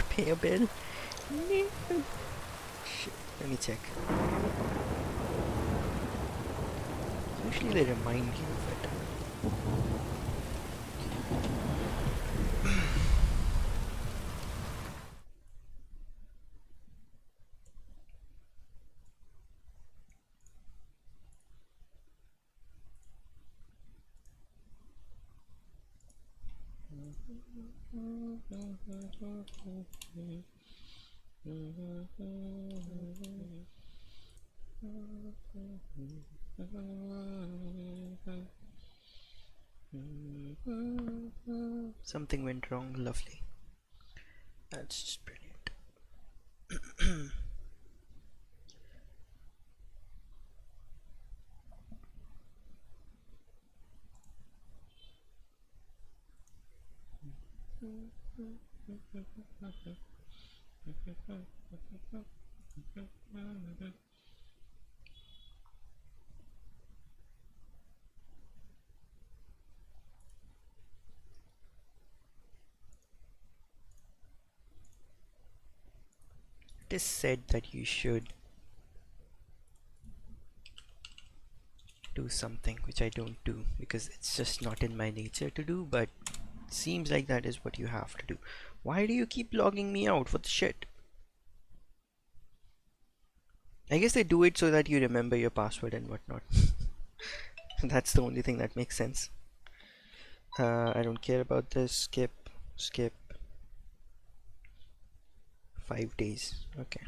Pay a bill. Shit, let me check. Usually they remind you of it. Something went wrong, lovely. That's just brilliant. It is said that you should do something which I don't do because it's just not in my nature to do, but it seems like that is what you have to do. Why do you keep logging me out for the shit? I guess they do it so that you remember your password and whatnot. That's the only thing that makes sense. I don't care about this. Skip 5 days. Okay.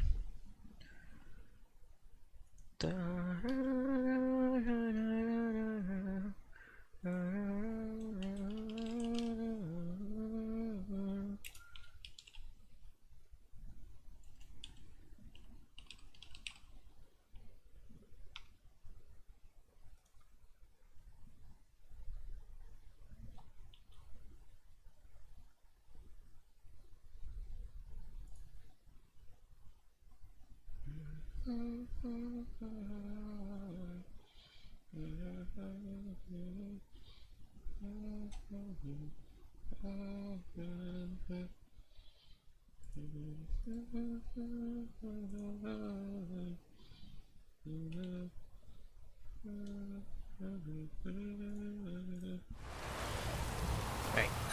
Right.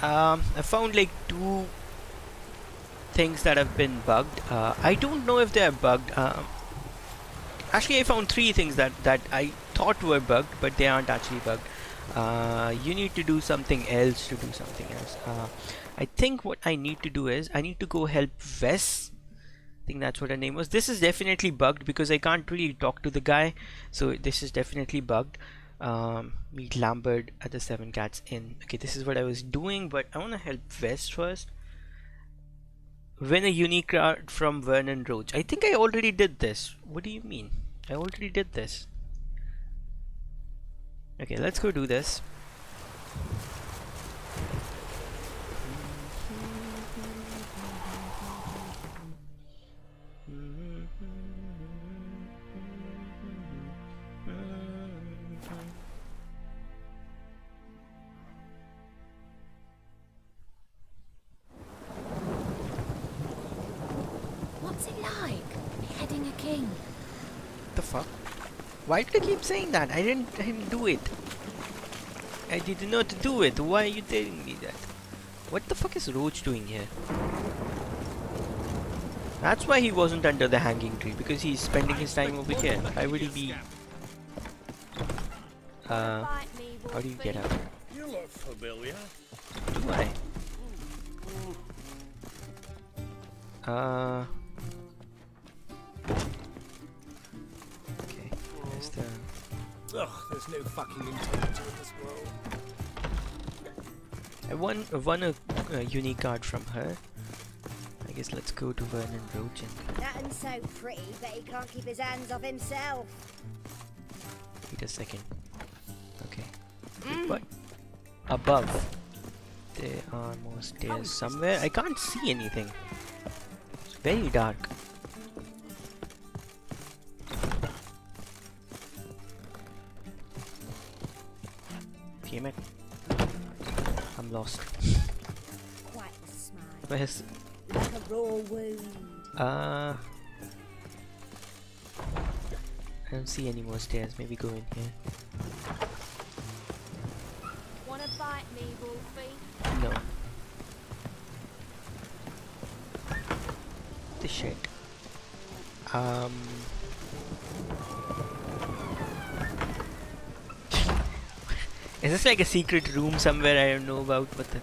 I found like 2 things that have been bugged. I don't know if they are bugged. Actually, I found 3 things that I thought were bugged, but they aren't actually bugged. You need to do something else to do something else. I think what I need to do is I need to go help Vess. I think that's what her name was. This is definitely bugged because I can't really talk to the guy, so this is definitely bugged. Meet Lambert at the 7 Cats Inn. Okay, this is what I was doing, but I want to help Vess first. Win a unique card from Vernon Roach. I think I already did this. What do you mean? I already did this. Okay, let's go do this. What's it like, beheading a king? What the fuck? Why do you keep saying that? I didn't do it. I did not do it. Why are you telling me that? What the fuck is Roach doing here? That's why he wasn't under the hanging tree, because he's spending his time over here. Why would he be... how do you get out? You look familiar. Do I? Okay, there's the... Ugh, there's no fucking integrity in this world. I won a unique card from her. I guess let's go to Vernon Roach and... That one's so pretty, but he can't keep his hands off himself. Wait a second. Okay. But above there are more stairs somewhere. I can't see anything. It's very dark. Damn it. I'm lost. Quite the smile. Where's... Like a raw wound. I don't see any more stairs. Maybe go in here. Wanna bite me, Wolfie? No. The shit. Is this like a secret room somewhere I don't know about? What the...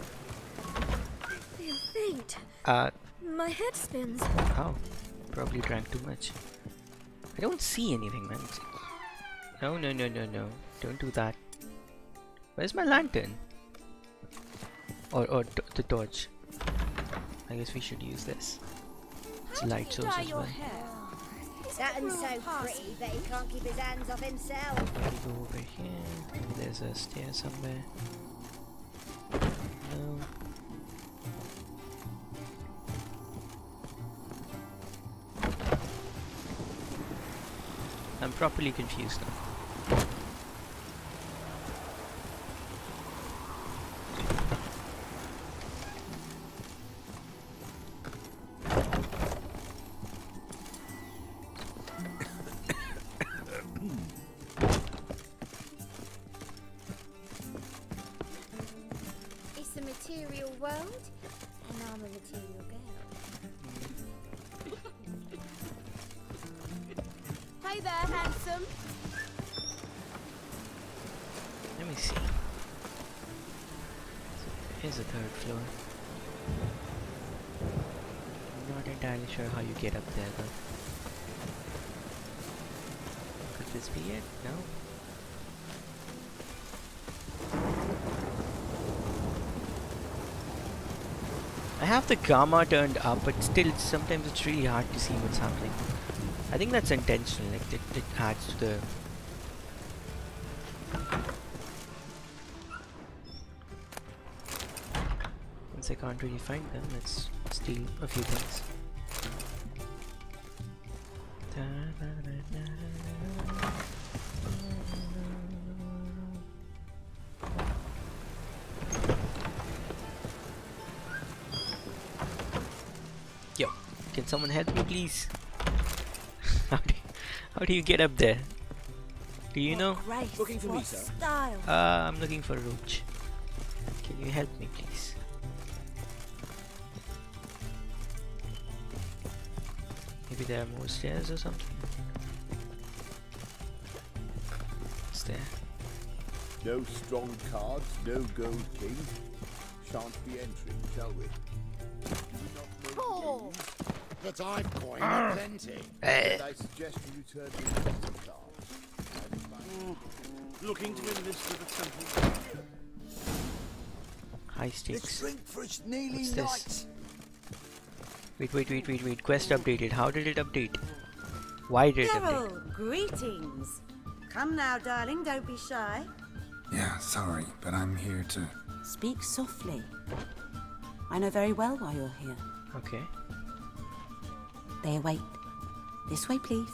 Feel faint. My head spins. Oh, probably drank too much. I don't see anything, man. No, no, no, no, no. Don't do that. Where's my lantern? Or the torch. I guess we should use this. It's a light source as well. That one's so pretty, but he can't keep his hands off himself. Maybe go over here. Maybe there's a stair somewhere. No. I'm properly confused now. It's a material world, and I'm a material girl. Hey there, handsome. Let me see. Here's the 3rd floor. I'm not entirely sure how you get up there though. Could this be it? No? I have the gamma turned up, but still sometimes it's really hard to see what's happening. I think that's intentional, like it adds to the... Since I can't really find them, let's steal a few things. Yo, Can someone help me, please? How do you get up there? Do you know? Looking for me, sir? Style. I'm looking for Roach. Can you help me, please? Maybe there are more stairs or something. What's there? No strong cards, no gold king. Shan't be entering, shall we? Do we not know Oh. games? But I've coined plenty. Then I suggest you return to the better cards. Looking to enlist with the temple. High stakes. for its nearly What's this? Wait. Quest updated. How did it update? Why did it update? Geralt, greetings. Come now, darling, don't be shy. Yeah, sorry, but I'm here to... Speak softly. I know very well why you're here. Okay. They await. This way, please.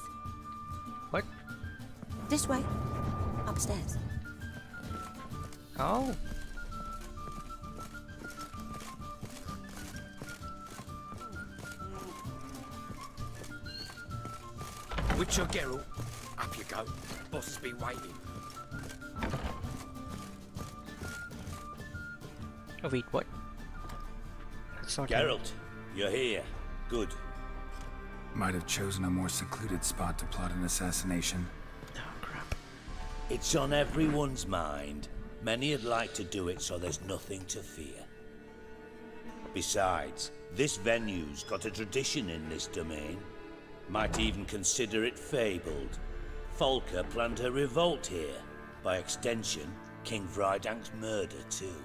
What? This way. Upstairs. Oh. Witcher Geralt, up you go. Boss has been waiting. Oh wait, what? That's not him. Geralt, you're here. Good. Might have chosen a more secluded spot to plot an assassination. Oh crap. It's on everyone's mind. Many would like to do it, so there's nothing to fear. Besides, this venue's got a tradition in this domain. Might even consider it fabled. Folker planned her revolt here. By extension, King Vrydank's murder too.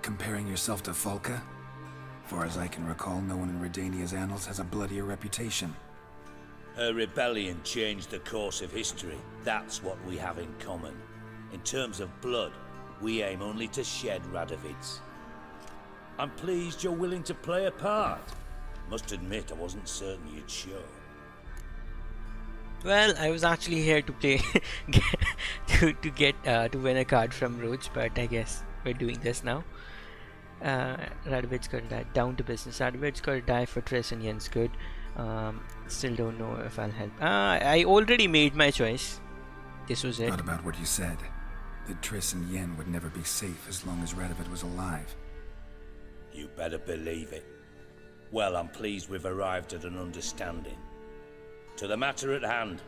Comparing yourself to Folka? Far as I can recall, no one in Redania's annals has a bloodier reputation. Her rebellion changed the course of history. That's what we have in common. In terms of blood, we aim only to shed Radovid's. I'm pleased you're willing to play a part. Must admit, I wasn't certain you'd show. Well, I was actually here to play to win a card from Roach, but I guess we're doing this now. Radovid's gotta die. Down to business. Radovid's gotta die for Triss and Yen's good. Still don't know if I'll help. I already made my choice. This was it. Not about what you said. That Triss and Yen would never be safe as long as Radovid was alive. You better believe it. Well, I'm pleased we've arrived at an understanding. To the matter at hand.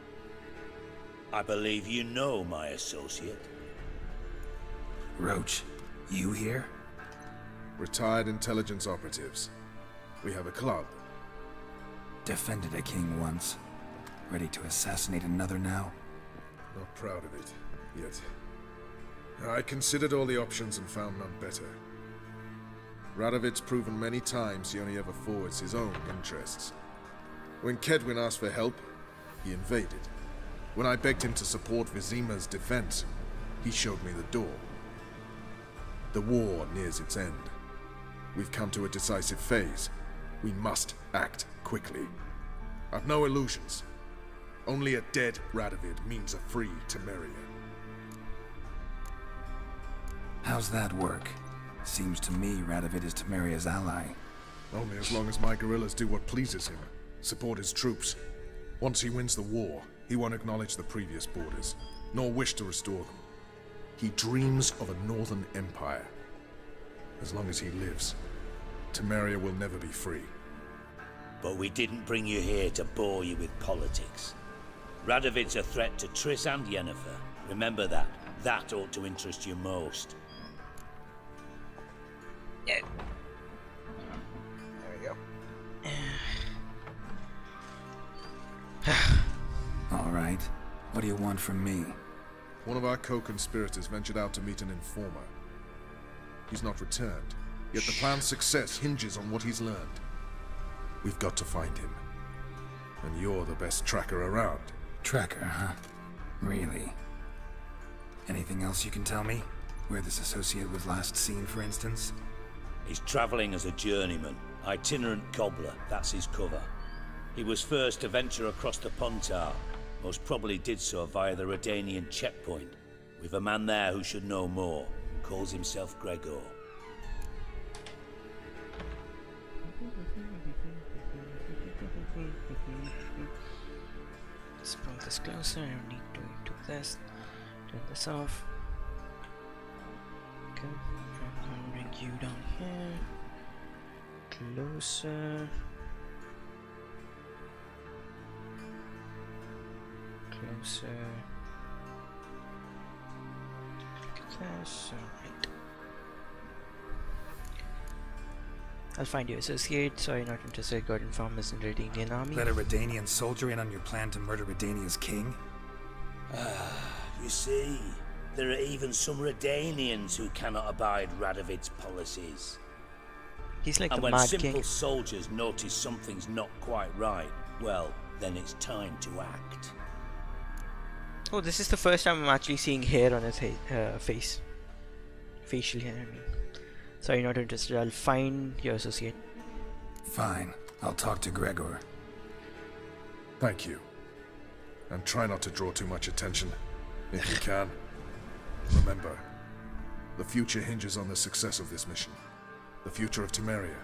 I believe you know my associate. Roach, you here? Retired intelligence operatives. We have a club. Defended a king once. Ready to assassinate another now? Not proud of it, yet. I considered all the options and found none better. Radovid's proven many times he only ever forwards his own interests. When Kedwin asked for help, he invaded. When I begged him to support Vizima's defense, he showed me the door. The war nears its end. We've come to a decisive phase. We must act quickly. I've no illusions. Only a dead Radovid means a free Temeria. How's that work? Seems to me Radovid is Temeria's ally. Only as long as my guerrillas do what pleases him. Support his troops. Once he wins the war, he won't acknowledge the previous borders, nor wish to restore them. He dreams of a northern empire. As long as he lives, Temeria will never be free. But we didn't bring you here to bore you with politics. Radovid's a threat to Triss and Yennefer. Remember that. That ought to interest you most. Yeah. There we go. All right. What do you want from me? One of our co-conspirators ventured out to meet an informer. He's not returned, yet the plan's success hinges on what he's learned. We've got to find him. And you're the best tracker around. Tracker, huh? Really? Anything else you can tell me? Where this associate was last seen, for instance? He's travelling as a journeyman, itinerant cobbler, that's his cover. He was first to venture across the Pontar, most probably did so via the Redanian checkpoint. We've a man there who should know more, calls himself Gregor. this closer. I need to do this. Turn this off. Okay. I'm gonna bring you down here. Closer. Closer. Look at this. Alright. I'll find your associate. Sorry, not interested. Got informed is in the Redanian army. Let a Redanian soldier in on your plan to murder Redania's king? You see, there are even some Redanians who cannot abide Radovid's policies. He's like And the when mad simple king. soldiers notice something's not quite right, well, then it's time to act. Oh, this is the first time I'm actually seeing hair on his face. Facial hair, I mean. Sorry, not interested. I'll find your associate. Fine. I'll talk to Gregor. Thank you. And try not to draw too much attention, if you can. Remember, the future hinges on the success of this mission. The future of Temeria.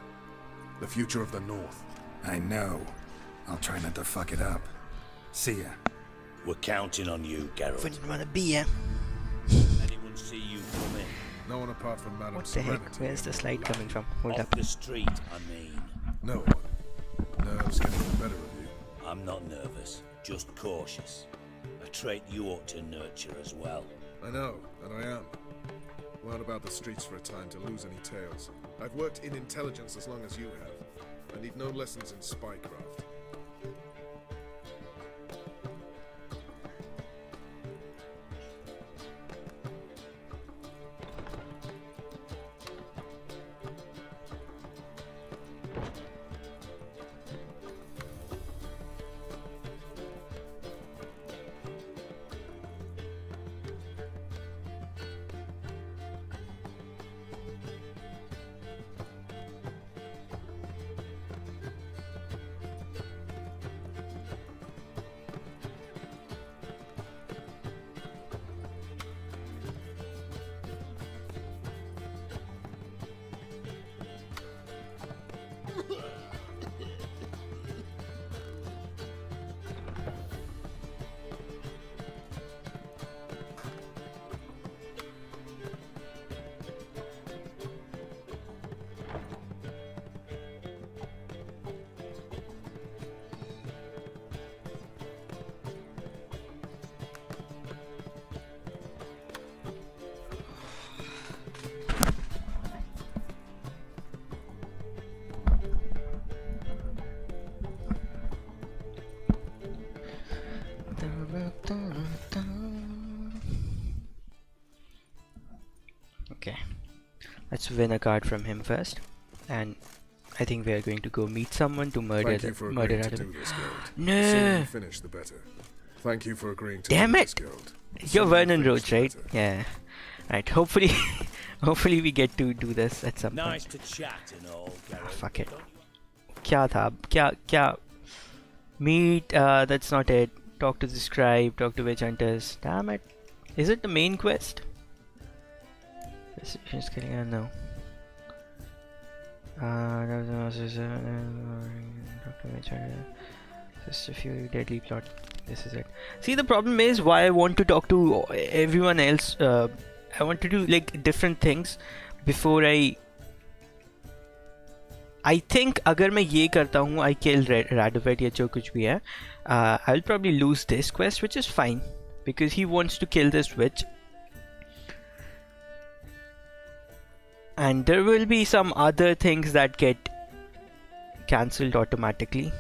The future of the North. I know. I'll try not to fuck it up. See ya. We're counting on you, Geralt. Wouldn't wanna be here. Anyone see you come in? No one apart from Madame What the heck? Serenity Where's the and slide Lula. coming from? Hold Off up. the street, I mean. No one. Nerves getting the better of you. I'm not nervous, just cautious. A trait you ought to nurture as well. I know, and I am. Well about the streets for a time to lose any tales. I've worked in intelligence as long as you have. I need no lessons in spycraft. Okay, let's win a card from him first, and I think we are going to go meet someone to murder Thank you for murder agreeing to Adam. do this, Geralt. The No. sooner you finish, the better. Thank you for agreeing to Damn do it! this, Geralt. The You're sooner you Vernon finish, Roach, the right? better. Yeah. Right. Hopefully, hopefully we get to do this at some Nice point. to chat and all, Geralt. Fuck it. Kya tha? Kya? Meet. That's not it. Talk to the scribe. Talk to witch hunters. Damn it! Is it the main quest? Just kidding. No. Just a few deadly plot. This is it. See, the problem is why I want to talk to everyone else. I want to do like different things before I think अगर मैं ये करता हूँ I kill Radovid या जो कुछ भी है, I'll probably lose this quest, which is fine because he wants to kill this witch. And there will be some other things that get cancelled automatically.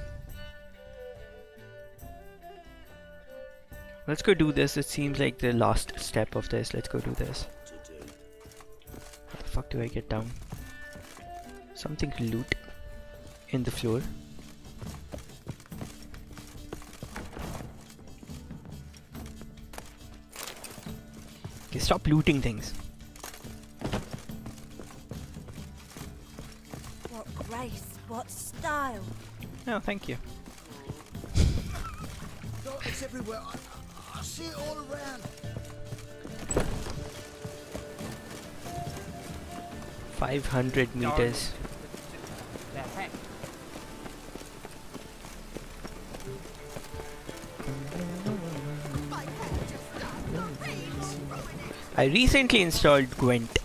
Let's go do this. It seems like the last step of this. Let's go do this. How the fuck do I get down? Something to loot in the floor. Okay, stop looting things. What grace, what style. No, thank you. Oh, it's everywhere. I see it all around. 500 meters. The heck? I recently installed Gwent,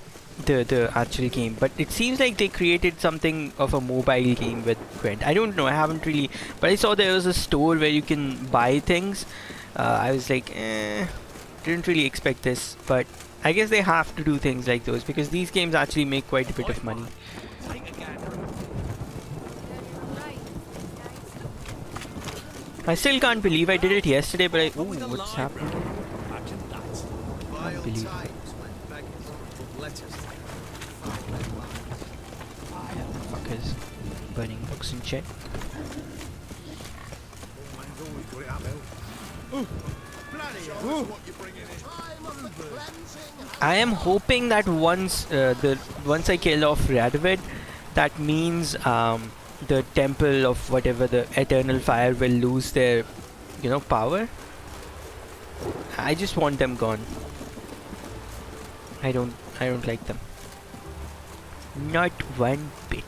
the actual game, but it seems like they created something of a mobile game with Gwent. I don't know, I haven't really, but I saw there was a store where you can buy things. I was like, didn't really expect this, but I guess they have to do things like those because these games actually make quite a bit of money. I still can't believe I did it yesterday, but ooh, what's happening? Can't believe it. Fuckers burning books and shit. I am hoping that once I kill off Radovid, that means the temple of whatever the eternal fire will lose their, power. I just want them gone. I don't like them. Not one bit.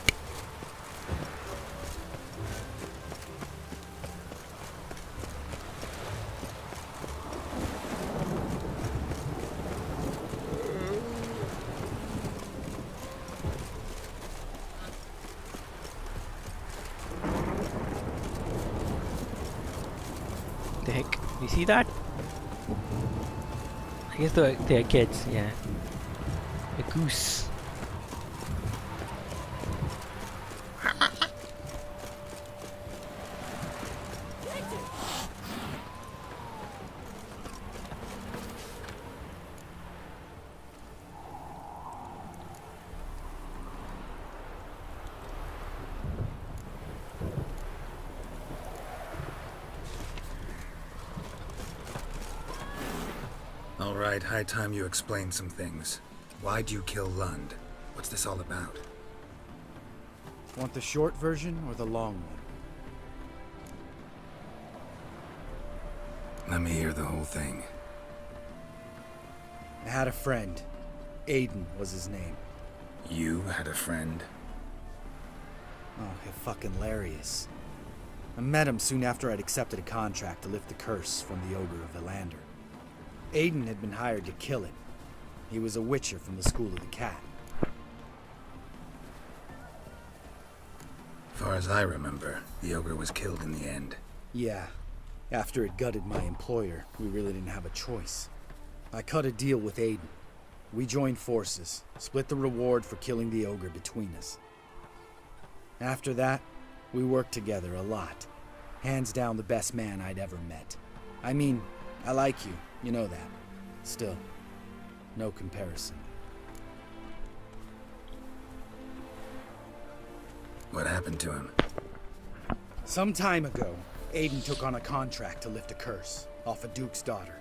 The heck? You see that? I guess they're kids, yeah. A goose. All right, high time you explain some things. Why'd you kill Lund? What's this all about? Want the short version or the long one? Let me hear the whole thing. I had a friend. Aiden was his name. You had a friend? Oh, fucking hilarious. I met him soon after I'd accepted a contract to lift the curse from the Ogre of Elander. Aiden had been hired to kill it. He was a witcher from the School of the Cat. Far as I remember, the ogre was killed in the end. Yeah. After it gutted my employer, we really didn't have a choice. I cut a deal with Aiden. We joined forces, split the reward for killing the ogre between us. After that, we worked together a lot. Hands down the best man I'd ever met. I mean, I like you, you know that. Still, no comparison. What happened to him? Some time ago, Aiden took on a contract to lift a curse off a duke's daughter.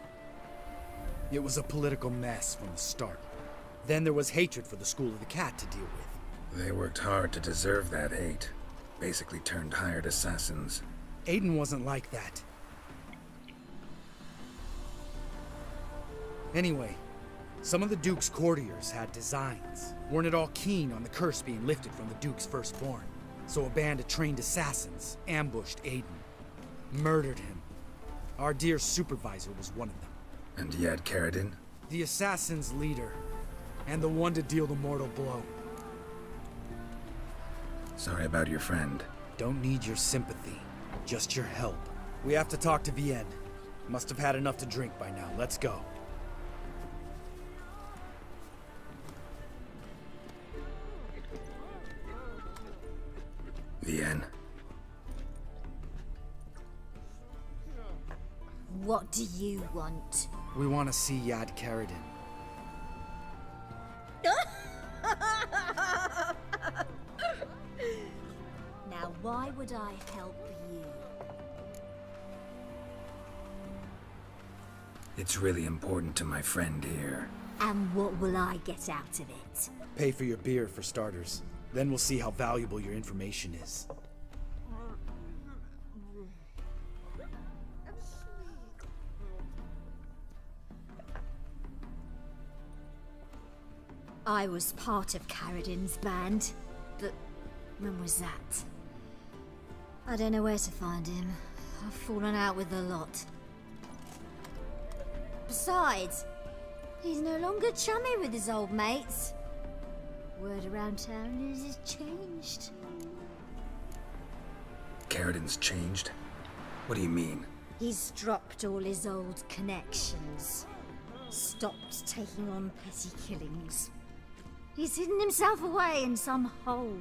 It was a political mess from the start. Then there was hatred for the School of the Cat to deal with. They worked hard to deserve that hate. Basically turned hired assassins. Aiden wasn't like that. Anyway, some of the Duke's courtiers had designs. Weren't at all keen on the curse being lifted from the Duke's firstborn. So a band of trained assassins ambushed Aiden. Murdered him. Our dear supervisor was one of them. And he had Carradine? The assassin's leader. And the one to deal the mortal blow. Sorry about your friend. Don't need your sympathy. Just your help. We have to talk to Vienne. Must have had enough to drink by now. Let's go. Vienne. What do you want? We want to see Yad Carradine. Now, why would I help you? It's really important to my friend here. And what will I get out of it? Pay for your beer, for starters. Then we'll see how valuable your information is. I was part of Carradine's band, but when was that? I don't know where to find him. I've fallen out with a lot. Besides, He's no longer chummy with his old mates. Word around town is he's changed. Carradin's changed? What do you mean? He's dropped all his old connections. Stopped taking on petty killings. He's hidden himself away in some hole.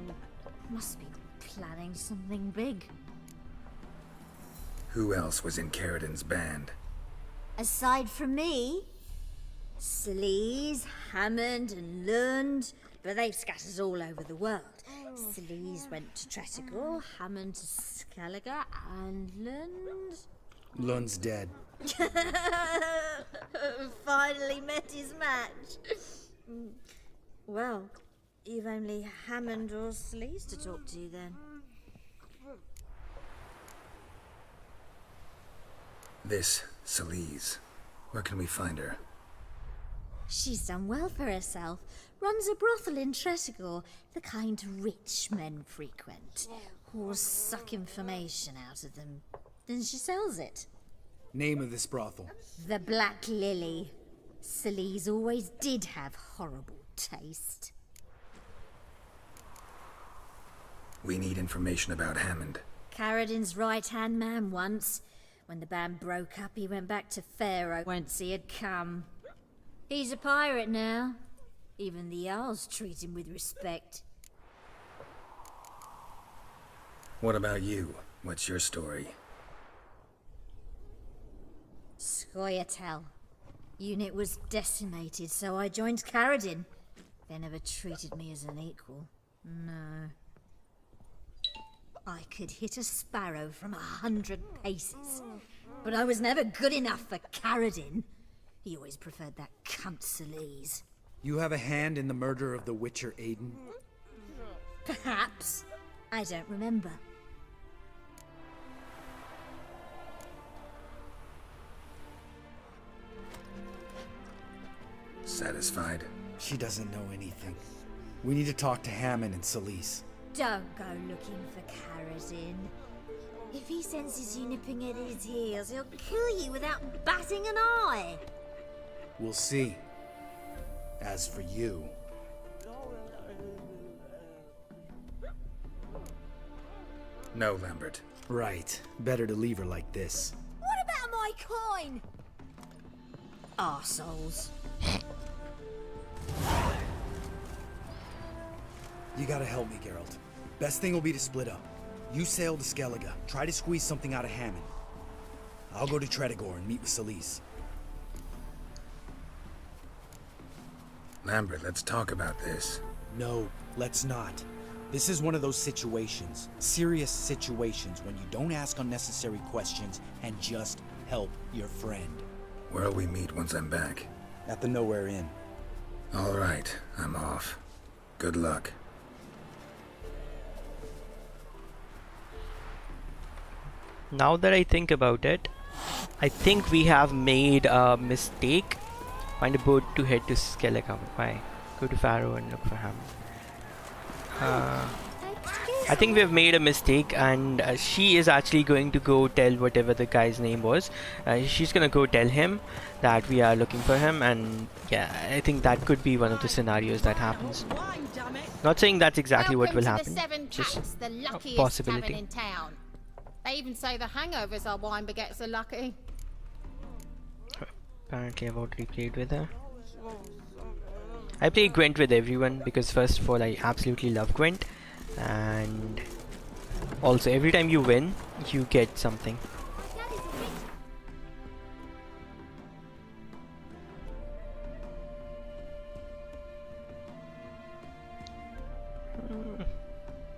Must be planning something big. Who else was in Carradin's band? Aside from me, Sleaze, Hammond and Lund, but they've scattered all over the world. Sleaze went to Tretigor, Hammond to Skellige, and Lund... Lund's dead. Finally met his match. Well, you've only Hammond or Sleaze to talk to then. This Sleaze. Where can we find her? She's done well for herself. Runs a brothel in Tretigor, the kind rich men frequent. Whores suck information out of them. Then she sells it. Name of this brothel? The Black Lily. Sleaze always did have horrible taste. We need information about Hammond. Carradin's right-hand man once. When the band broke up, he went back to Pharaoh whence he had come. He's a pirate now. Even the Jarls treat him with respect. What about you? What's your story? Scoia'tael. Unit was decimated, so I joined Carradin. They never treated me as an equal. No. I could hit a sparrow from 100 paces. But I was never good enough for Carradin. He always preferred that cunt Sleaze. You have a hand in the murder of the Witcher Aiden? Perhaps. I don't remember. Satisfied? She doesn't know anything. We need to talk to Hammond and Sleaze. Don't go looking for Carradin. If he senses you nipping at his heels, he'll kill you without batting an eye. We'll see. As for you... No, Lambert. Right. Better to leave her like this. What about my coin? Arseholes. You gotta help me, Geralt. Best thing will be to split up. You sail to Skellige. Try to squeeze something out of Hammond. I'll go to Tretigor and meet with Sleaze. Lambert, let's talk about this. No, let's not. This is one of those situations, serious situations, when you don't ask unnecessary questions and just help your friend. Where'll we meet once I'm back? At the Nowhere Inn. All right, I'm off. Good luck. Now that I think about it, I think we have made a mistake. Find a boat to head to Skellige. Why? Go to Pharaoh and look for him. I think we have made a mistake, and she is actually going to go tell whatever the guy's name was. She's gonna go tell him that we are looking for him, and yeah, I think that could be one of the scenarios that happens. Not saying that's exactly what will happen, just the a luckiest possibility. tavern in town. They even say the hangovers our wine baguettes are lucky. Apparently I've already played with her. I play Gwent with everyone because first of all I absolutely love Gwent, and also every time you win you get something.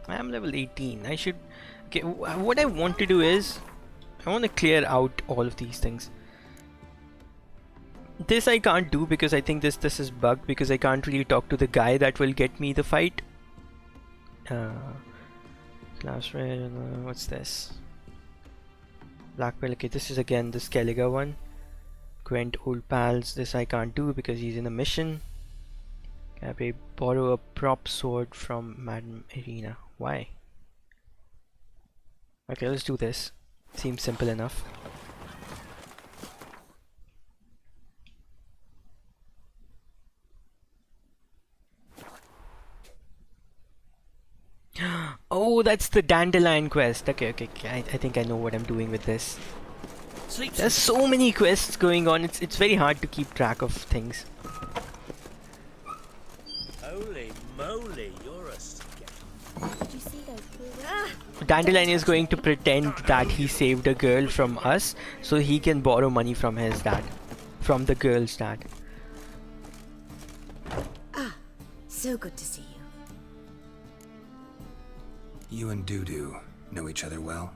I am level 18. I should... Okay, what I want to do is I want to clear out all of these things. This I can't do because I think this is bugged, because I can't really talk to the guy that will get me the fight. Last red, what's this? Blackmail. Okay, this is again the Skellige one. Gwent old pals. This I can't do because he's in a mission. Can I borrow a prop sword from Madam Irina? Why? Okay, let's do this. Seems simple enough. Oh, that's the Dandelion quest. Okay. I think I know what I'm doing with this. There's so many quests going on. It's very hard to keep track of things. Holy moly, you're a scare. Did you see those blue Dandelion is going to pretend that he saved a girl from us, so he can borrow money from his dad, from the girl's dad. So good to see you. You and Dudu know each other well?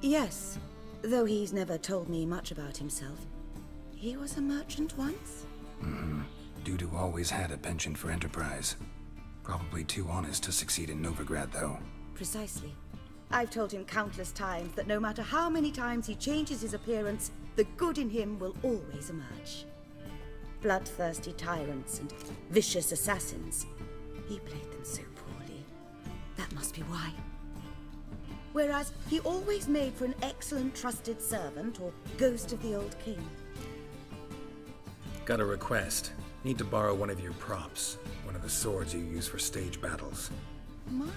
Yes, though he's never told me much about himself. He was a merchant once? Dudu always had a penchant for enterprise. Probably too honest to succeed in Novigrad, though. Precisely. I've told him countless times that no matter how many times he changes his appearance, the good in him will always emerge. Bloodthirsty tyrants and vicious assassins. He played them so poorly. That must be why. Whereas he always made for an excellent trusted servant or ghost of the old king. Got a request. Need to borrow one of your props. One of the swords you use for stage battles. My.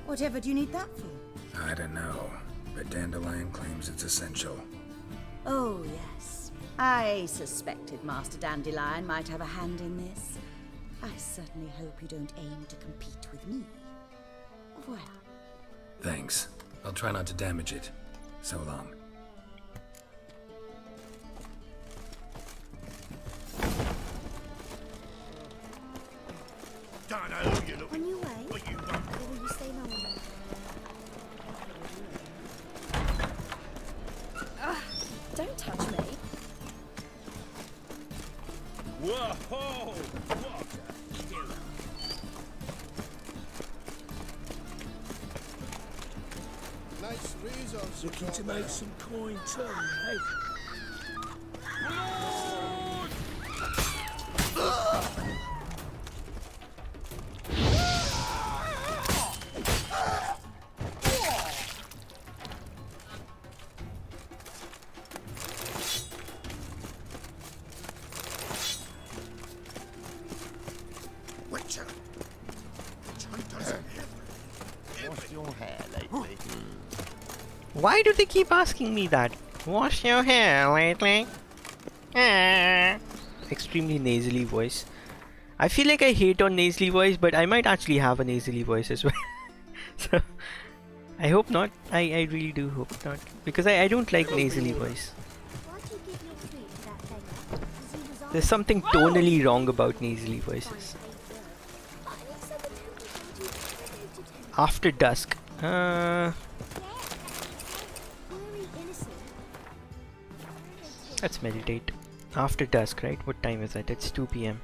Whatever do you need that for? I don't know, but Dandelion claims it's essential. Oh, yes. I suspected Master Dandelion might have a hand in this. I certainly hope you don't aim to compete with me. Well. Thanks. I'll try not to damage it. So long. Don't know who you're looking On your way? what you want. Or will you stay longer? Don't touch me. Whoa! What a killer! Nice resource. Looking to make some coin too, hey? Witcher. Washed your hair lately? Why do they keep asking me that? Wash your hair lately? Extremely nasally voice. I feel like I hate on nasally voice, but I might actually have a nasally voice as well. So, I hope not. I really do hope not. Because I don't like nasally voice. Why do you give your treat to that beggar? 'Cause he was There's something tonally wrong about nasally voices. After dusk. Let's meditate. After dusk, right? What time is it? It's 2 p.m.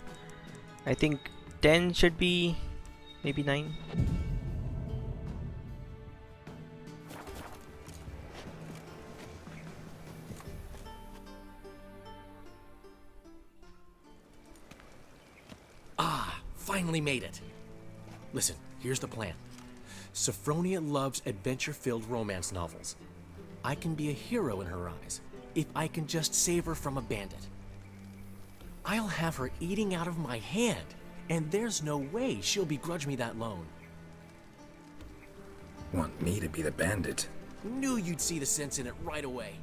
I think 10 should be maybe 9. Finally made it. Listen, here's the plan. Sophronia loves adventure-filled romance novels. I can be a hero in her eyes if I can just save her from a bandit. I'll have her eating out of my hand, and there's no way she'll begrudge me that loan. Want me to be the bandit? Knew you'd see the sense in it right away.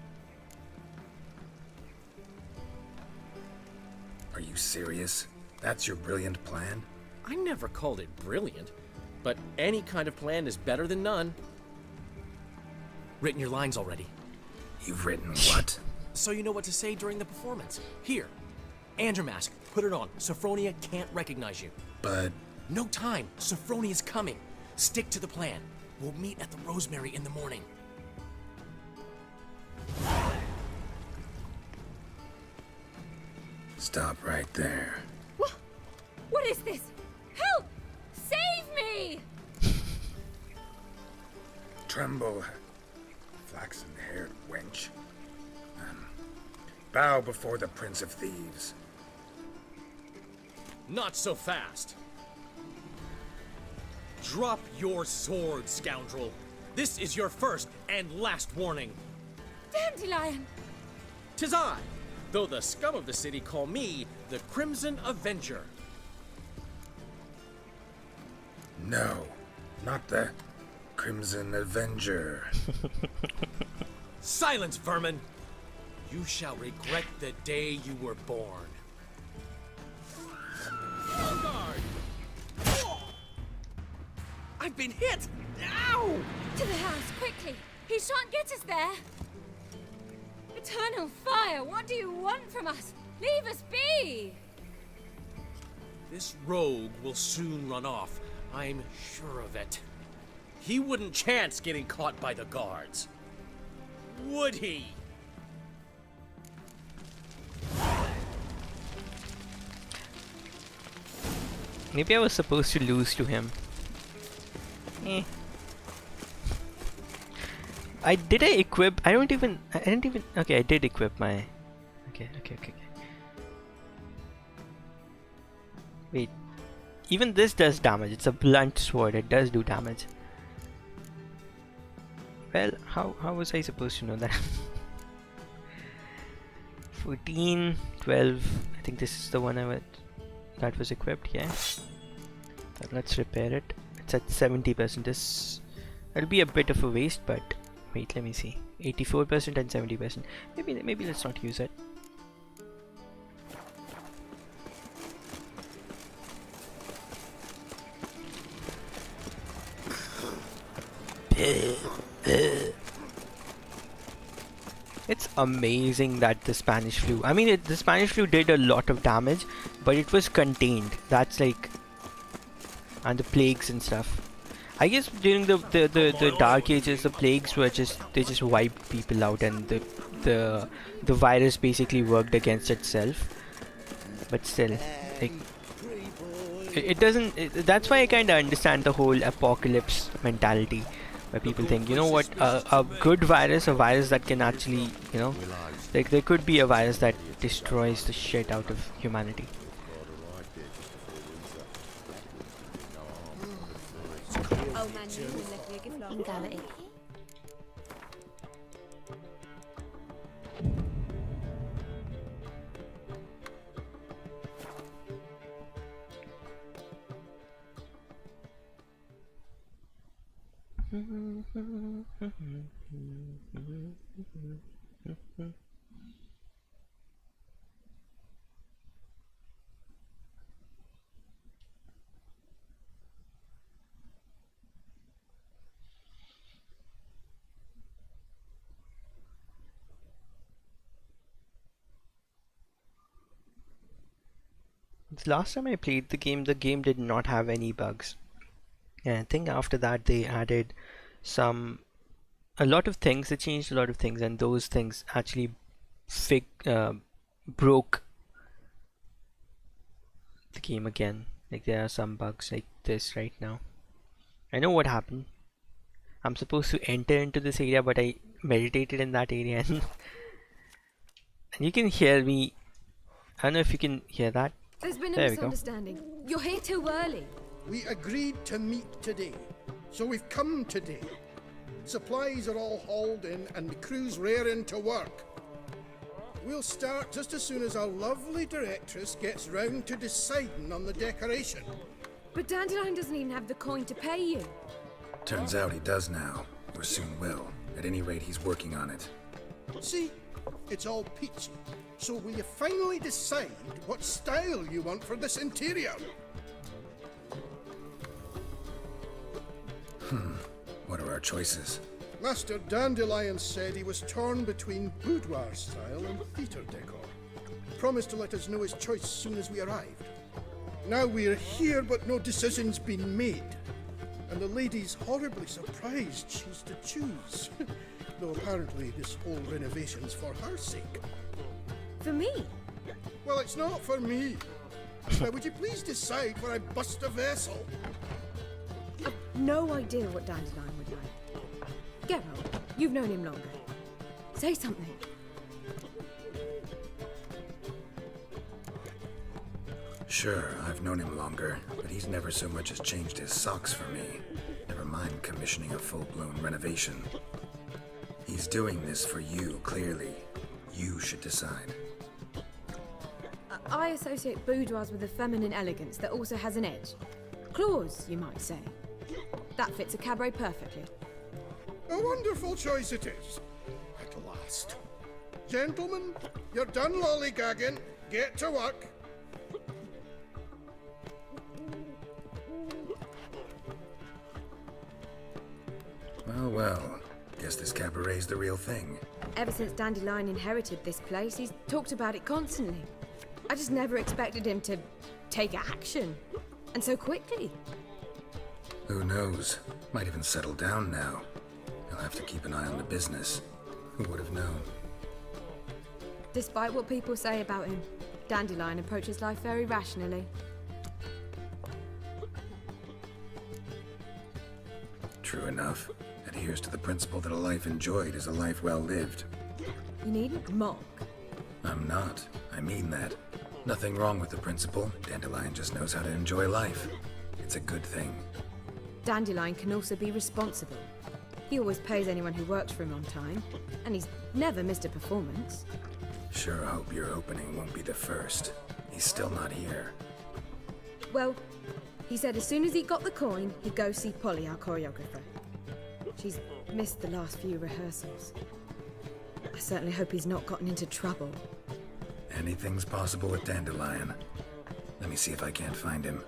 Are you serious? That's your brilliant plan? I never called it brilliant, but any kind of plan is better than none. Written your lines already. You've written what? So you know what to say during the performance. Here, and your mask. Put it on. Sophronia can't recognize you. But... No time. Sophronia's coming. Stick to the plan. We'll meet at the Rosemary in the morning. Stop right there. What is this? Help! Save me! Tremble, flaxen-haired wench. Bow before the Prince of Thieves. Not so fast. Drop your sword, scoundrel. This is your first and last warning. Dandelion! 'Tis I, though the scum of the city call me the Crimson Avenger. No, not the... Crimson Avenger. Silence, vermin! You shall regret the day you were born. I've been hit! Ow! To the house, quickly! He shan't get us there! Eternal fire, what do you want from us? Leave us be! This rogue will soon run off. I'm sure of it. He wouldn't chance getting caught by the guards. Would he? Maybe I was supposed to lose to him. I equip? I didn't even. Okay, I did equip my. Okay. Wait, even this does damage. It's a blunt sword. It does do damage. Well, how was I supposed to know that? 14, 12. I think this is the one that was equipped. Yeah. So let's repair it. It's at 70%. It'll be a bit of a waste, but wait, let me see. 84% and 70%. Maybe let's not use it. It's amazing that the Spanish flu. I mean, the Spanish flu did a lot of damage, but it was contained. That's like, and the plagues and stuff. I guess during the Dark Ages, the plagues were they just wiped people out, and the virus basically worked against itself. But still, like, it doesn't. That's why I kind of understand the whole apocalypse mentality, where people think, you know what, a good virus, a virus that can actually, you know, like there could be a virus that destroys the shit out of humanity. Last time I played the game did not have any bugs. And I think after that they added a lot of things. They changed a lot of things, and those things actually broke the game again. Like, there are some bugs like this right now. I know what happened. I'm supposed to enter into this area, but I meditated in that area, and you can hear me. I don't know if you can hear that. There's been a misunderstanding. You're here too early. We agreed to meet today, so we've come today. Supplies are all hauled in and the crew's raring to work. We'll start just as soon as our lovely directress gets round to deciding on the decoration. But Dandelion doesn't even have the coin to pay you. Turns out he does now, or soon will. At any rate, he's working on it. See, it's all peachy. So will you finally decide what style you want for this interior? What are our choices? Master Dandelion said he was torn between boudoir style and theatre decor. Promised to let us know his choice as soon as we arrived. Now we're here, but no decision's been made. And the lady's horribly surprised she's to choose. Though apparently this whole renovation's for her sake. For me? Well, it's not for me. Now, would you please decide where I bust a vessel? I've no idea what Dandelion would like. Geralt, you've known him longer. Say something. Sure, I've known him longer, but he's never so much as changed his socks for me. Never mind commissioning a full-blown renovation. He's doing this for you, clearly. You should decide. I associate boudoirs with a feminine elegance that also has an edge. Claws, you might say. That fits a cabaret perfectly. A wonderful choice it is. At last. Gentlemen, you're done lollygagging. Get to work. Well, well. Guess this cabaret's the real thing. Ever since Dandelion inherited this place, he's talked about it constantly. I just never expected him to take action. And so quickly. Who knows? Might even settle down now. He'll have to keep an eye on the business. Who would have known? Despite what people say about him, Dandelion approaches life very rationally. True enough. Adheres to the principle that a life enjoyed is a life well lived. You needn't mock. I'm not. I mean that. Nothing wrong with the principle. Dandelion just knows how to enjoy life. It's a good thing. Dandelion can also be responsible. He always pays anyone who works for him on time, and he's never missed a performance. Sure hope your opening won't be the first. He's still not here. Well, he said as soon as he got the coin, he'd go see Polly, our choreographer. She's missed the last few rehearsals. I certainly hope he's not gotten into trouble. Anything's possible with Dandelion. Let me see if I can't find him.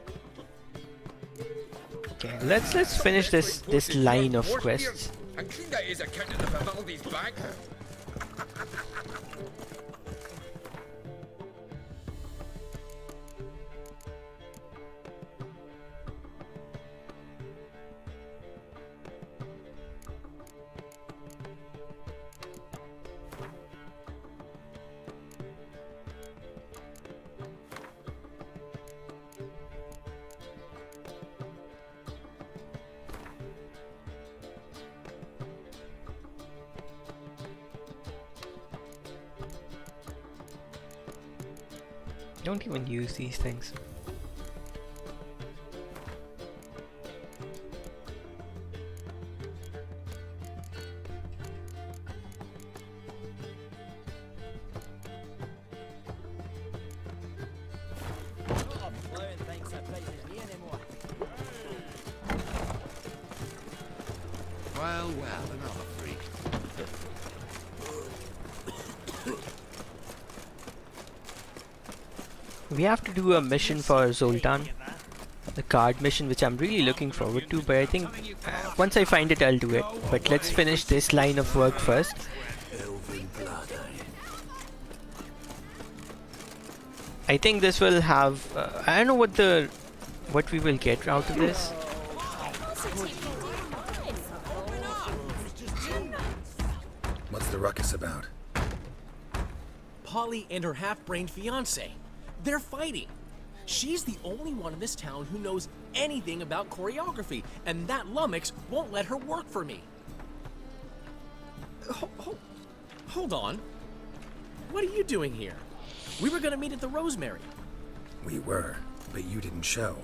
Okay, let's finish this line of quests. And clean that is accounting of Vivaldi's bag. Don't even use these things. Well, another freak. We have to do a mission for Zoltan, the card mission, which I'm really looking forward to, but I think once I find it I'll do it. But let's finish this line of work first. I think this will have I don't know what we will get out of this. What's the ruckus about? Polly and her half-brained fiancé. They're fighting. She's the only one in this town who knows anything about choreography, and that lummox won't let her work for me. Hold on. What are you doing here? We were gonna meet at the Rosemary. We were, but you didn't show.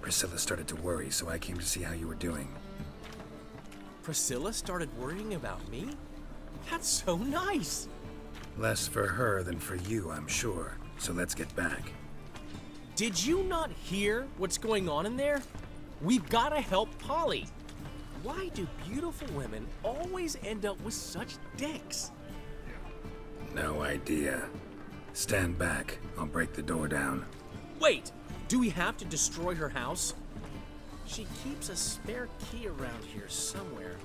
Priscilla started to worry, so I came to see how you were doing. Priscilla started worrying about me? That's so nice. Less for her than for you, I'm sure. So let's get back. Did you not hear what's going on in there? We've gotta help Polly. Why do beautiful women always end up with such dicks? No idea. Stand back. I'll break the door down. Wait! Do we have to destroy her house? She keeps a spare key around here somewhere.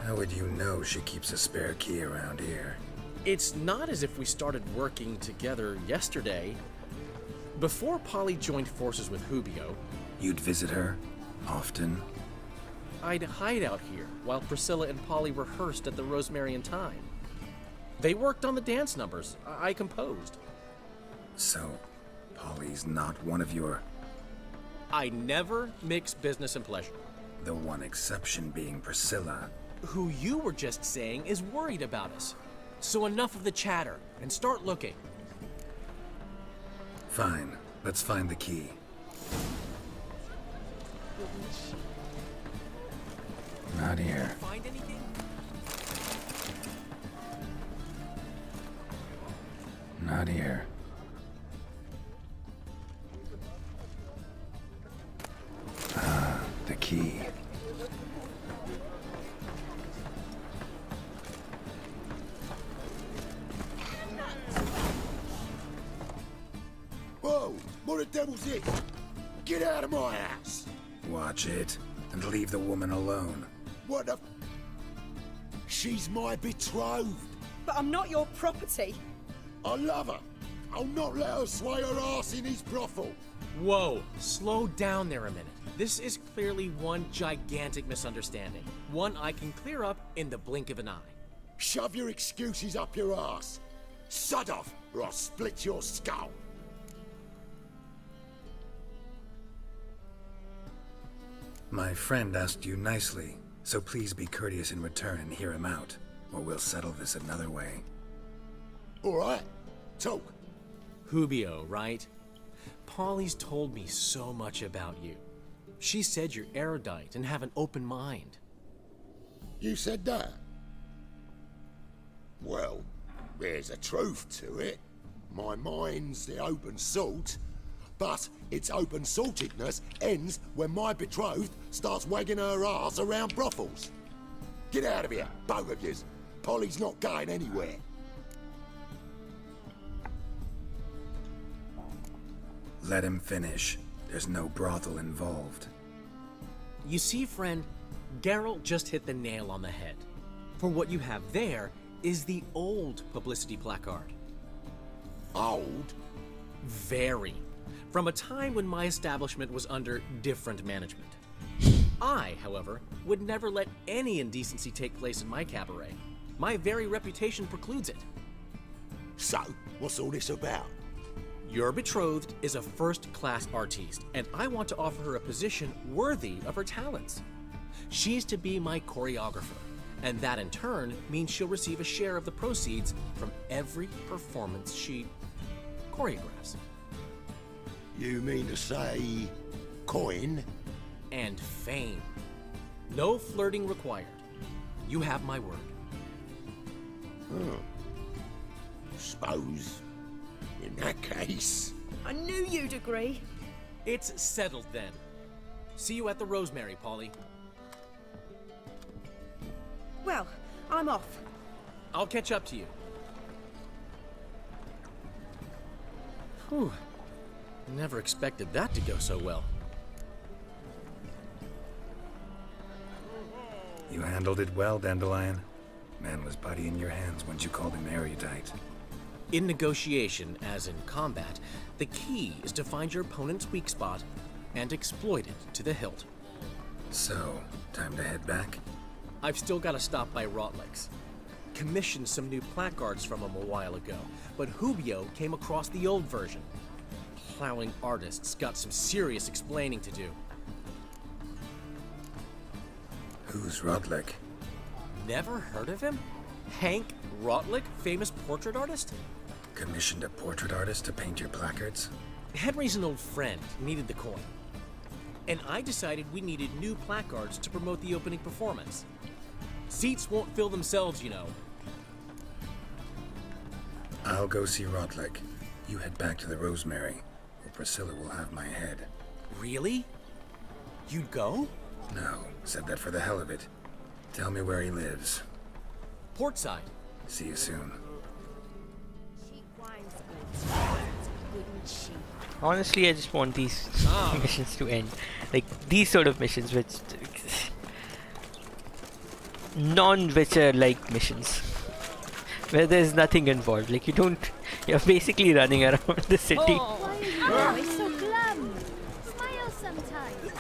How would you know she keeps a spare key around here? It's not as if we started working together yesterday. Before Polly joined forces with Hubio, You'd visit her? Often? I'd hide out here while Priscilla and Polly rehearsed at the Rosemary and Thyme. They worked on the dance numbers. I composed. So, Polly's not one of your... I never mix business and pleasure. The one exception being Priscilla. Who you were just saying is worried about us. So enough of the chatter, and start looking. Fine. Let's find the key. Not here. Find anything? Not here. What the devil's this? Get out of my house! Watch it, and leave the woman alone. What the... She's my betrothed. But I'm not your property. I love her. I'll not let her sway her ass in his brothel. Whoa, slow down there a minute. This is clearly one gigantic misunderstanding. One I can clear up in the blink of an eye. Shove your excuses up your ass. Sod off, or I'll split your skull. My friend asked you nicely, so please be courteous in return and hear him out, or we'll settle this another way. All right, talk. Hubio, right? Polly's told me so much about you. She said you're erudite and have an open mind. You said that? Well, there's a truth to it. My mind's the open salt, but its open saltedness ends when my betrothed starts wagging her ass around brothels. Get out of here, both of yous. Polly's not going anywhere. Let him finish. There's no brothel involved. You see, friend, Geralt just hit the nail on the head. For what you have there is the old publicity placard. Old? Very. From a time when my establishment was under different management. I, however, would never let any indecency take place in my cabaret. My very reputation precludes it. So, what's all this about? Your betrothed is a first-class artiste, and I want to offer her a position worthy of her talents. She's to be my choreographer, and that in turn means she'll receive a share of the proceeds from every performance she choreographs. You mean to say... coin? And fame. No flirting required. You have my word. Suppose... in that case... I knew you'd agree. It's settled then. See you at the Rosemary, Polly. Well, I'm off. I'll catch up to you. Whew. Never expected that to go so well. You handled it well, Dandelion. Man was putty in your hands once you called him erudite. In negotiation, as in combat, the key is to find your opponent's weak spot and exploit it to the hilt. So, time to head back? I've still got to stop by Rotlick's. Commissioned some new placards from him a while ago, but Hubio came across the old version. Plowing artists got some serious explaining to do. Who's Rotlick? Never heard of him? Hank Rotlick, famous portrait artist? Commissioned a portrait artist to paint your placards? Henry's an old friend, needed the coin. And I decided we needed new placards to promote the opening performance. Seats won't fill themselves, you know. I'll go see Rotlick. You head back to the Rosemary, or Priscilla will have my head. Really? You'd go? No, said that for the hell of it. Tell me where he lives. Portside. See you soon. Honestly, I just want these missions to end. Like, these sort of missions which... non-Witcher like missions. Where there's nothing involved. Like, you're basically running around the city. Oh, it's so glum. Smile sometimes.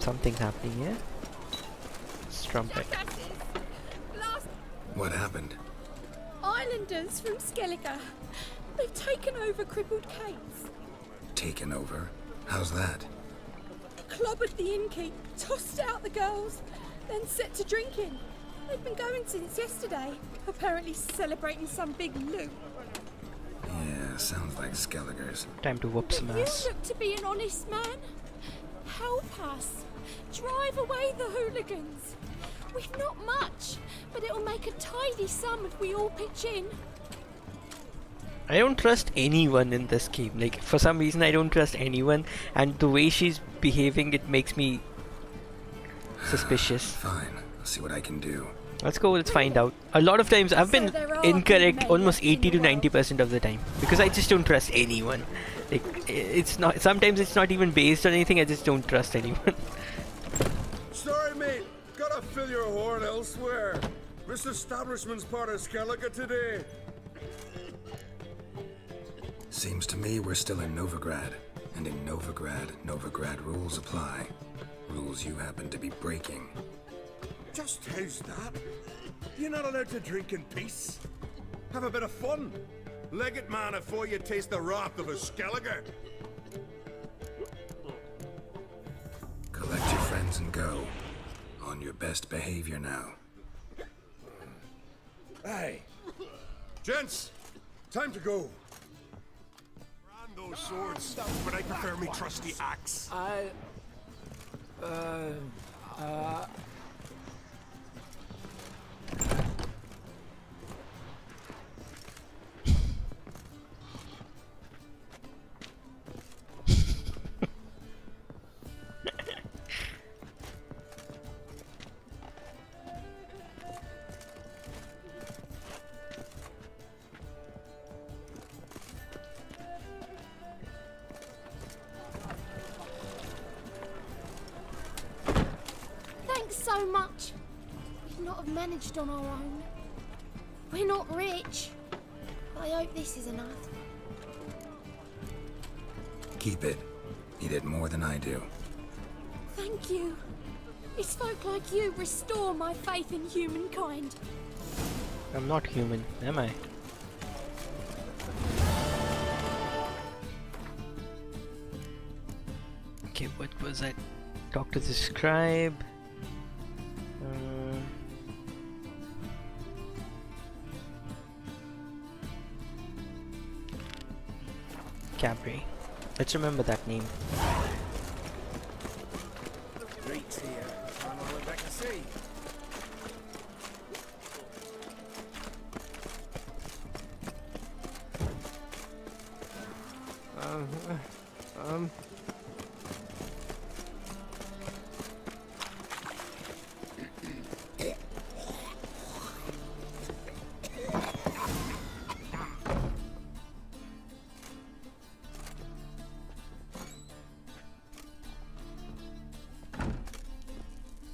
Something's happening here. Strumpet. What happened? Islanders from Skellige. They've taken over crippled Kate's. Taken over? How's that? Clobbered the innkeep, tossed out the girls, then set to drinking. They've been going since yesterday, apparently celebrating some big loot. Yeah, sounds like Skellige's. Time to whoop some You ass. look to be an honest man. Help us. Drive away the hooligans. We've not much, but it'll make a tidy sum if we all pitch in. I don't trust anyone in this game. Like, for some reason I don't trust anyone, and the way she's behaving, it makes me suspicious. Fine, I'll see what I can do. Let's go, let's find out. A lot of times I've been incorrect almost 80 to 90% of the time because I just don't trust anyone. Like, it's not, sometimes it's not even based on anything, I just don't trust anyone. Sorry, mate. Gotta fill your horn elsewhere. This establishment's part of Skellige today. Seems to me we're still in Novigrad. And in Novigrad rules apply. Rules you happen to be breaking. Just how's that? You're not allowed to drink in peace. Have a bit of fun. Leg it, man, before you taste the wrath of a Skellige. Collect your friends and go. On your best behavior now. Hey. Gents, time to go. Brand those swords, but I prefer me trusty axe. Thanks so much. We'd not have managed on our own. We're not rich, but I hope this is enough. Keep it. You did more than I do. Thank you. It's folk like you restore my faith in humankind. I'm not human, am I? Okay, what was that? Talk to the scribe. Cabri. Let's remember that name. Great here. I'm all back to see.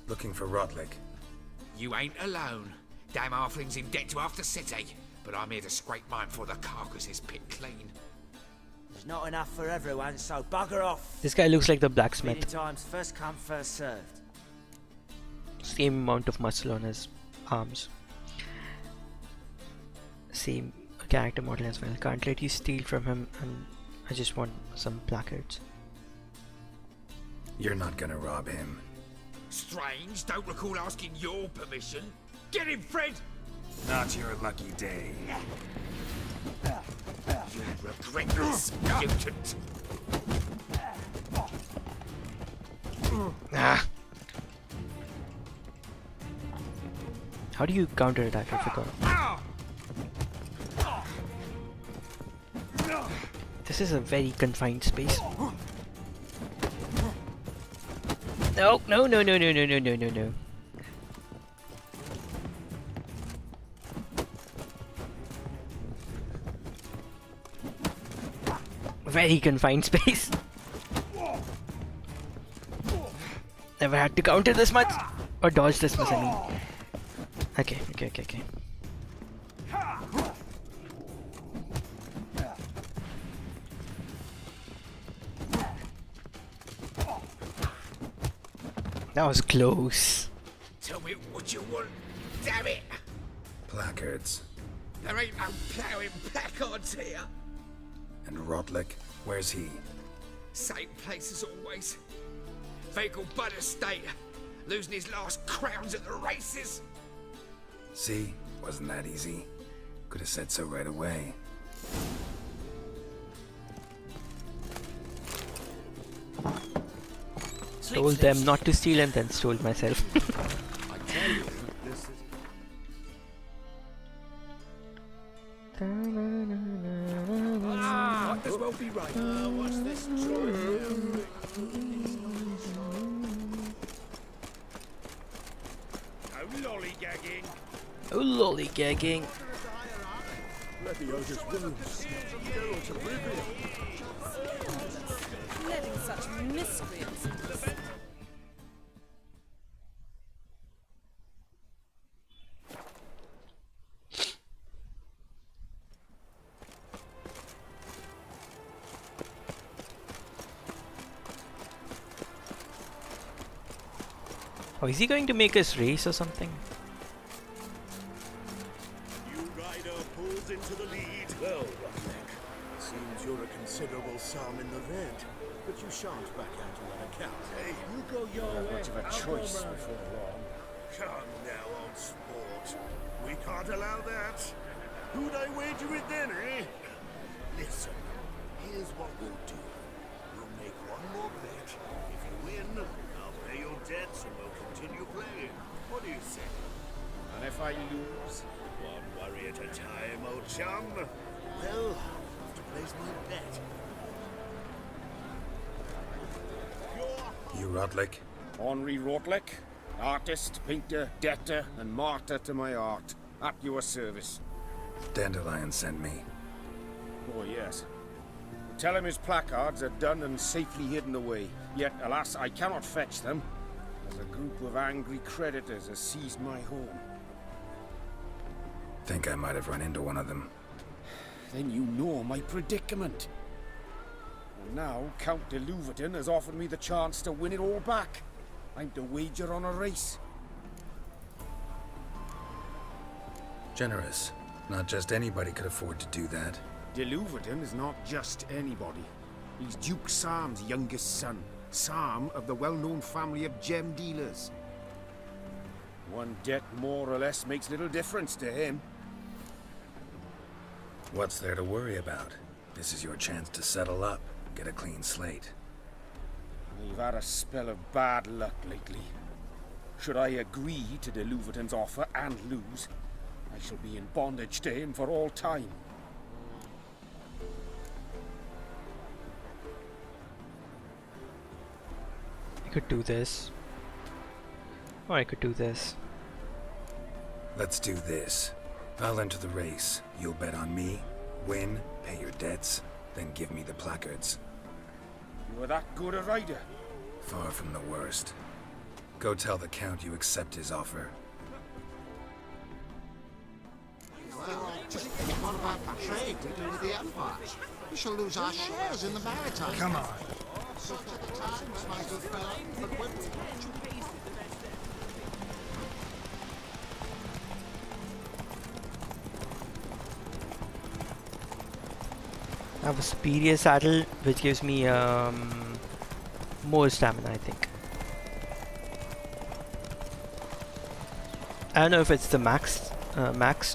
Looking for Rodlick. You ain't alone. Damn halfling's in debt to half the city. But I'm here to scrape mine before the carcass is picked clean. There's not enough for everyone, so bugger off. This guy looks like the Feeding blacksmith. time's first come, first served. Same amount of muscle on his arms. Same character model as well. Can't let you steal from him, and I just want some placards. You're not gonna rob him. Strange, don't recall asking your permission. Get him, Fred! Not your lucky day. You'll regret this, mutant. Ah. How do you counter attack? I forgot. This is a very confined space. No, no, no, no, no, no, no, no, no, no. Very confined space. Never had to counter this much. Or dodge this much, I mean. Okay, okay, okay, okay. That was close. Tell me what you want, damn it! Placards. There ain't no ploughing placards here. And Rodlick, where's he? Same place as always. Vehicle Bud Estate. Losing his last crowns at the races. See? Wasn't that easy? Could have said so right away. Told them not to steal and then stole myself. I tell you, this is... Might as well be right. What's this? No lollygagging. Lollygagging. Letting such miscreants into the Oh, is he going to make us race or something? New rider pulls into the lead. Well, Roughneck, seems you're a considerable sum in the red, but you shan't back out on account, eh? You go your way. Much of a choice before long. Come now, old sport. We can't allow that. Who'd I wager with then, eh? Listen, here's what we'll do. We'll make one more bet. If you win, I'll pay your debts and we'll continue playing. What do you say? And if I lose, one worry at a time, old chum. Well, I'll have to place my bet. You Rotlick? Henri Rotlick, artist, painter, debtor, and martyr to my art. At your service. Dandelion sent me. Oh, yes. Tell him his placards are done and safely hidden away. Yet, alas, I cannot fetch them, as a group of angry creditors has seized my home. Think I might have run into one of them. Then you know my predicament. And now, Count de Louverton has offered me the chance to win it all back. I'm to wager on a race. Generous. Not just anybody could afford to do that. De Louverton is not just anybody. He's Duke Sam's youngest son. Sam of the well-known family of gem dealers. One debt more or less makes little difference to him. What's there to worry about? This is your chance to settle up, get a clean slate. We've had a spell of bad luck lately. Should I agree to de Louverton's offer and lose, I shall be in bondage to him for all time. I could do this. Or I could do this. Let's do this. I'll enter the race. You'll bet on me, win, pay your debts, then give me the placards. You are that good a rider? Far from the worst. Go tell the Count you accept his offer. What about the trade we do with the Empire? We shall lose our shares in the maritime. Come on. Such are the times, my good fellow, but when... I have a superior saddle which gives me more stamina, I think. I don't know if it's the max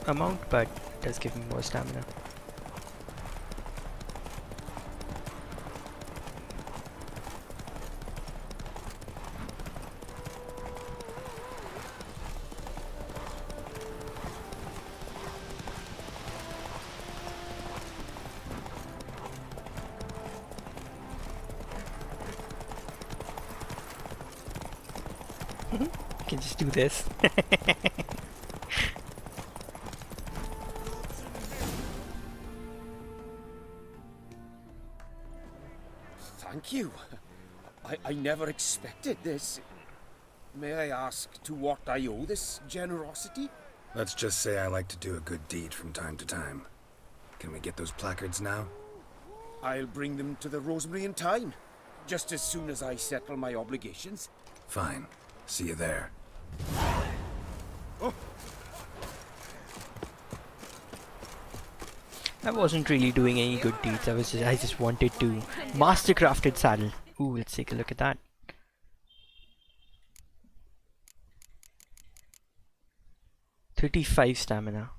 amount, but it does give me more stamina. You can just do this. Thank you. I never expected this. May I ask to what I owe this generosity? Let's just say I like to do a good deed from time to time. Can we get those placards now? I'll bring them to the Rosemary in time, just as soon as I settle my obligations. Fine. See you there. Oh. I wasn't really doing any good deeds. I just wanted to mastercrafted saddle. Ooh, let's take a look at that. $35 stamina.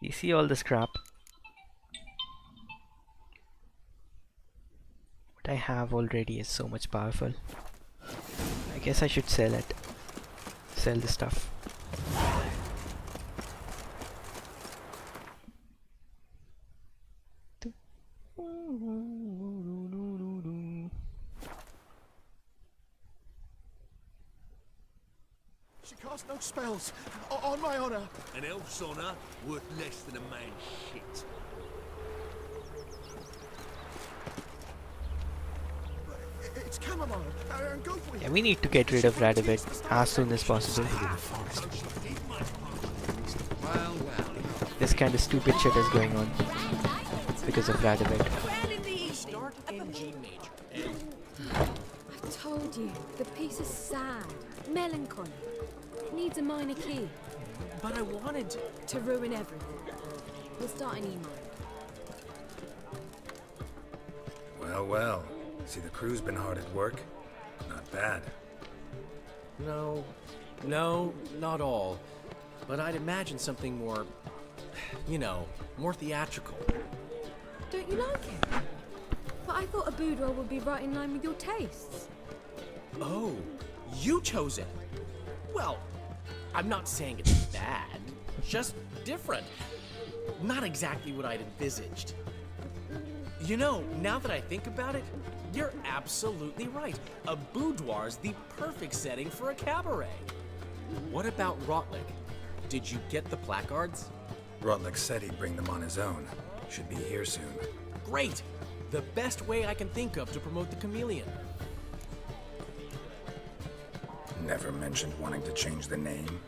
You see all the scrap? What I have already is so much powerful. I guess I should sell it. Sell the stuff. spells. On my honor. An elf's honor worth less than a man's shit. It's chamomile and goatweed. Yeah, we need to get rid of Radovid as soon as possible. This kind of stupid shit is going on because of Radovid. Start in G major. I told you, the piece is sad, melancholy. It needs a minor key. But I wanted to ruin everything. We'll start in E minor. Well, well. See, the crew's been hard at work. Not bad. No, not all. But I'd imagine something more, more theatrical. Don't you like it? But I thought a boudoir would be right in line with your tastes. Oh, you chose it. Well, I'm not saying it's bad, just different. Not exactly what I'd envisaged. Now that I think about it, you're absolutely right. A boudoir's the perfect setting for a cabaret. What about Rotlick? Did you get the placards? Rotlick said he'd bring them on his own. Should be here soon. Great! The best way I can think of to promote the chameleon. Never mentioned wanting to change the name.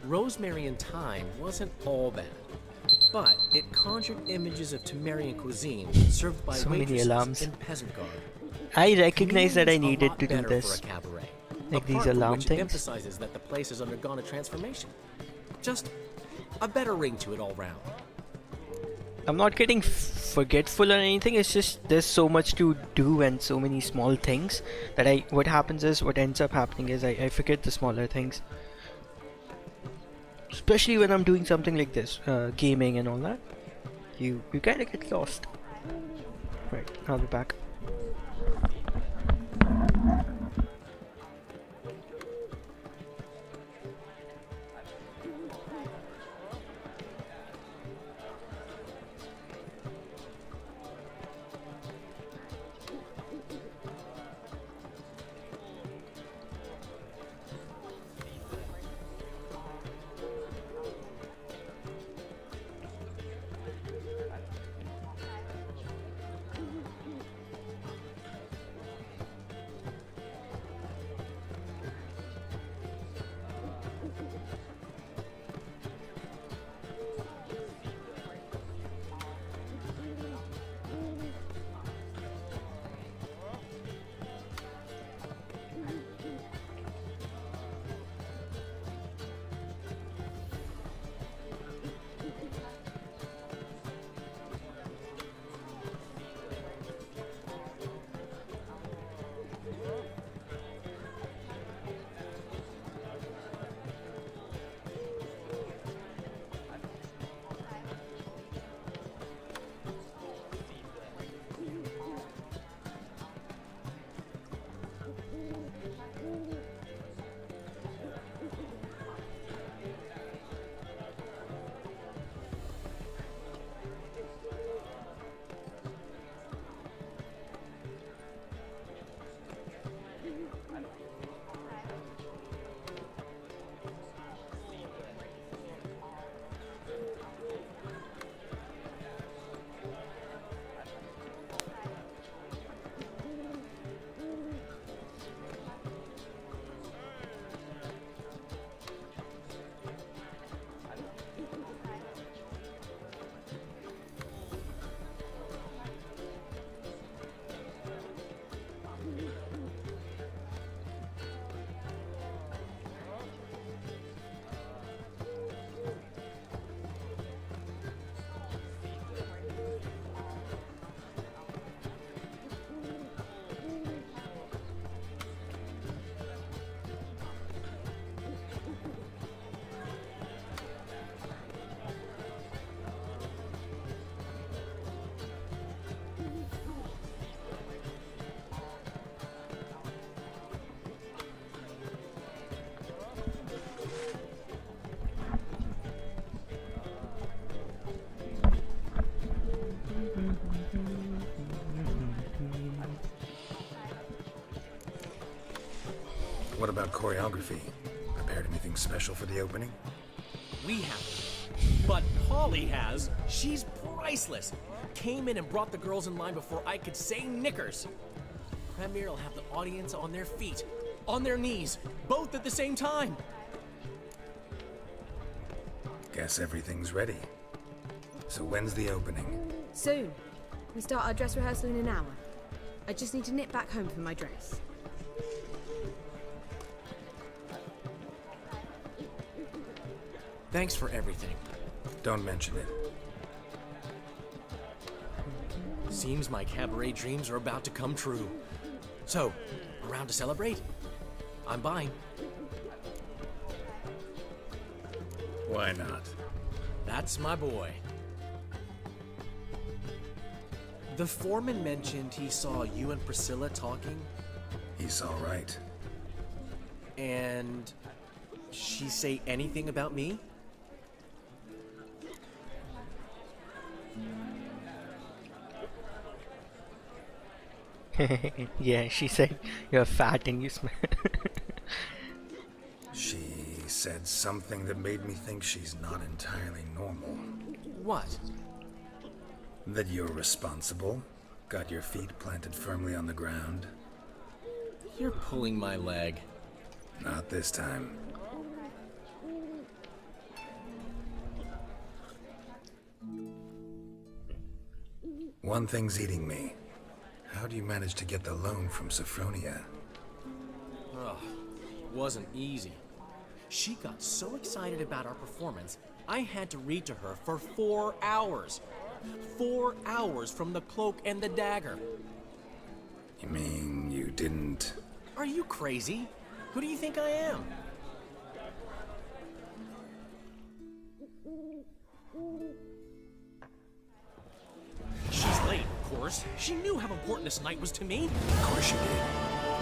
Rosemary and Thyme wasn't all bad, but it conjured images of Temerian cuisine served by So many waitresses alarms. in peasant garb. I recognize that I Chameleon's a needed lot to do better this. for a cabaret, Like these apart from alarm which things. It emphasizes that the place has undergone a transformation. Just a better ring to it all round. I'm not getting forgetful or anything. It's just there's so much to do and so many small things that what ends up happening is I forget the smaller things. Especially when I'm doing something like this, gaming and all that. You kind of get lost. Right, I'll be back. What about choreography? Prepared Anything special for the opening? We haven't. But Polly has. She's priceless. Came in and brought the girls in line before I could say knickers. Premier will have the audience on their feet, on their knees, both at the same time. Guess everything's ready. So when's the opening? Soon. We start our dress rehearsal in an hour. I just need to nip back home for my dress. Thanks for everything. Don't mention it. Seems my cabaret dreams are about to come true. So, around to celebrate? I'm buying. Why not? That's my boy. The foreman mentioned he saw you and Priscilla talking. He's all right. And she say anything about me? Yeah, she said you're fat and you smell. She said something that made me think she's not entirely normal. What? That you're responsible, got your feet planted firmly on the ground. You're pulling my leg. Not this time. One thing's eating me. How do you manage to get the loan from Sophronia? Ugh, wasn't easy. She got so excited about our performance, I had to read to her for 4 hours. 4 hours from The Cloak and the Dagger. You mean you didn't... Are you crazy? Who do you think I am? She's late, of course. She knew how important this night was to me. Of course she did.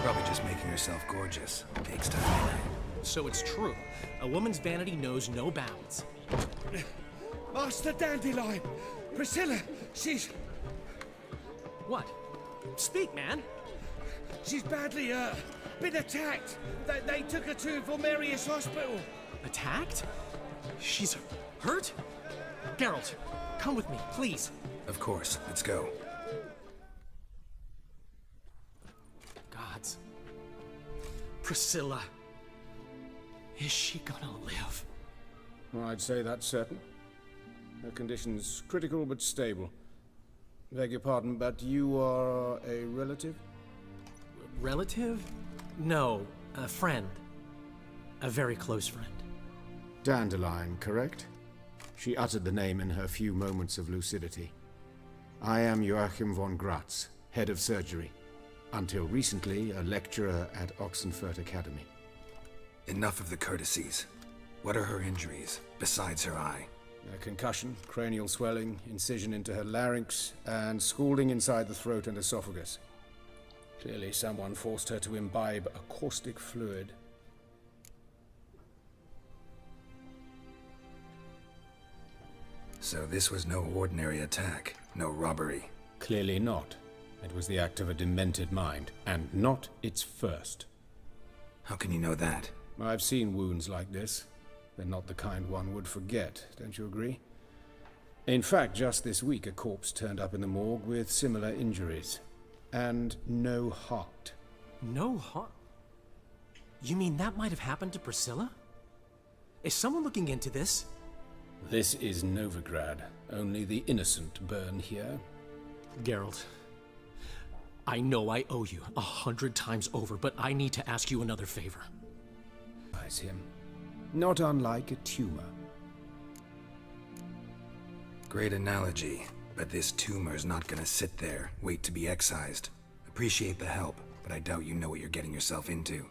Probably just making herself gorgeous. Takes time. So it's true. A woman's vanity knows no bounds. Master Dandelion! Priscilla, she's... What? Speak, man. She's badly, been attacked. They took her to Vulmerius Hospital. Attacked? She's hurt? Geralt, come with me, please. Of course, let's go. Gods. Priscilla. Is she gonna live? I'd say that's certain. Her condition's critical but stable. Beg your pardon, but you are a relative? Relative? No, a friend. A very close friend. Dandelion, correct? She uttered the name in her few moments of lucidity. I am Joachim von Gratz, head of surgery. Until recently, a lecturer at Oxenfurt Academy. Enough of the courtesies. What are her injuries, besides her eye? A concussion, cranial swelling, incision into her larynx, and scalding inside the throat and esophagus. Clearly someone forced her to imbibe a caustic fluid. So this was no ordinary attack, no robbery. Clearly not. It was the act of a demented mind, and not its first. How can you know that? I've seen wounds like this. They're not the kind one would forget, don't you agree? In fact, just this week a corpse turned up in the morgue with similar injuries. And no heart. No heart? You mean that might have happened to Priscilla? Is someone looking into this? This is Novigrad. Only the innocent burn here. Geralt, I know I owe you 100 times over, but I need to ask you another favor. Eyes him. Not unlike a tumor. Great analogy, but this tumor's not gonna sit there, wait to be excised. Appreciate the help, but I doubt you know what you're getting yourself into.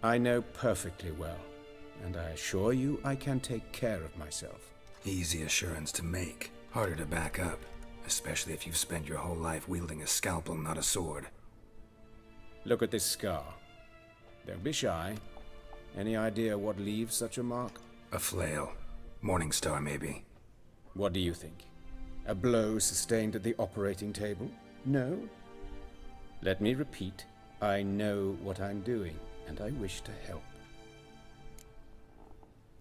I know perfectly well, and I assure you I can take care of myself. Easy assurance to make, harder to back up, especially if you've spent your whole life wielding a scalpel, not a sword. Look at this scar. Don't be shy. Any idea what leaves such a mark? A flail. Morningstar, maybe. What do you think? A blow sustained at the operating table? No? Let me repeat. I know what I'm doing, and I wish to help.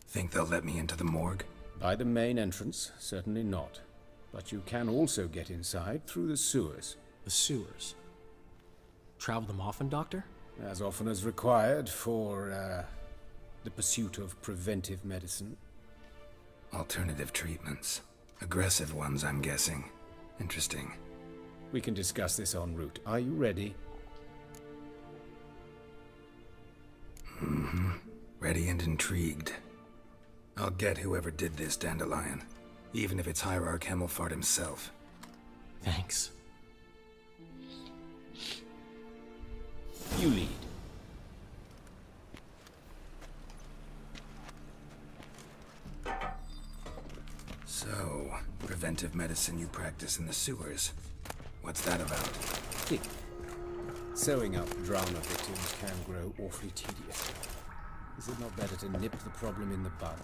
Think they'll let me into the morgue? By the main entrance, certainly not. But you can also get inside through the sewers. The sewers? Travel them often, Doctor? As often as required for, the pursuit of preventive medicine. Alternative treatments. Aggressive ones, I'm guessing. Interesting. We can discuss this en route. Are you ready? Mm-hmm. Ready and intrigued. I'll get whoever did this, Dandelion. Even if it's Hierarch Hemmelfart himself. Thanks. You lead. So, preventive medicine you practice in the sewers. What's that about? Sewing up drama victims can grow awfully tedious. Is it not better to nip the problem in the bud?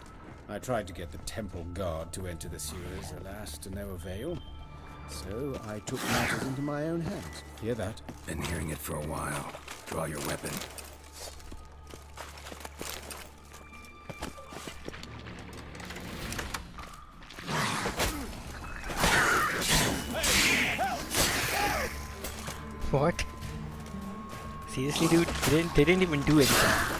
I tried to get the temple guard to enter the sewers, alas, to no avail. So I took matters into my own hands. Hear that? Been hearing it for a while. Draw your weapon. What? Seriously, dude? They didn't even do anything.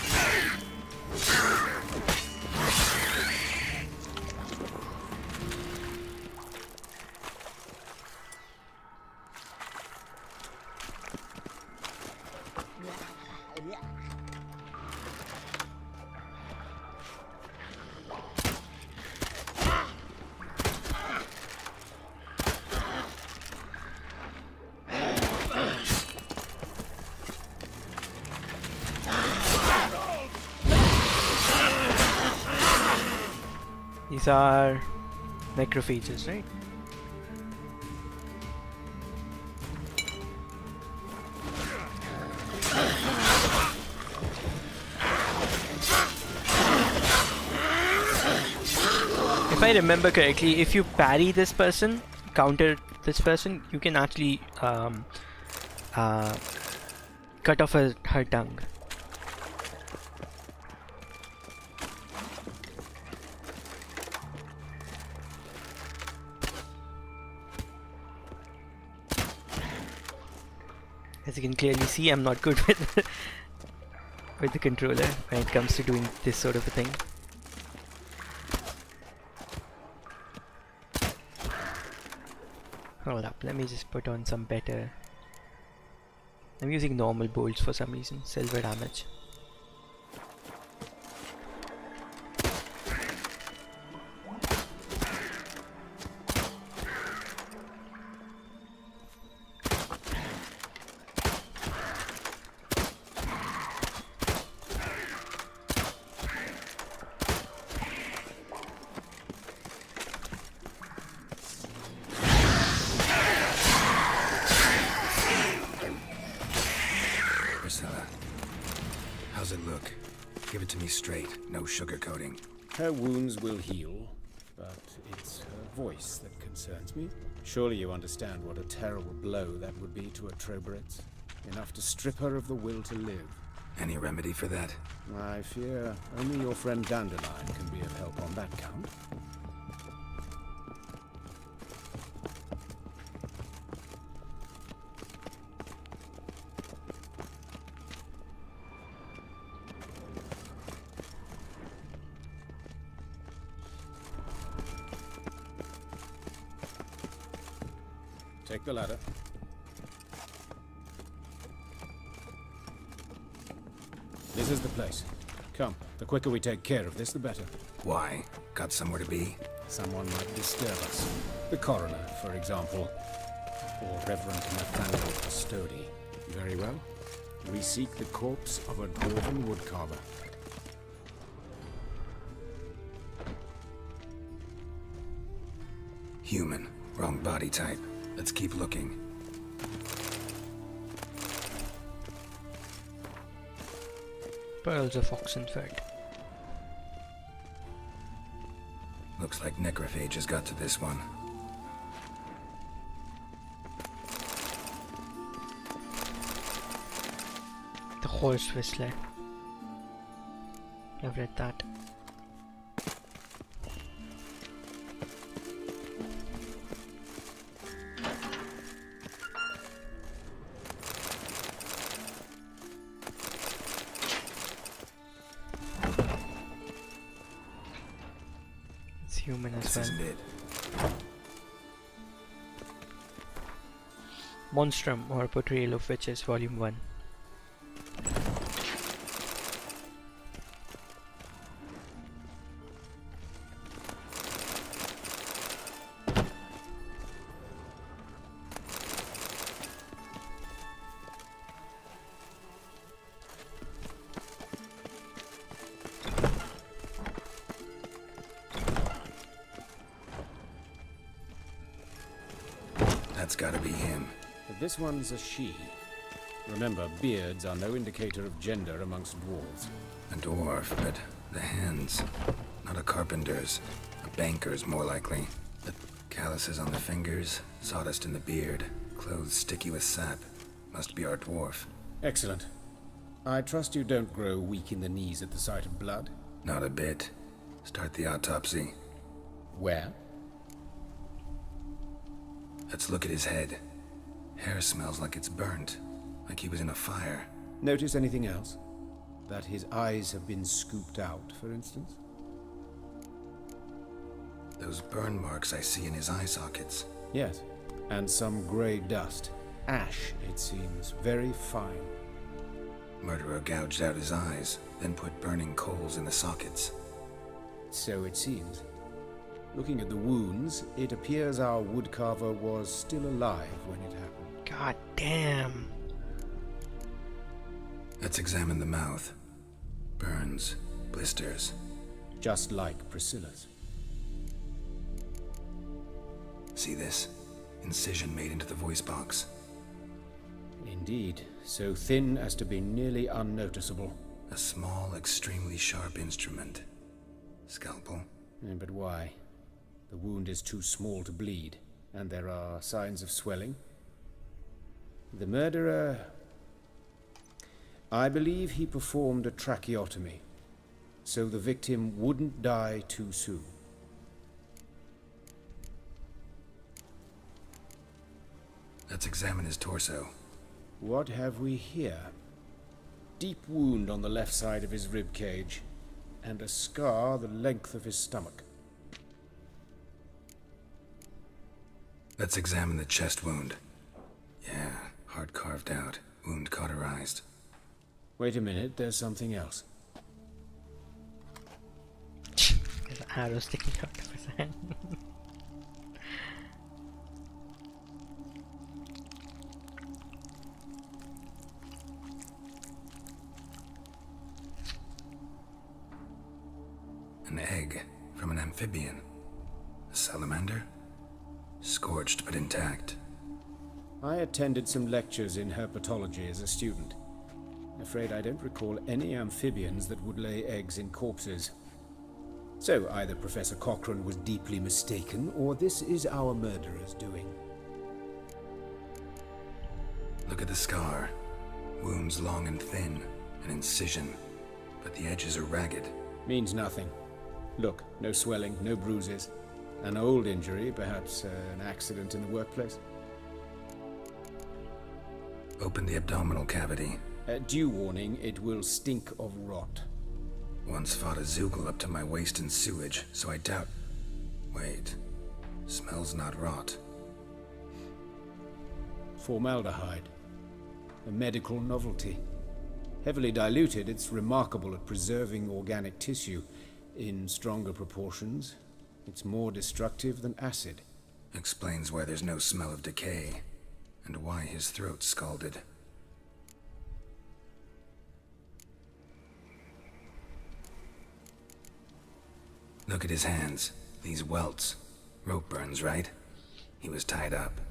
These are necrophages, right? If I remember correctly, if you parry this person, counter this person, you can actually cut off her tongue. As you can clearly see, I'm not good with the controller when it comes to doing this sort of a thing. Hold up, let me just put on some better. I'm using normal bolts for some reason, silver damage. How's it look? Give it to me straight, no sugarcoating. Her wounds will heal, but it's her voice that concerns me. Surely you understand what a terrible blow that would be to a Trobritz. Enough to strip her of the will to live. Any remedy for that? I fear only your friend Dandelion can be of help on that count. Take the ladder. This is the place. Come, the quicker we take care of this, the better. Why? Got somewhere to be? Someone might disturb us. The coroner, for example. Or Reverend Nathaniel Custody. Very well. We seek the corpse of a dwarven woodcarver. Human. Wrong body type. Let's keep looking. Pearls of Oxenford. Looks like necrophage has got to this one. The Horse Whistler. I've read that. It's human as This well. isn't it. Monstrum, or Portrayal of Witches, Volume 1. That's gotta be him. But this one's a she. Remember, beards are no indicator of gender amongst dwarves. A dwarf, but the hands. Not a carpenter's. A banker's, more likely. The calluses on the fingers, sawdust in the beard, clothes sticky with sap. Must be our dwarf. Excellent. I trust you don't grow weak in the knees at the sight of blood? Not a bit. Start the autopsy. Where? Let's look at his head. Hair smells like it's burnt. Like he was in a fire. Notice anything else? That his eyes have been scooped out, for instance? Those burn marks I see in his eye sockets. Yes. And some grey dust. Ash, it seems. Very fine. Murderer gouged out his eyes, then put burning coals in the sockets. So it seems. Looking at the wounds, it appears our woodcarver was still alive when it happened. God damn. Let's examine the mouth. Burns, blisters. Just like Priscilla's. See this? Incision made into the voice box. Indeed, so thin as to be nearly unnoticeable. A small, extremely sharp instrument. Scalpel. But why? The wound is too small to bleed, and there are signs of swelling. The murderer... I believe he performed a tracheotomy, so the victim wouldn't die too soon. Let's examine his torso. What have we here? Deep wound on the left side of his rib cage, and a scar the length of his stomach. Let's examine the chest wound. Yeah, heart carved out, wound cauterized. Wait a minute, there's something else. There's an arrow sticking out of his hand. An egg from an amphibian. A salamander? Scorched but intact. I attended some lectures in herpetology as a student. Afraid I don't recall any amphibians that would lay eggs in corpses. So either Professor Cochrane was deeply mistaken, or this is our murderer's doing. Look at the scar. Wounds long and thin. An incision. But the edges are ragged. Means nothing. Look, no swelling, no bruises. An old injury, perhaps an accident in the workplace. Open the abdominal cavity. Due warning, it will stink of rot. Once fought a Zoogle up to my waist in sewage, so I doubt... Wait. Smells not rot. Formaldehyde. A medical novelty. Heavily diluted, it's remarkable at preserving organic tissue. In stronger proportions, it's more destructive than acid. Explains why there's no smell of decay, and why his throat's scalded. Look at his hands. These welts. Rope burns, right? He was tied up.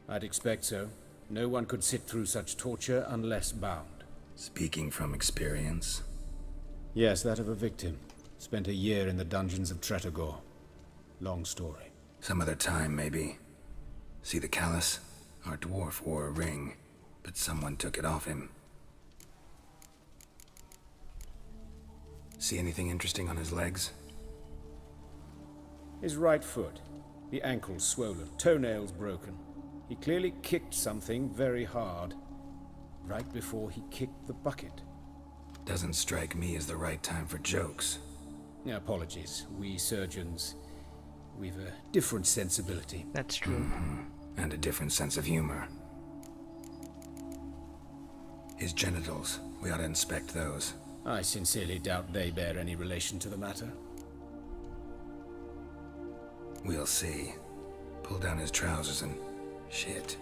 I'd expect so. No one could sit through such torture unless bound. Speaking from experience? Yes, that of a victim. Spent a year in the dungeons of Tretogor. Long story. Some other time, maybe. See the callus? Our dwarf wore a ring, but someone took it off him. See anything interesting on his legs? His right foot. The ankle's swollen, toenails broken. He clearly kicked something very hard. Right before he kicked the bucket. Doesn't strike me as the right time for jokes. Apologies. We surgeons, we've a different sensibility. That's true. And a different sense of humor. His genitals, we ought to inspect those. I sincerely doubt they bear any relation to the matter. We'll see. Pull down his trousers and... shit.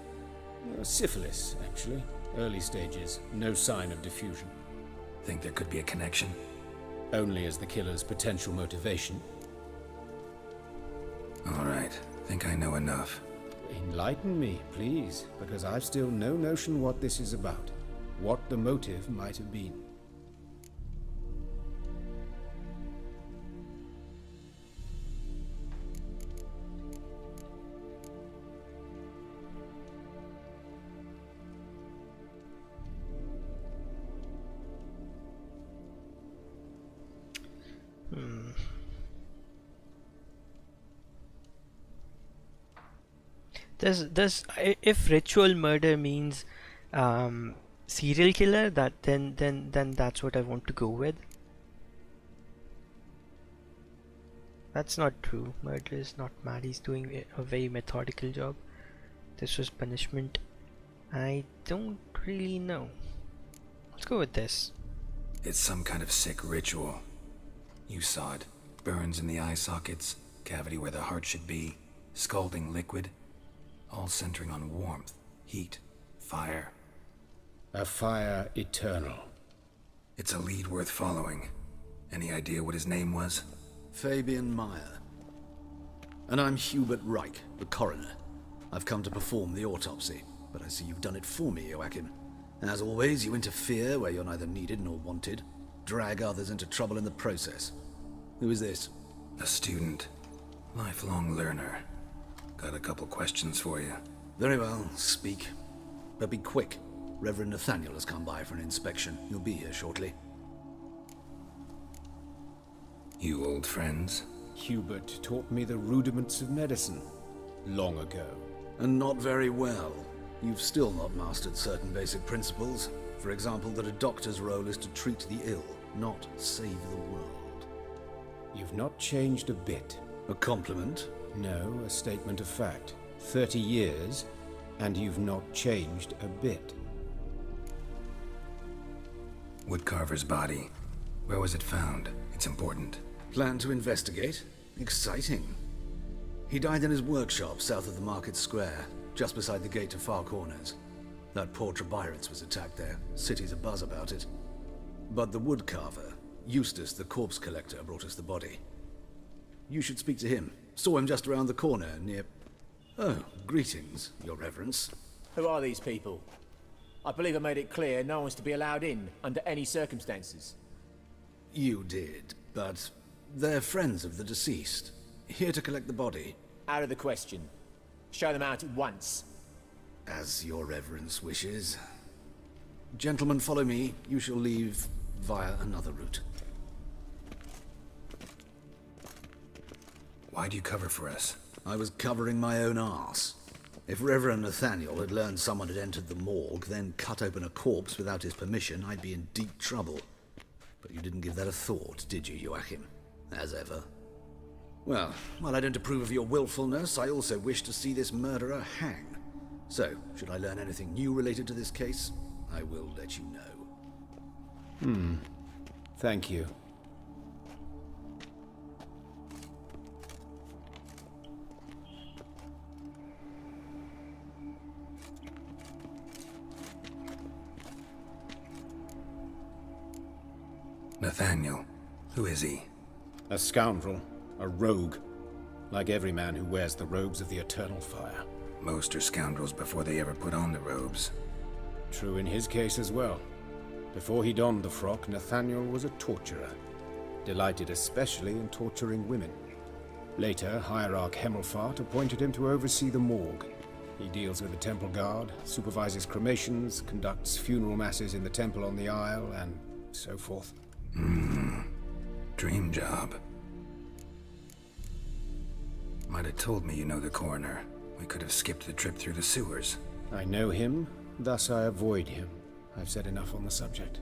Syphilis, actually. Early stages. No sign of diffusion. Think there could be a connection? Only as the killer's potential motivation. All right. Think I know enough. Enlighten me, please, because I've still no notion what this is about. What the motive might have been. If ritual murder means serial killer, then that's what I want to go with. That's not true. Murder is not mad. He's doing a very methodical job. This was punishment. I don't really know. Let's go with this. It's some kind of sick ritual. You saw it. Burns in the eye sockets, cavity where the heart should be, scalding liquid, all centering on warmth, heat, fire. A fire eternal. It's a lead worth following. Any idea what his name was? Fabian Meyer. And I'm Hubert Reich, the coroner. I've come to perform the autopsy, but I see you've done it for me, Joachim. As always, you interfere where you're neither needed nor wanted, drag others into trouble in the process. Who is this? A student. Lifelong learner. Got a couple questions for you. Very well, speak. But be quick. Reverend Nathaniel has come by for an inspection. He'll be here shortly. You old friends? Hubert taught me the rudiments of medicine. Long ago. And not very well. You've still not mastered certain basic principles. For example, that a doctor's role is to treat the ill, not save the world. You've not changed a bit. A compliment? No, a statement of fact. 30 years, and you've not changed a bit. Woodcarver's body. Where was it found? It's important. Plan to investigate? Exciting. He died in his workshop south of the market square, just beside the gate to Far Corners. That poor Trebirates was attacked there. City's abuzz about it. But the woodcarver, Eustace the corpse collector, brought us the body. You should speak to him. Saw him just around the corner near... Oh, greetings, your reverence. Who are these people? I believe I made it clear no one's to be allowed in under any circumstances. You did, but they're friends of the deceased. Here to collect the body. Out of the question. Show them out at once. As your reverence wishes. Gentlemen, follow me. You shall leave via another route. Why'd you cover for us? I was covering my own arse. If Reverend Nathaniel had learned someone had entered the morgue, then cut open a corpse without his permission, I'd be in deep trouble. But you didn't give that a thought, did you, Joachim? As ever. Well, while I don't approve of your willfulness, I also wish to see this murderer hang. So, should I learn anything new related to this case, I will let you know. Thank you. Nathaniel. Who is he? A scoundrel. A rogue. Like every man who wears the robes of the Eternal Fire. Most are scoundrels before they ever put on the robes. True in his case as well. Before he donned the frock, Nathaniel was a torturer. Delighted especially in torturing women. Later, Hierarch Hemmelfart appointed him to oversee the morgue. He deals with the temple guard, supervises cremations, conducts funeral masses in the temple on the Isle, and so forth. Dream job. Might have told me you know the coroner. We could have skipped the trip through the sewers. I know him, thus I avoid him. I've said enough on the subject.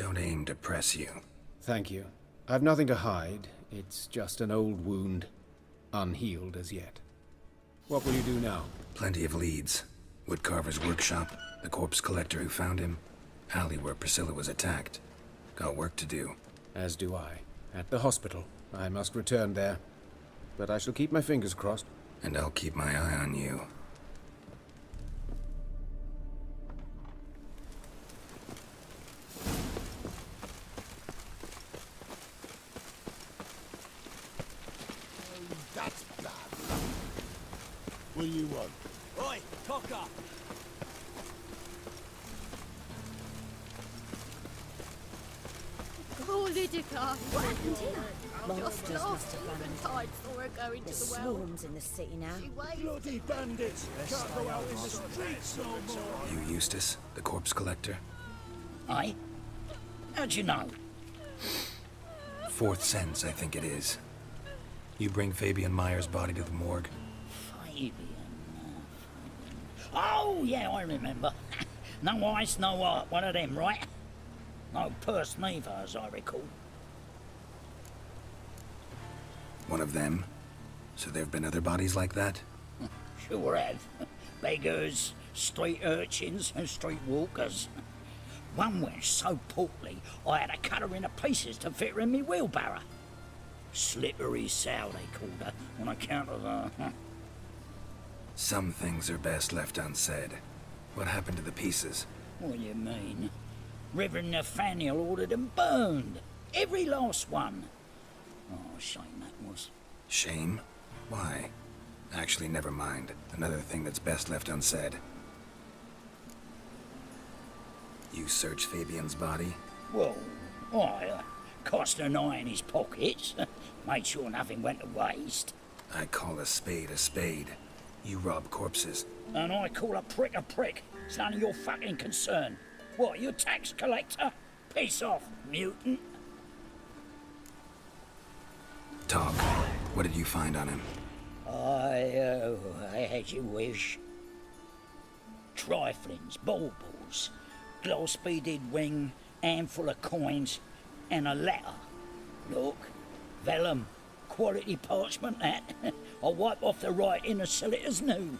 Don't aim to press you. Thank you. I've nothing to hide. It's just an old wound, unhealed as yet. What will you do now? Plenty of leads. Woodcarver's workshop, the corpse collector who found him, alley where Priscilla was attacked. Got work to do. As do I. At the hospital. I must return there. But I shall keep my fingers crossed. And I'll keep my eye on you. That's bad luck. What do you want? Oi, cocker! Oh, Lydica! What happened here? Just Monsters last must have run even away. tide saw her go into There's the well. swarms in the city now. She waved. Bloody bandits! Can't go out in the streets no more! You Eustace, the corpse collector? Aye? How'd you know? Fourth sense, I think it is. You bring Fabian Meyer's body to the morgue? Fabian. Oh, yeah, I remember. No eyes, no art, one of them, right? No purse neither, as I recall. One of them? So there have been other bodies like that? Sure have. Beggars, street urchins, and street walkers. One went so portly, I had to cut her into pieces to fit her in me wheelbarrow. Slippery sow, they called her, on account of her. Some things are best left unsaid. What happened to the pieces? What do you mean? Reverend Nathaniel ordered them burned. Every last one. Oh, shame that was. Shame? Why? Actually, never mind. Another thing that's best left unsaid. You searched Fabian's body? Well, I cast an eye in his pockets. Made sure nothing went to waste. I call a spade a spade. You rob corpses. And I call a prick a prick. It's none of your fucking concern. What, you tax collector? Piss off, mutant. Talk. What did you find on him? I had your wish. Triflings, baubles, gloss-beaded ring, handful of coins, and a letter. Look, vellum, quality parchment that. I'll wipe off the writing and sell it as new.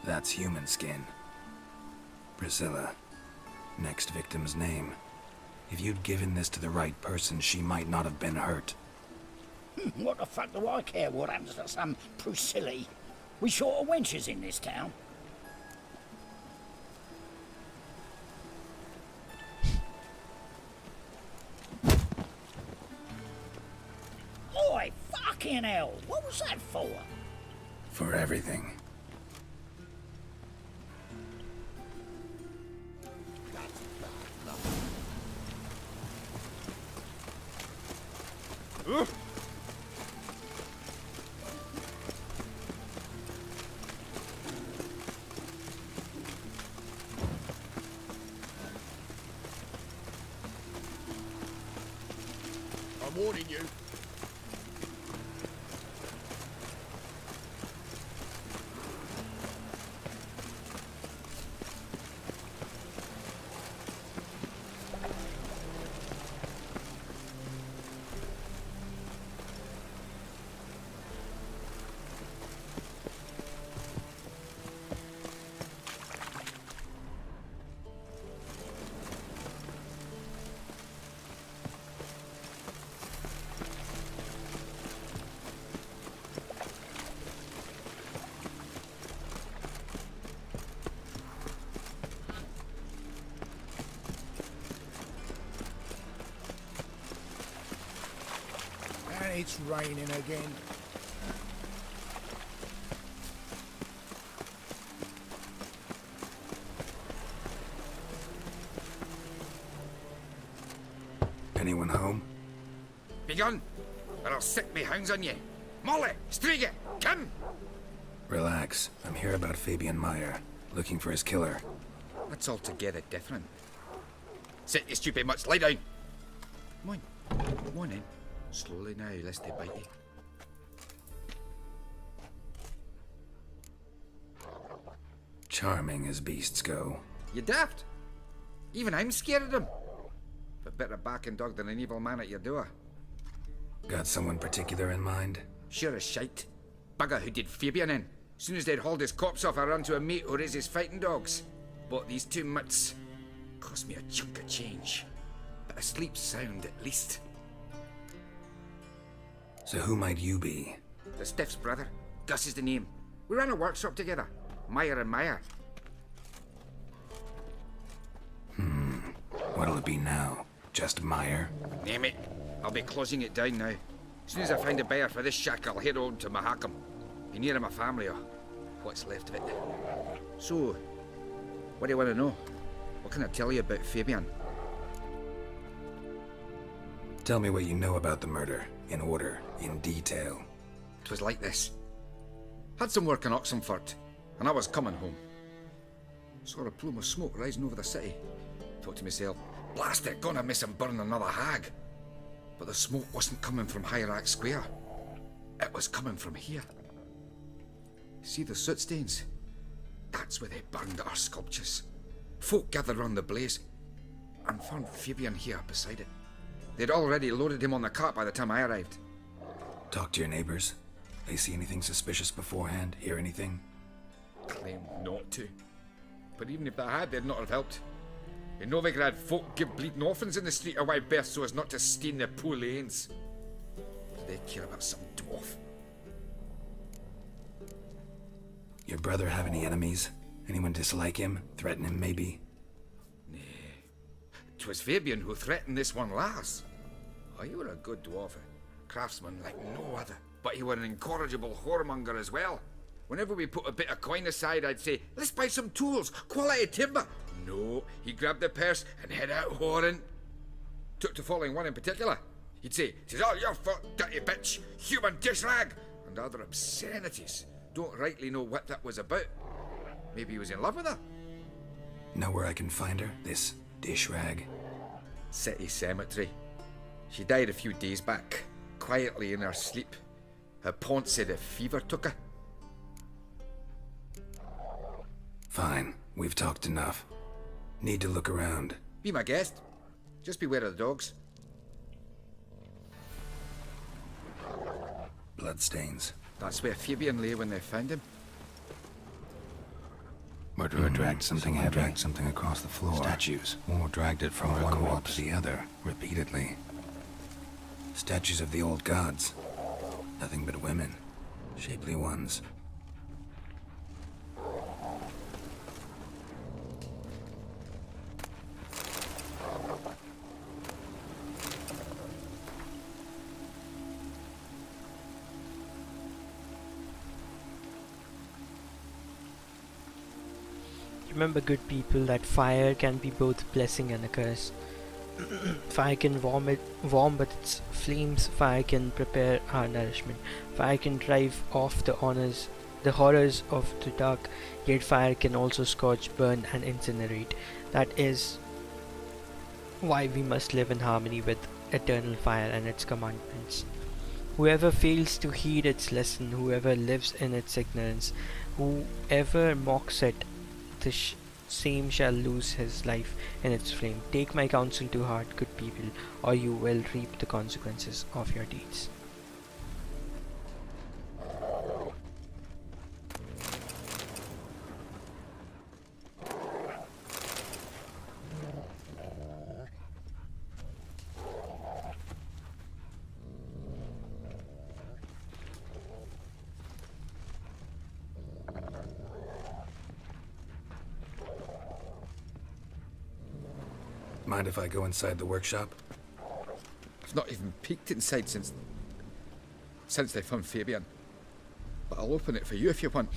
That's human skin. Priscilla. Next victim's name. If you'd given this to the right person, she might not have been hurt. What the fuck do I care what happens to some Priscilla? We short of wenches in this town. Oi, fucking hell! What was that for? For everything. I'm warning you. And it's raining again. Anyone home? Be gone, or I'll set me hounds on you. Molly, Striga, come! Relax. I'm here about Fabian Meyer. Looking for his killer. That's altogether different. Sit your stupid mutts, lie down. Come on in. Slowly now, lest they bite you. Charming as beasts go. You daft. Even I'm scared of them. better backing dog than an evil man at your door. Got someone particular in mind? Sure as shite. Bugger who did Fabian in. Soon as they'd hauled his corpse off, I ran to a mate who raises fighting dogs. Bought these 2 mutts. Cost me a chunk of change. But I sleep sound at least. So who might you be? The Stiff's brother. Gus is the name. We ran a workshop together. Meyer and Meyer. What'll it be now? Just Meyer? Name it. I'll be closing it down now. As soon as I find a buyer for this shack, I'll head on to Mahakam. Be near my family, or what's left of it. So, what do you want to know? What can I tell you about Fabian? Tell me what you know about the murder, in order, in detail. It was like this. Had some work in Oxenford, and I was coming home. Saw a plume of smoke rising over the city. Thought to myself, blast it, gonna miss him burn another hag. But the smoke wasn't coming from Hierarch Square. It was coming from here. See the soot stains? That's where they burned our sculptures. Folk gathered round the blaze, and found Fabian here beside it. They'd already loaded him on the cart by the time I arrived. Talk to your neighbors. They see anything suspicious beforehand? Hear anything? Claim not to. But even if they had, they'd not have helped. In Novigrad, folk give bleeding orphans in the street a wide berth so as not to stain their poor lanes. Do they care about some dwarf? Your brother have any enemies? Anyone dislike him? Threaten him, maybe? 'Twas Fabian who threatened this one last. Oh, you were a good dwarf, a craftsman like no other. But you were an incorrigible whoremonger as well. Whenever we put a bit of coin aside, I'd say, let's buy some tools, quality timber. No, he grabbed the purse and head out whoring. Took to following one in particular. He'd say, "'Tis all your fault, dirty bitch, human dish rag," and other obscenities. Don't rightly know what that was about. Maybe he was in love with her. Know where I can find her? This dish rag? City cemetery. She died a few days back, quietly in her sleep. Her pont said a fever took her. Fine, we've talked enough. Need to look around. Be my guest. Just beware of the dogs. Bloodstains. That's where Fabian lay when they found him. Murderer dragged something heavy. Dragged something across the floor. Statues. Or dragged it from one wall to the other, repeatedly. Statues of the old gods. Nothing but women. Shapely ones. Remember, good people, that fire can be both blessing and a curse. Fire can warm but its flames. Fire can prepare our nourishment. Fire can drive off the horrors of the dark. Yet fire can also scorch, burn and incinerate. That is why we must live in harmony with eternal fire and its commandments. Whoever fails to heed its lesson, whoever lives in its ignorance, whoever mocks it, the same shall lose his life in its flame. Take my counsel to heart, good people, or you will reap the consequences of your deeds. Mind if I go inside the workshop? I've not even peeked inside since they found Fabian. But I'll open it for you if you want.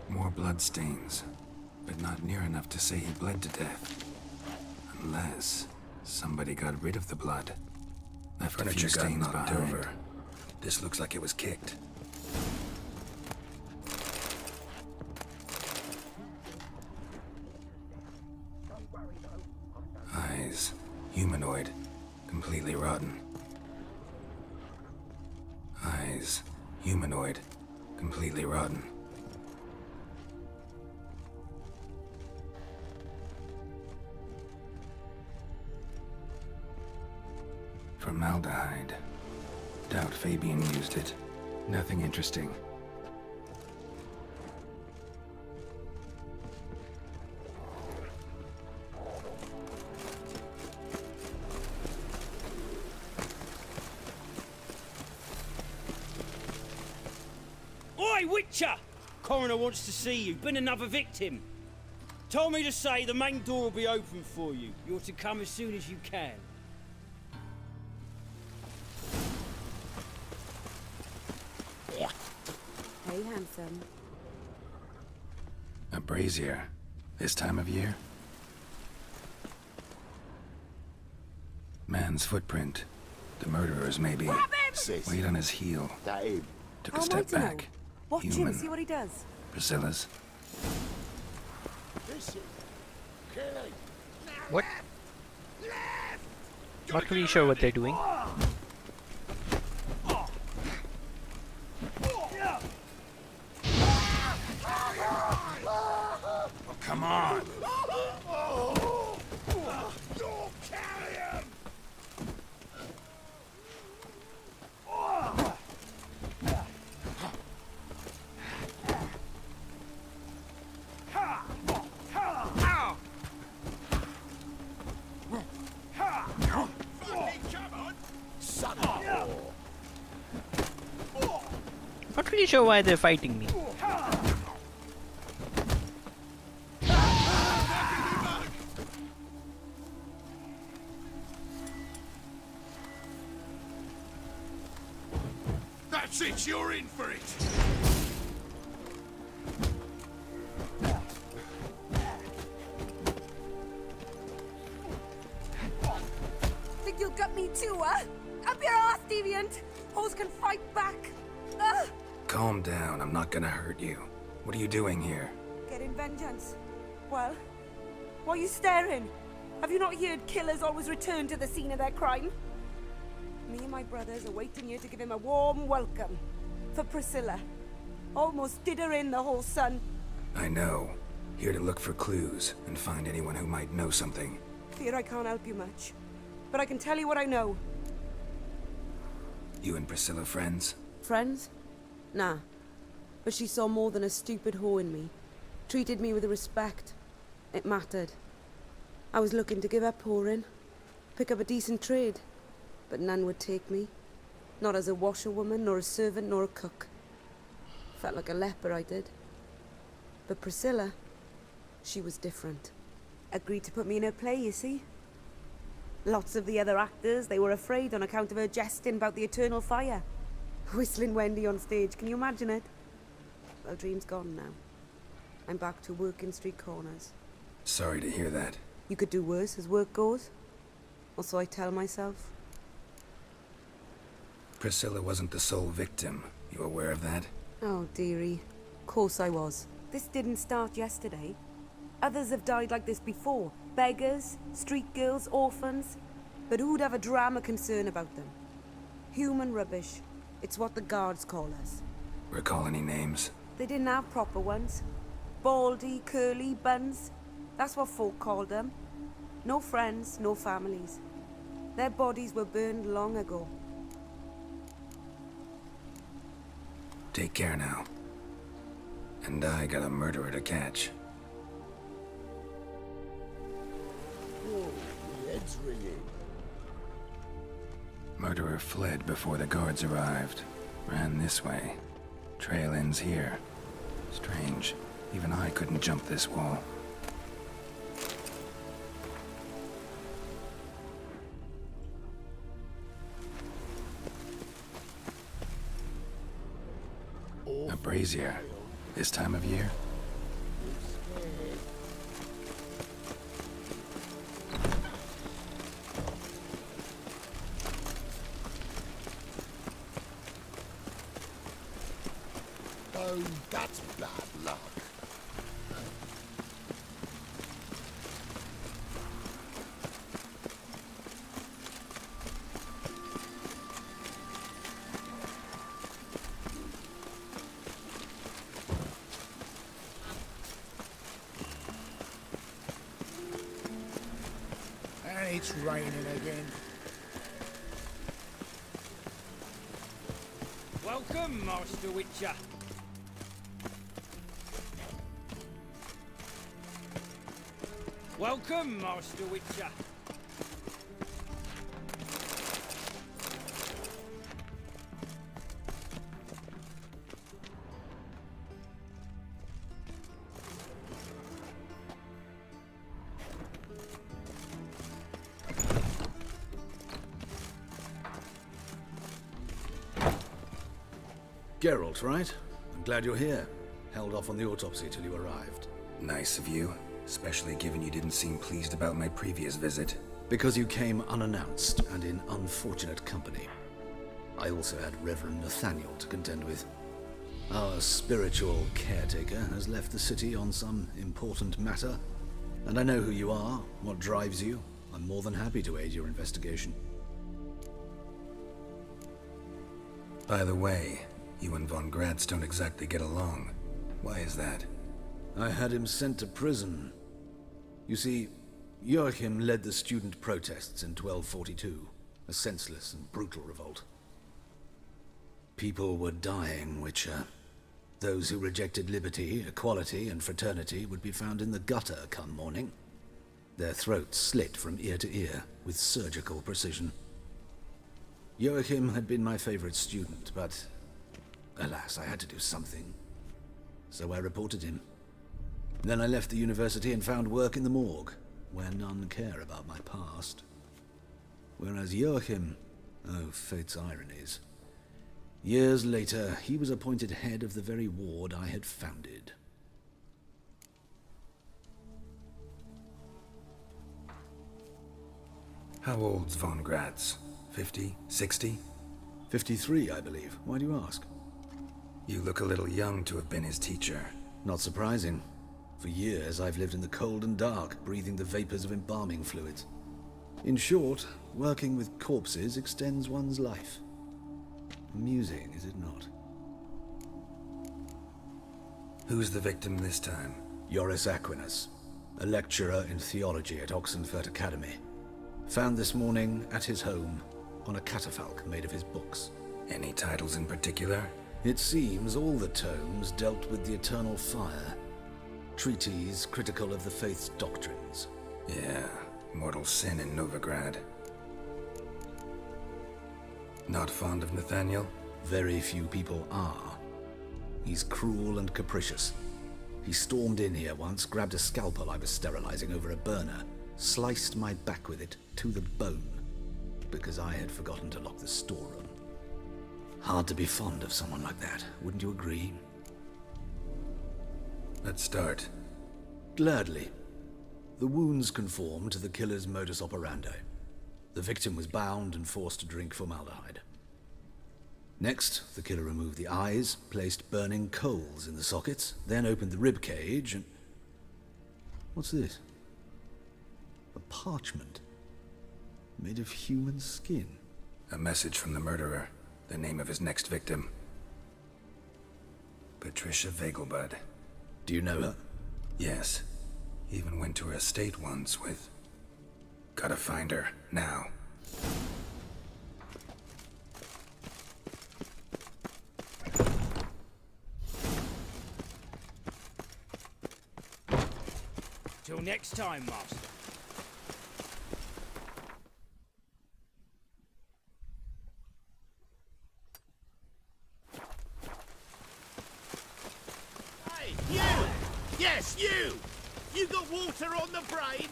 More bloodstains. But not near enough to say he bled to death. Unless somebody got rid of the blood. Left a few stains behind. This looks like it was kicked. Eyes. Humanoid. Completely rotten. Eyes. Humanoid. Completely rotten. Formaldehyde. Doubt Fabian used it. Nothing interesting. Oi, Witcher! Coroner wants to see you. Been another victim. Told me to say the main door will be open for you. You're to come as soon as you can. Hey, handsome. A brazier. This time of year? Man's footprint. The murderer's maybe. Weight on his heel. Took a step back. Watch Human. him, see what he does. Priscilla's. What? Not really sure what they're doing. Oh, come on! Not really sure why they're fighting me. That's it, you're in for it! Think you'll gut me too, huh? Up your ass, deviant! Hoes can fight back! Ugh! Calm down, I'm not gonna hurt you. What are you doing here? Getting vengeance. Well, why are you staring? Have you not heard killers always return to the scene of their crime? Me and my brothers are waiting here to give him a warm welcome. For Priscilla. Almost did her in, the whole son. I know. Here to look for clues and find anyone who might know something. Fear I can't help you much. But I can tell you what I know. You and Priscilla friends? Friends? Nah. But she saw more than a stupid whore in me. Treated me with respect. It mattered. I was looking to give up whoring. Pick up a decent trade. But none would take me. Not as a washerwoman, nor a servant, nor a cook. Felt like a leper, I did. But Priscilla, she was different. Agreed to put me in her play, you see. Lots of the other actors, they were afraid on account of her jesting about the eternal fire. Whistling Wendy on stage, can you imagine it? Well, dream's gone now. I'm back to working street corners. Sorry to hear that. You could do worse as work goes. Or so I tell myself. Priscilla wasn't the sole victim. You aware of that? Oh, dearie. Course I was. This didn't start yesterday. Others have died like this before. Beggars, street girls, orphans. But who'd have a drama concern about them? Human rubbish. It's what the guards call us. Recall any names? They didn't have proper ones. Baldy, curly, buns. That's what folk called them. No friends, no families. Their bodies were burned long ago. Take care now. And I got a murderer to catch. Whoa, the head's ringing. Murderer fled before the guards arrived. Ran this way. Trail ends here. Strange. Even I couldn't jump this wall. A brazier. This time of year? Oh, that's bad luck. It's raining again. Welcome, Master Witcher. Welcome, Master Witcher. Geralt, right? I'm glad you're here. Held off on the autopsy till you arrived. Nice of you, especially given you didn't seem pleased about my previous visit. Because you came unannounced and in unfortunate company. I also had Reverend Nathaniel to contend with. Our spiritual caretaker has left the city on some important matter, and I know who you are, what drives you. I'm more than happy to aid your investigation. By the way, you and von Gratz don't exactly get along. Why is that? I had him sent to prison. You see, Joachim led the student protests in 1242, a senseless and brutal revolt. People were dying, Witcher. Those who rejected liberty, equality, and fraternity would be found in the gutter come morning. Their throats slit from ear to ear with surgical precision. Joachim had been my favorite student, but alas, I had to do something. So I reported him. Then I left the university and found work in the morgue, where none care about my past. Whereas Joachim, oh, fate's ironies. Years later, he was appointed head of the very ward I had founded. How old's von Gratz? 50? 60? 53, I believe. Why do you ask? You look a little young to have been his teacher. Not surprising. For years, I've lived in the cold and dark, breathing the vapors of embalming fluids. In short, working with corpses extends one's life. Amusing, is it not? Who's the victim this time? Joris Aquinas, a lecturer in theology at Oxenfurt Academy. Found this morning at his home on a catafalque made of his books. Any titles in particular? It seems all the tomes dealt with the eternal fire. Treatises critical of the faith's doctrines. Yeah, mortal sin in Novigrad. Not fond of Nathaniel? Very few people are. He's cruel and capricious. He stormed in here once, grabbed a scalpel I was sterilizing over a burner, sliced my back with it to the bone, because I had forgotten to lock the storeroom. Hard to be fond of someone like that, wouldn't you agree? Let's start. Gladly. The wounds conform to the killer's modus operandi. The victim was bound and forced to drink formaldehyde. Next, the killer removed the eyes, placed burning coals in the sockets, then opened the rib cage and... What's this? A parchment. Made of human skin. A message from the murderer. The name of his next victim. Patricia Vegelbud. Do you know her? Yes. Even went to her estate once with... Gotta find her, now. Till next time, Master. Hey, you! Yes, you! You got water on the brain?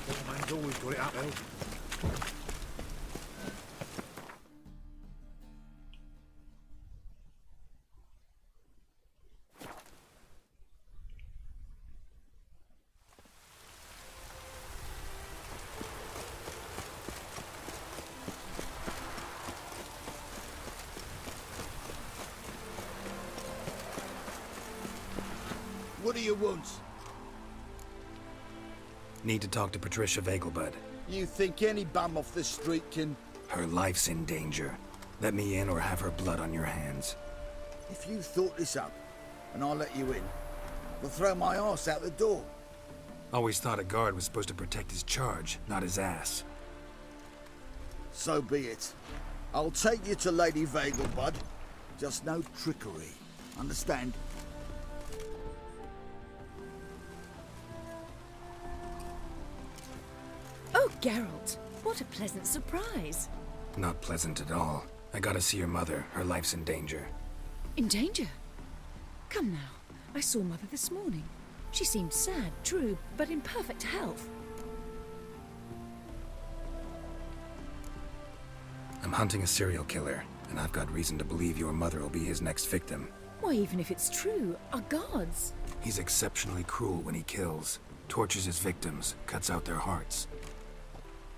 Oh, man's always got it uphill. What do you want? Need to talk to Patricia Vegelbud. You think any bum off the street can... Her life's in danger. Let me in or have her blood on your hands. If you thought this up, and I'll let you in. We'll throw my arse out the door. Always thought a guard was supposed to protect his charge, not his ass. So be it. I'll take you to Lady Vagel, bud. Just no trickery. Understand? Oh, Geralt, what a pleasant surprise. Not pleasant at all. I gotta see your mother. Her life's in danger. In danger? Come now. I saw Mother this morning. She seemed sad, true, but in perfect health. I'm hunting a serial killer, and I've got reason to believe your mother will be his next victim. Why, even if it's true, our gods. He's exceptionally cruel when he kills, tortures his victims, cuts out their hearts.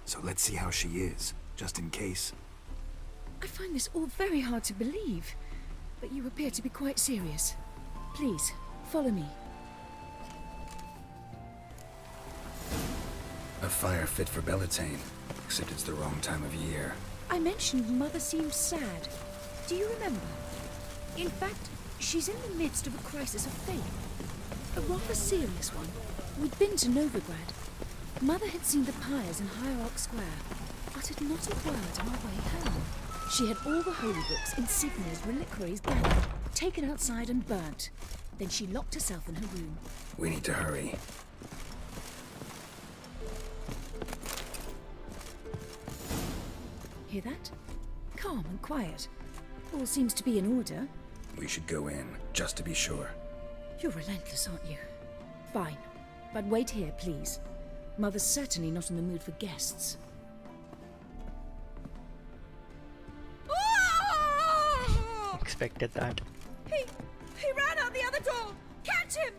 So let's see how she is, just in case. I find this all very hard to believe, but you appear to be quite serious. Please, follow me. A fire fit for Bellatane, except it's the wrong time of year. I mentioned Mother seemed sad. Do you remember? In fact, she's in the midst of a crisis of faith. A rather serious one. We'd been to Novigrad. Mother had seen the pyres in Hierarch Square, uttered not a word on our way home. She had all the holy books, insignias, reliquaries gathered, taken outside and burnt. Then she locked herself in her room. We need to hurry. Hear that? Calm and quiet. All seems to be in order. We should go in, just to be sure. You're relentless, aren't you? Fine. But wait here, please. Mother's certainly not in the mood for guests. Expected that. He ran out the other door! Catch him!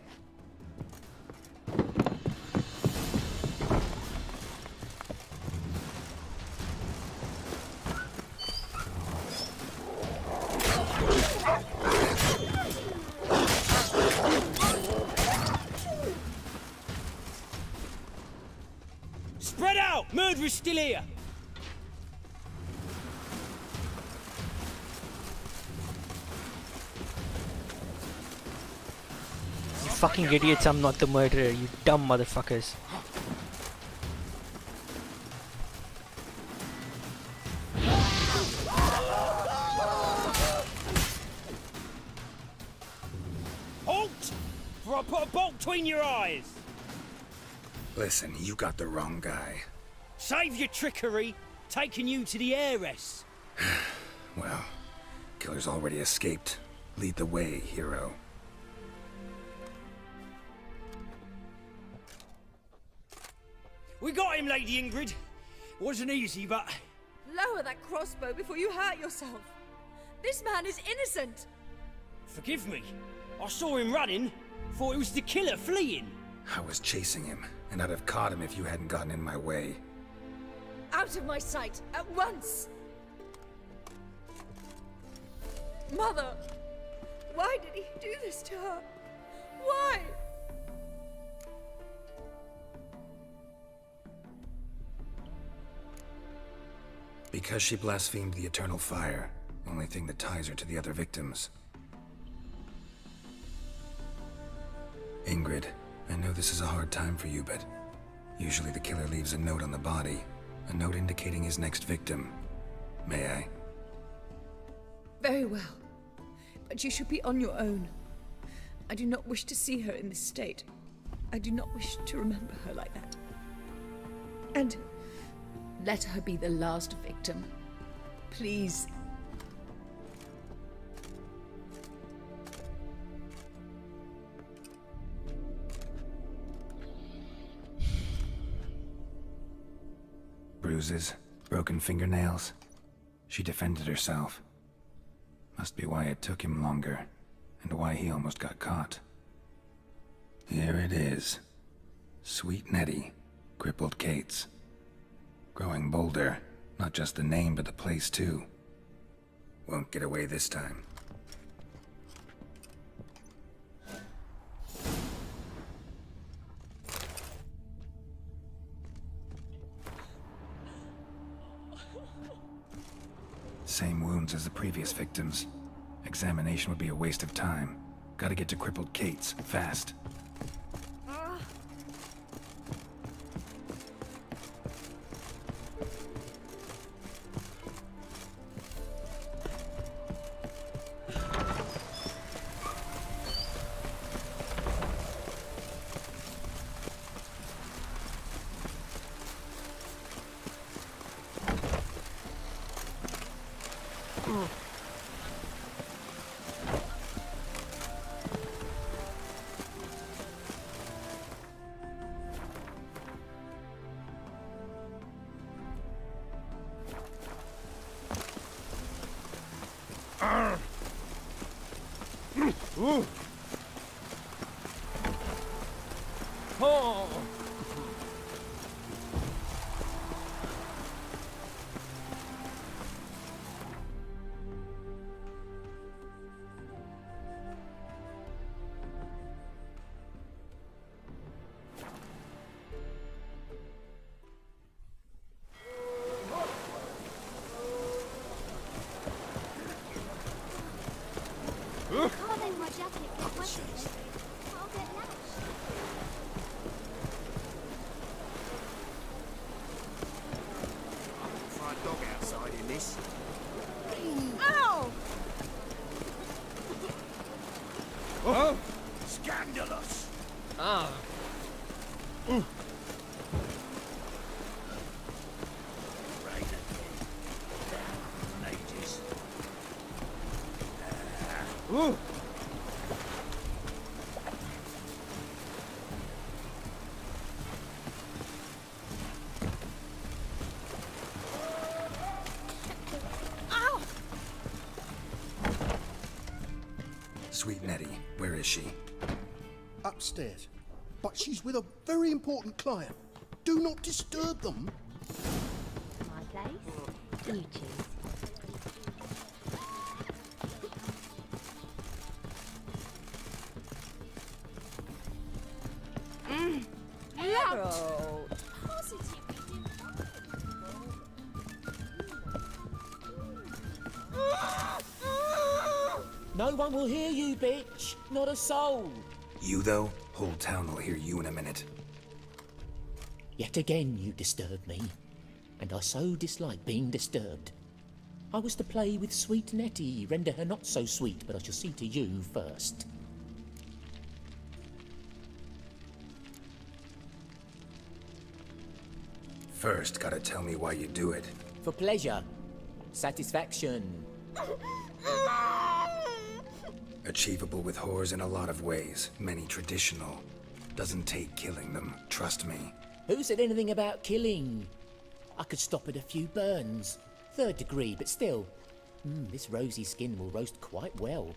Spread out! Murderer's still here! You fucking idiots, I'm not the murderer, you dumb motherfuckers. Halt! Or I'll put a bolt between your eyes! Listen, you got the wrong guy. Save your trickery! Taking you to the heiress! Well, killer's already escaped. Lead the way, hero. We got him, Lady Ingrid. Wasn't easy, but... Lower that crossbow before you hurt yourself. This man is innocent. Forgive me. I saw him running. Thought it was the killer fleeing. I was chasing him, and I'd have caught him if you hadn't gotten in my way. Out of my sight, at once! Mother! Why did he do this to her? Why? Because she blasphemed the eternal fire, only thing that ties her to the other victims. Ingrid, I know this is a hard time for you, but usually the killer leaves a note on the body, a note indicating his next victim. May I? Very well. But you should be on your own. I do not wish to see her in this state. I do not wish to remember her like that. And let her be the last victim. Please. Bruises, broken fingernails. She defended herself. Must be why it took him longer, and why he almost got caught. Here it is. Sweet Nettie, crippled Kate's. Growing bolder, not just the name but the place too. Won't get away this time. Same wounds as the previous victims. Examination would be a waste of time. Gotta get to crippled Kate's, fast. Ooh. Oh. Can't let my jacket get wet again. I'll get lashed. Find a dog outside in this. Ow! Oh! Scandalous! Ah. Ooh. Ow! Sweet Nettie, where is she? Upstairs. But she's with a very important client. Do not disturb them. My place? You choose. Loud! Positively No one will hear you, bitch. Not a soul. You, though? Whole town will hear you in a minute. Yet again you disturb me, and I so dislike being disturbed. I was to play with sweet Nettie, render her not so sweet, but I shall see to you first. First, gotta tell me why you do it. For pleasure. Satisfaction. Achievable with whores in a lot of ways, many traditional. Doesn't take killing them, trust me. Who said anything about killing? I could stop at a few burns. 3rd degree, but still. This rosy skin will roast quite well.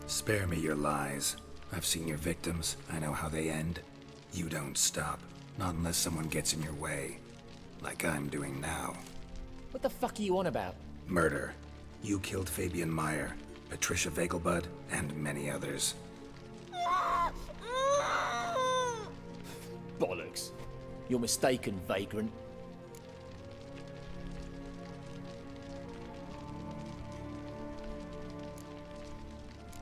Spare me your lies. I've seen your victims, I know how they end. You don't stop, not unless someone gets in your way. Like I'm doing now. What the fuck are you on about? Murder. You killed Fabian Meyer, Patricia Vegelbud, and many others. Bollocks. You're mistaken, vagrant.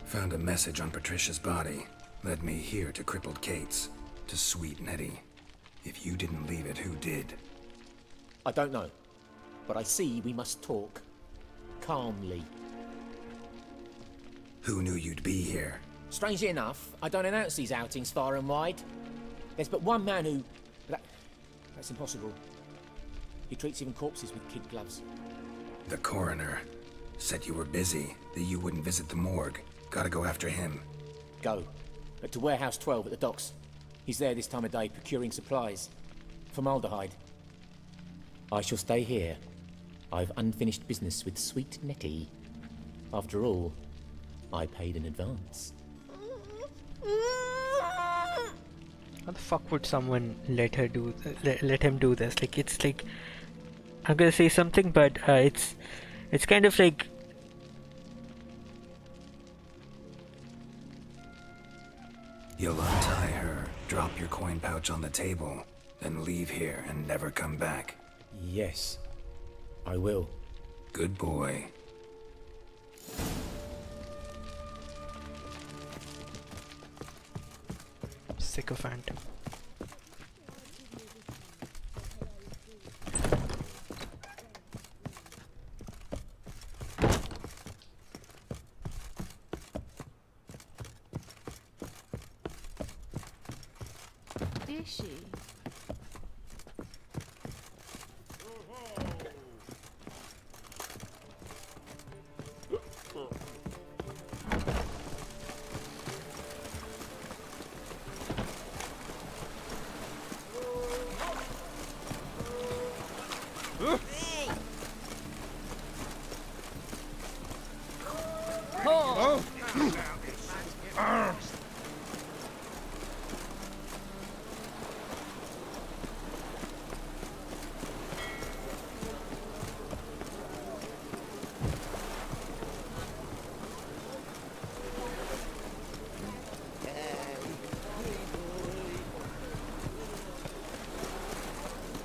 Found a message on Patricia's body. Led me here to crippled Kate's. To sweet Nettie. If you didn't leave it, who did? I don't know. But I see we must talk. Calmly. Who knew you'd be here? Strangely enough, I don't announce these outings far and wide. There's but one man who... That's impossible. He treats even corpses with kid gloves. The coroner. Said you were busy, that you wouldn't visit the morgue. Gotta go after him. Go. But to Warehouse 12 at the docks. He's there this time of day procuring supplies. Formaldehyde. I shall stay here. I've unfinished business with sweet Nettie. After all, I paid in advance. How the fuck would someone let her do let him do this? Like, it's like, I'm gonna say something, but it's kind of like, You'll untie her, drop your coin pouch on the table, then leave here and never come back. Yes, I will. Good boy. sycophant. Is she?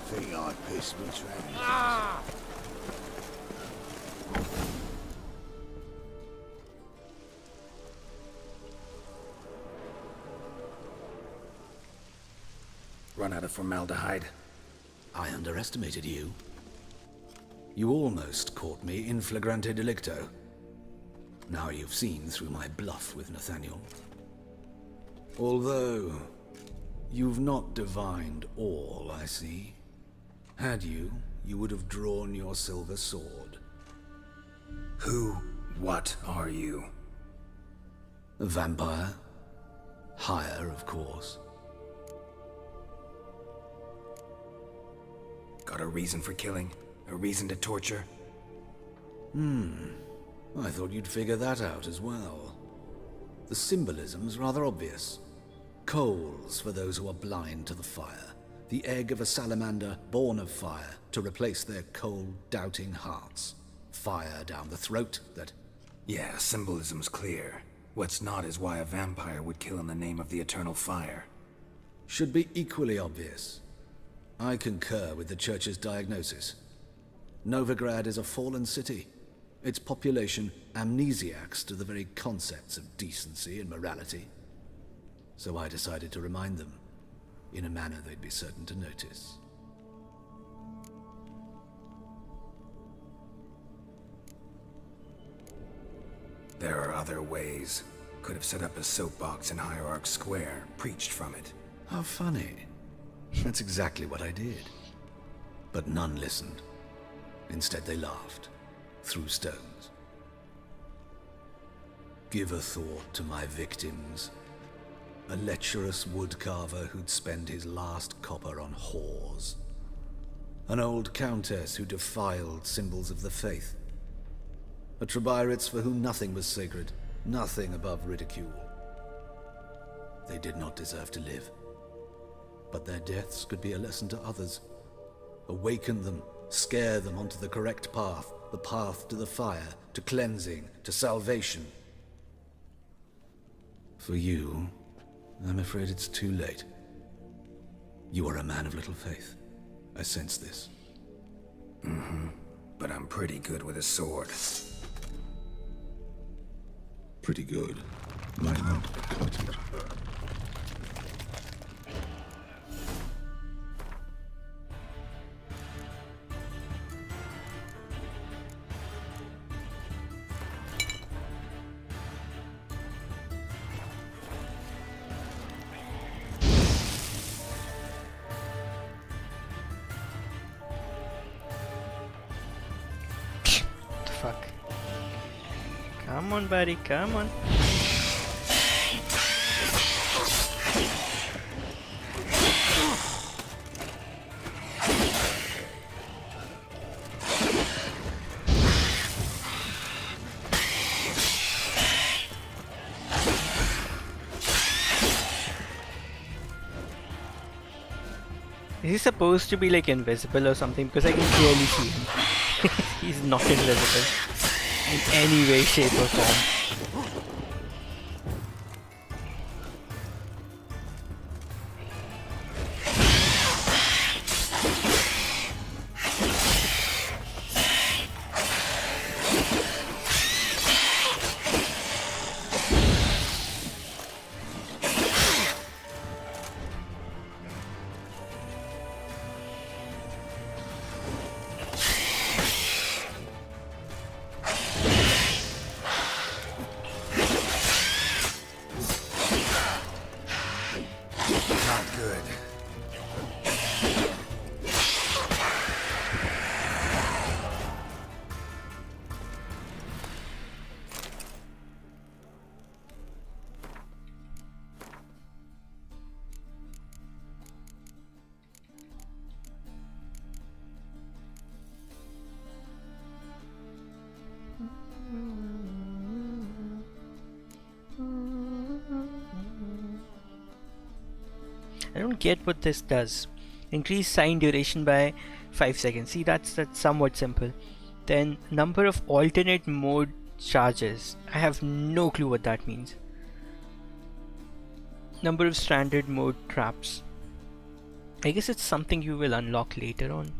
Think I pissed me trousers. Run out of formaldehyde. I underestimated you. You almost caught me in flagrante delicto. Now you've seen through my bluff with Nathaniel. Although, you've not divined all, I see. Had you, you would have drawn your silver sword. What are you? A vampire. Higher, of course. Got a reason for killing? A reason to torture? I thought you'd figure that out as well. The symbolism's rather obvious. Coals for those who are blind to the fire. The egg of a salamander born of fire to replace their cold, doubting hearts. Fire down the throat that... Yeah, symbolism's clear. What's not is why a vampire would kill in the name of the eternal fire. should be equally obvious. I concur with the Church's diagnosis. Novigrad is a fallen city. Its population amnesiacs to the very concepts of decency and morality. So I decided to remind them, in a manner they'd be certain to notice. There are other ways. Could have set up a soapbox in Hierarch Square, preached from it. How funny. That's exactly what I did. But none listened. Instead they laughed, threw stones. Give a thought to my victims. A lecherous woodcarver who'd spend his last copper on whores. An old countess who defiled symbols of the faith. A Trebirates for whom nothing was sacred, nothing above ridicule. They did not deserve to live. But their deaths could be a lesson to others. Awaken them, scare them onto the correct path, the path to the fire, to cleansing, to salvation. For you, I'm afraid it's too late. You are a man of little faith. I sense this. Mm-hmm. But I'm pretty good with a sword. Pretty good. Might not cut it. Fuck. Come on, buddy, come on. Is he supposed to be like invisible or something? Because I can clearly see him. He's not invisible in any way, shape or form. I don't get what this does. Increase sign duration by 5 seconds. See, that's somewhat simple. Then number of alternate mode charges. I have no clue what that means. Number of standard mode traps. I guess it's something you will unlock later on.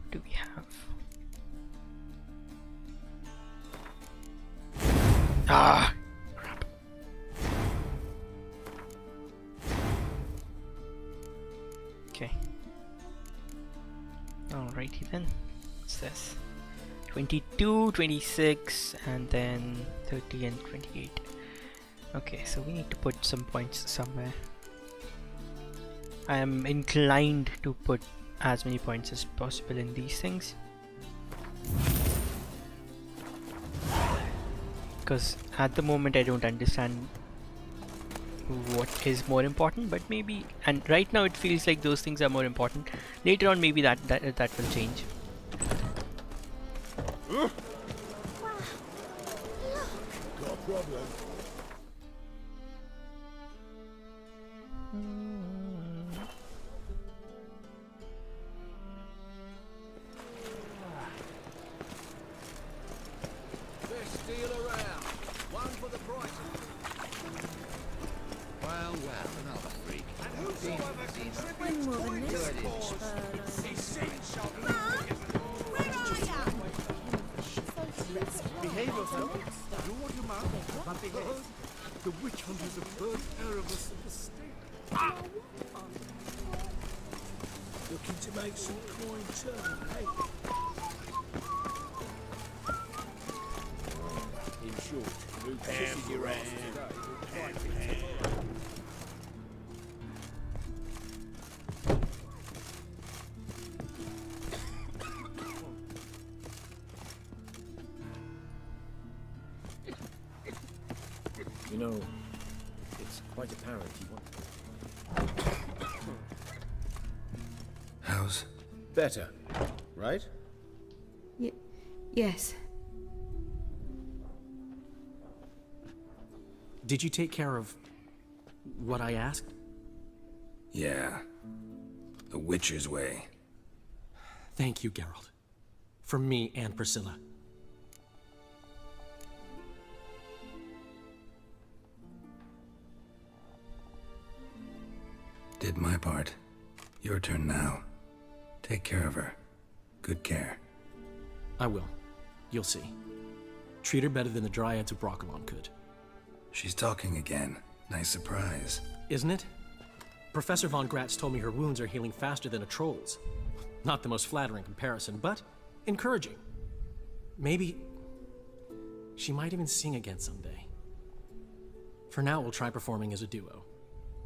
What do we have? Ah! Crap. Okay. Alrighty then. What's this? 22, 26, and then 30 and 28. Okay, so we need to put some points somewhere. I am inclined to put as many points as possible in these things, because at the moment I don't understand what is more important, but maybe, and right now it feels like those things are more important. Later on maybe that will change. Got a problem? Best deal around. One for the price. Well, another freak. And whosoever contributes coin to the cause is seen shall be. Behave yourself. Do what you must, but behave. The witch hunters have heard Erebus in the state. Looking to make some coin turn, hey? In short, who kisses your ass today? You know, it's quite apparent you want... How's better, right? Yes. Did you take care of what I asked? Yeah. The Witcher's way. Thank you, Geralt. From me and Priscilla. Did my part. Your turn now. Take care of her. Good care. I will. You'll see. Treat her better than the Dryads of Broccolon could. She's talking again. Nice surprise. Isn't it? Professor von Gratz told me her wounds are healing faster than a troll's. Not the most flattering comparison, but encouraging. Maybe she might even sing again someday. For now, we'll try performing as a duo.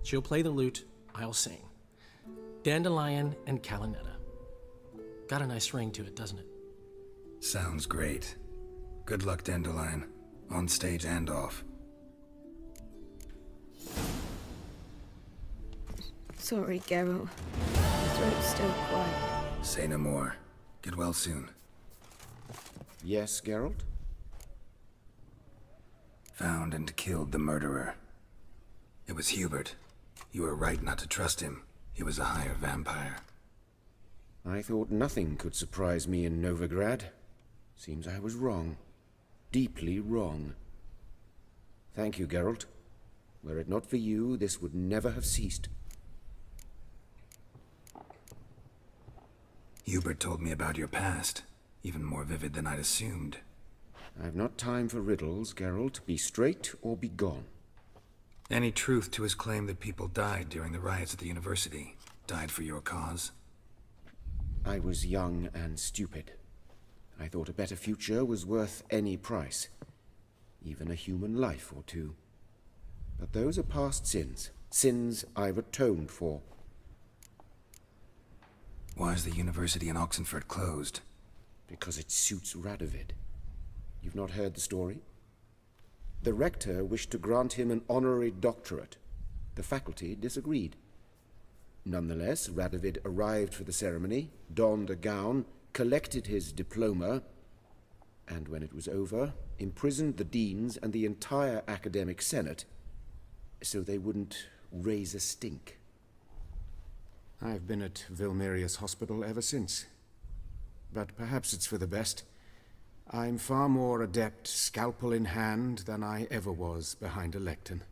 She'll play the lute, I'll sing. Dandelion and Calinetta. Got a nice ring to it, doesn't it? Sounds great. Good luck, Dandelion. On stage and off. Sorry, Geralt. My throat's still quiet. Say no more. Get well soon. Yes, Geralt? Found and killed the murderer. It was Hubert. You were right not to trust him. He was a higher vampire. I thought nothing could surprise me in Novigrad. Seems I was wrong. Deeply wrong. Thank you, Geralt. Were it not for you, this would never have ceased. Hubert told me about your past. Even more vivid than I'd assumed. I've not time for riddles, Geralt. Be straight or be gone. Any truth to his claim that people died during the riots at the university? Died for your cause? I was young and stupid. I thought a better future was worth any price. Even a human life or two. But those are past sins. Sins I've atoned for. Why is the university in Oxenford closed? Because it suits Radovid. You've not heard the story? The rector wished to grant him an honorary doctorate. The faculty disagreed. Nonetheless, Radovid arrived for the ceremony, donned a gown, collected his diploma, and when it was over, imprisoned the deans and the entire academic senate so they wouldn't raise a stink. I've been at Vilmerius Hospital ever since. But perhaps it's for the best. I'm far more adept, scalpel in hand, than I ever was behind a lectern.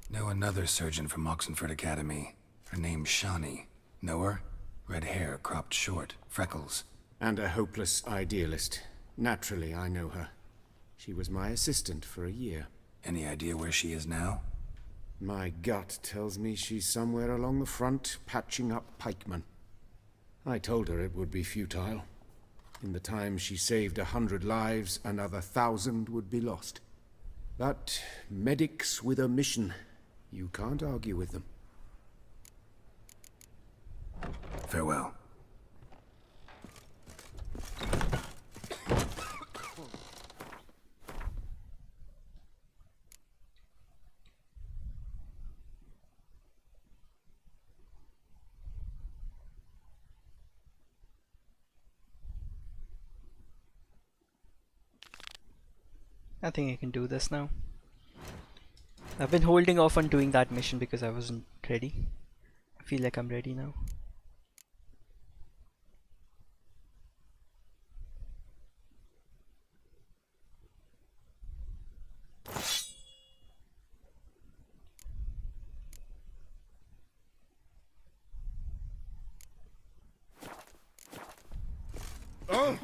Know another surgeon from Oxenford Academy. Her name's Shawnee. Know her? Red hair, cropped short, freckles. And a hopeless idealist. Naturally, I know her. She was my assistant for a year. Any idea where she is now? My gut tells me she's somewhere along the front, patching up pikemen. I told her it would be futile. In the time she saved 100 lives, another 1,000 would be lost. But medics with a mission, you can't argue with them. Farewell. I think I can do this now. I've been holding off on doing that mission because I wasn't ready. I feel like I'm ready now. Oh!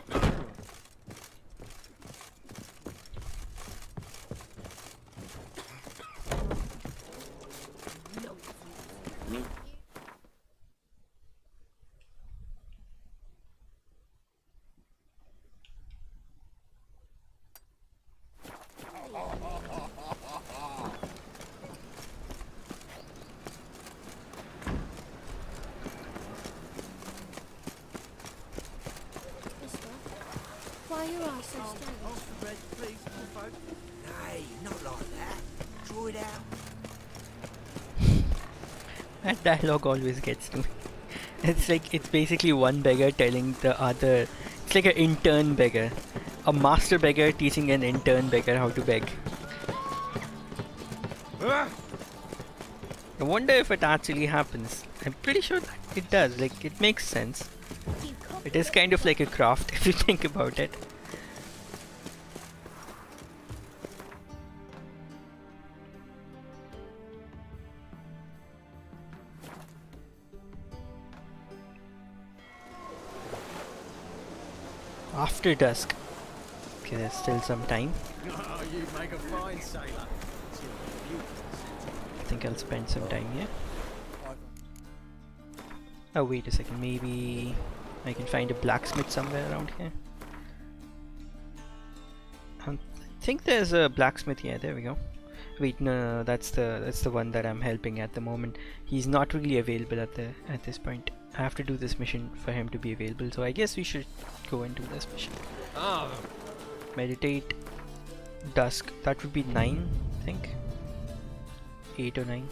Why are you all so strange? Bread, please, folk. Nay, not like that. Draw it out. That dialogue always gets to me. It's basically one beggar telling the other. It's like an intern beggar. A master beggar teaching an intern beggar how to beg. I wonder if it actually happens. I'm pretty sure that it does. Like, it makes sense. It is kind of like a craft if you think about it. After dusk. Okay, there's still some time. Oh, you make a fine sailor. I think I'll spend some time here. Oh, wait a second. Maybe I can find a blacksmith somewhere around here. I think there's a blacksmith here. There we go. Wait, no, that's the one that I'm helping at the moment. He's not really available at this point. I have to do this mission for him to be available. So I guess we should go and do this mission. Oh. Meditate. Dusk. That would be 9, I think. 8 or 9.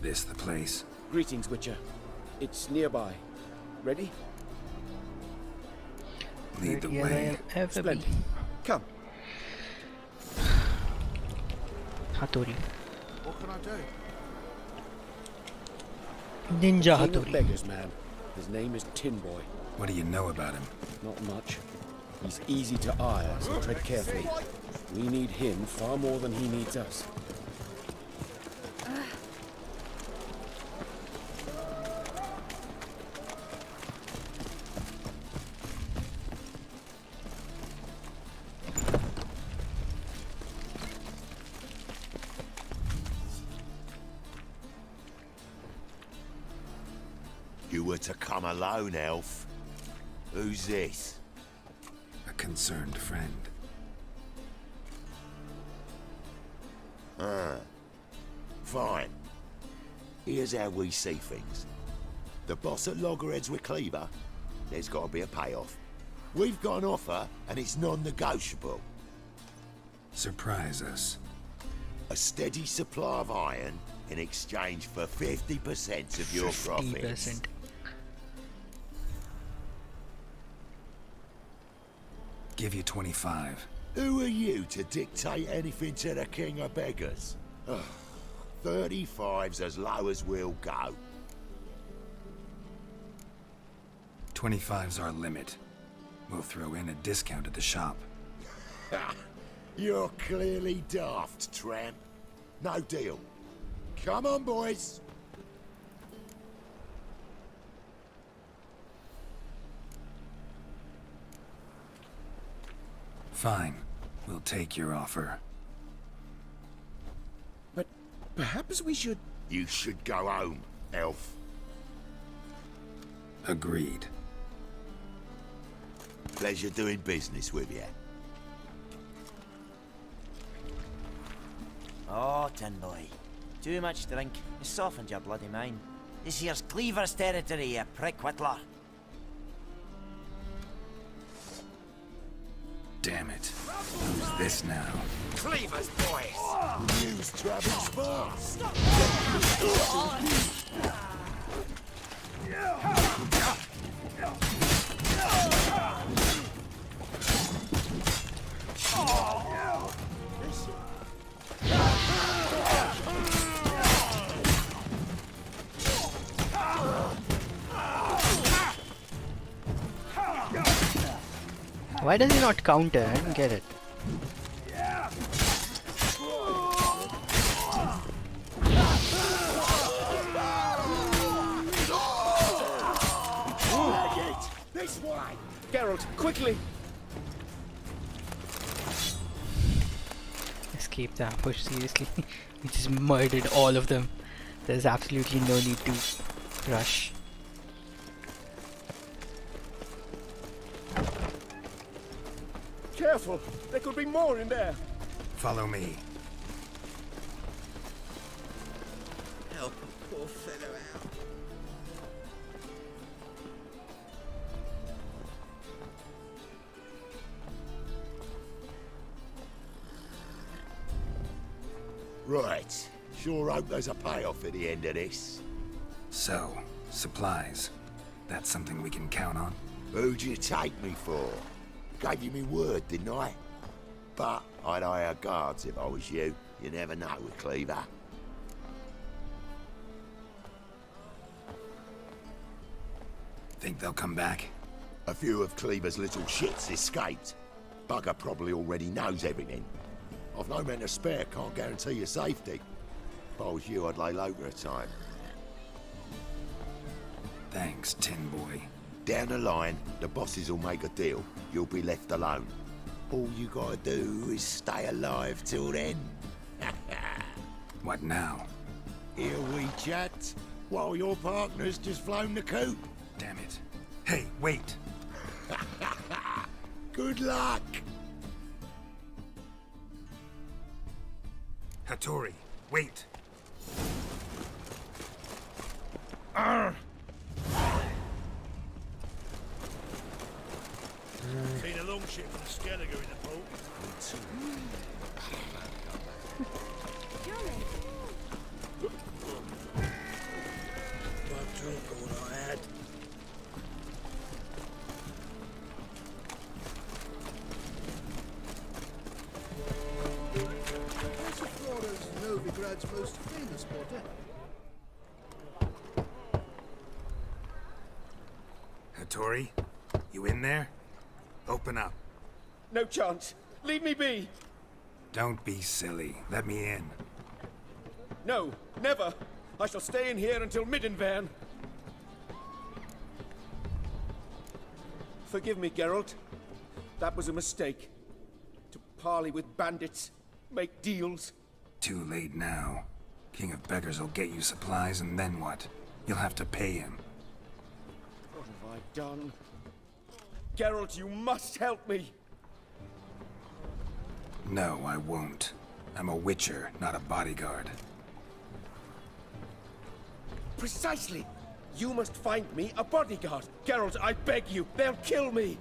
This the place? Greetings, Witcher. It's nearby. Ready? Lead the way. Splendid. Come. Hattori. What can I do? Ninja King of Hattori. beggars, man. His name is Tin Boy. What do you know about him? Not much. He's easy to ire, so tread carefully. We need him far more than he needs us. You were to come alone, elf. Who's this? A concerned friend. Ah. Fine. Here's how we see things. The boss at Loggerheads with Cleaver, there's got to be a payoff. We've got an offer, and it's non-negotiable. Surprise us. A steady supply of iron in exchange for 50% of your profits. 50%. give you 25. Who are you to dictate anything to the king of beggars? 35's as low as we'll go. 25's our limit. We'll throw in a discount at the shop. You're clearly daft, tramp. No deal. Come on, boys. Fine. We'll take your offer. But perhaps we should... You should go home, elf. Agreed. Pleasure doing business with you. Oh, Tin Boy. Too much drink has softened your bloody mind. This here's Cleaver's territory, you prick whittler. Damn it. Who's this now? Cleaver's boys! Use Travis fast! Why does he not counter? I don't get it. This way! Geralt, quickly! Escape the ambush, seriously. We just murdered all of them. There's absolutely no need to rush. Careful! There could be more in there! Follow me. Help a poor fellow out. Right. Sure hope there's a payoff at the end of this. So, supplies. That's something we can count on? Who'd you take me for? Gave you me word, didn't I? But I'd hire guards if I was you. You never know with Cleaver. Think they'll come back? A few of Cleaver's little shits escaped. Bugger probably already knows everything. I've no men to spare, can't guarantee your safety. If I was you, I'd lay low for a time. Thanks, Tin Boy. Down the line, the bosses will make a deal. You'll be left alone. All you gotta do is stay alive till then. What now? Here we chat, while your partner's just flown the coop. Damn it. Hey, wait! Good luck! Hattori, wait! Seen a longship with a Skelliger in the port. Bad drink all I had. Florida's Novigrad's most famous quarter. Hattori, you in there? Open up. No chance! Leave me be! Don't be silly. Let me in. No, never! I shall stay in here until Middenvern. Forgive me, Geralt. That was a mistake. To parley with bandits, make deals. Too late now. King of Beggars will get you supplies, and then what? You'll have to pay him. What have I done? Geralt, you must help me! No, I won't. I'm a witcher, not a bodyguard. Precisely! You must find me a bodyguard! Geralt, I beg you! They'll kill me!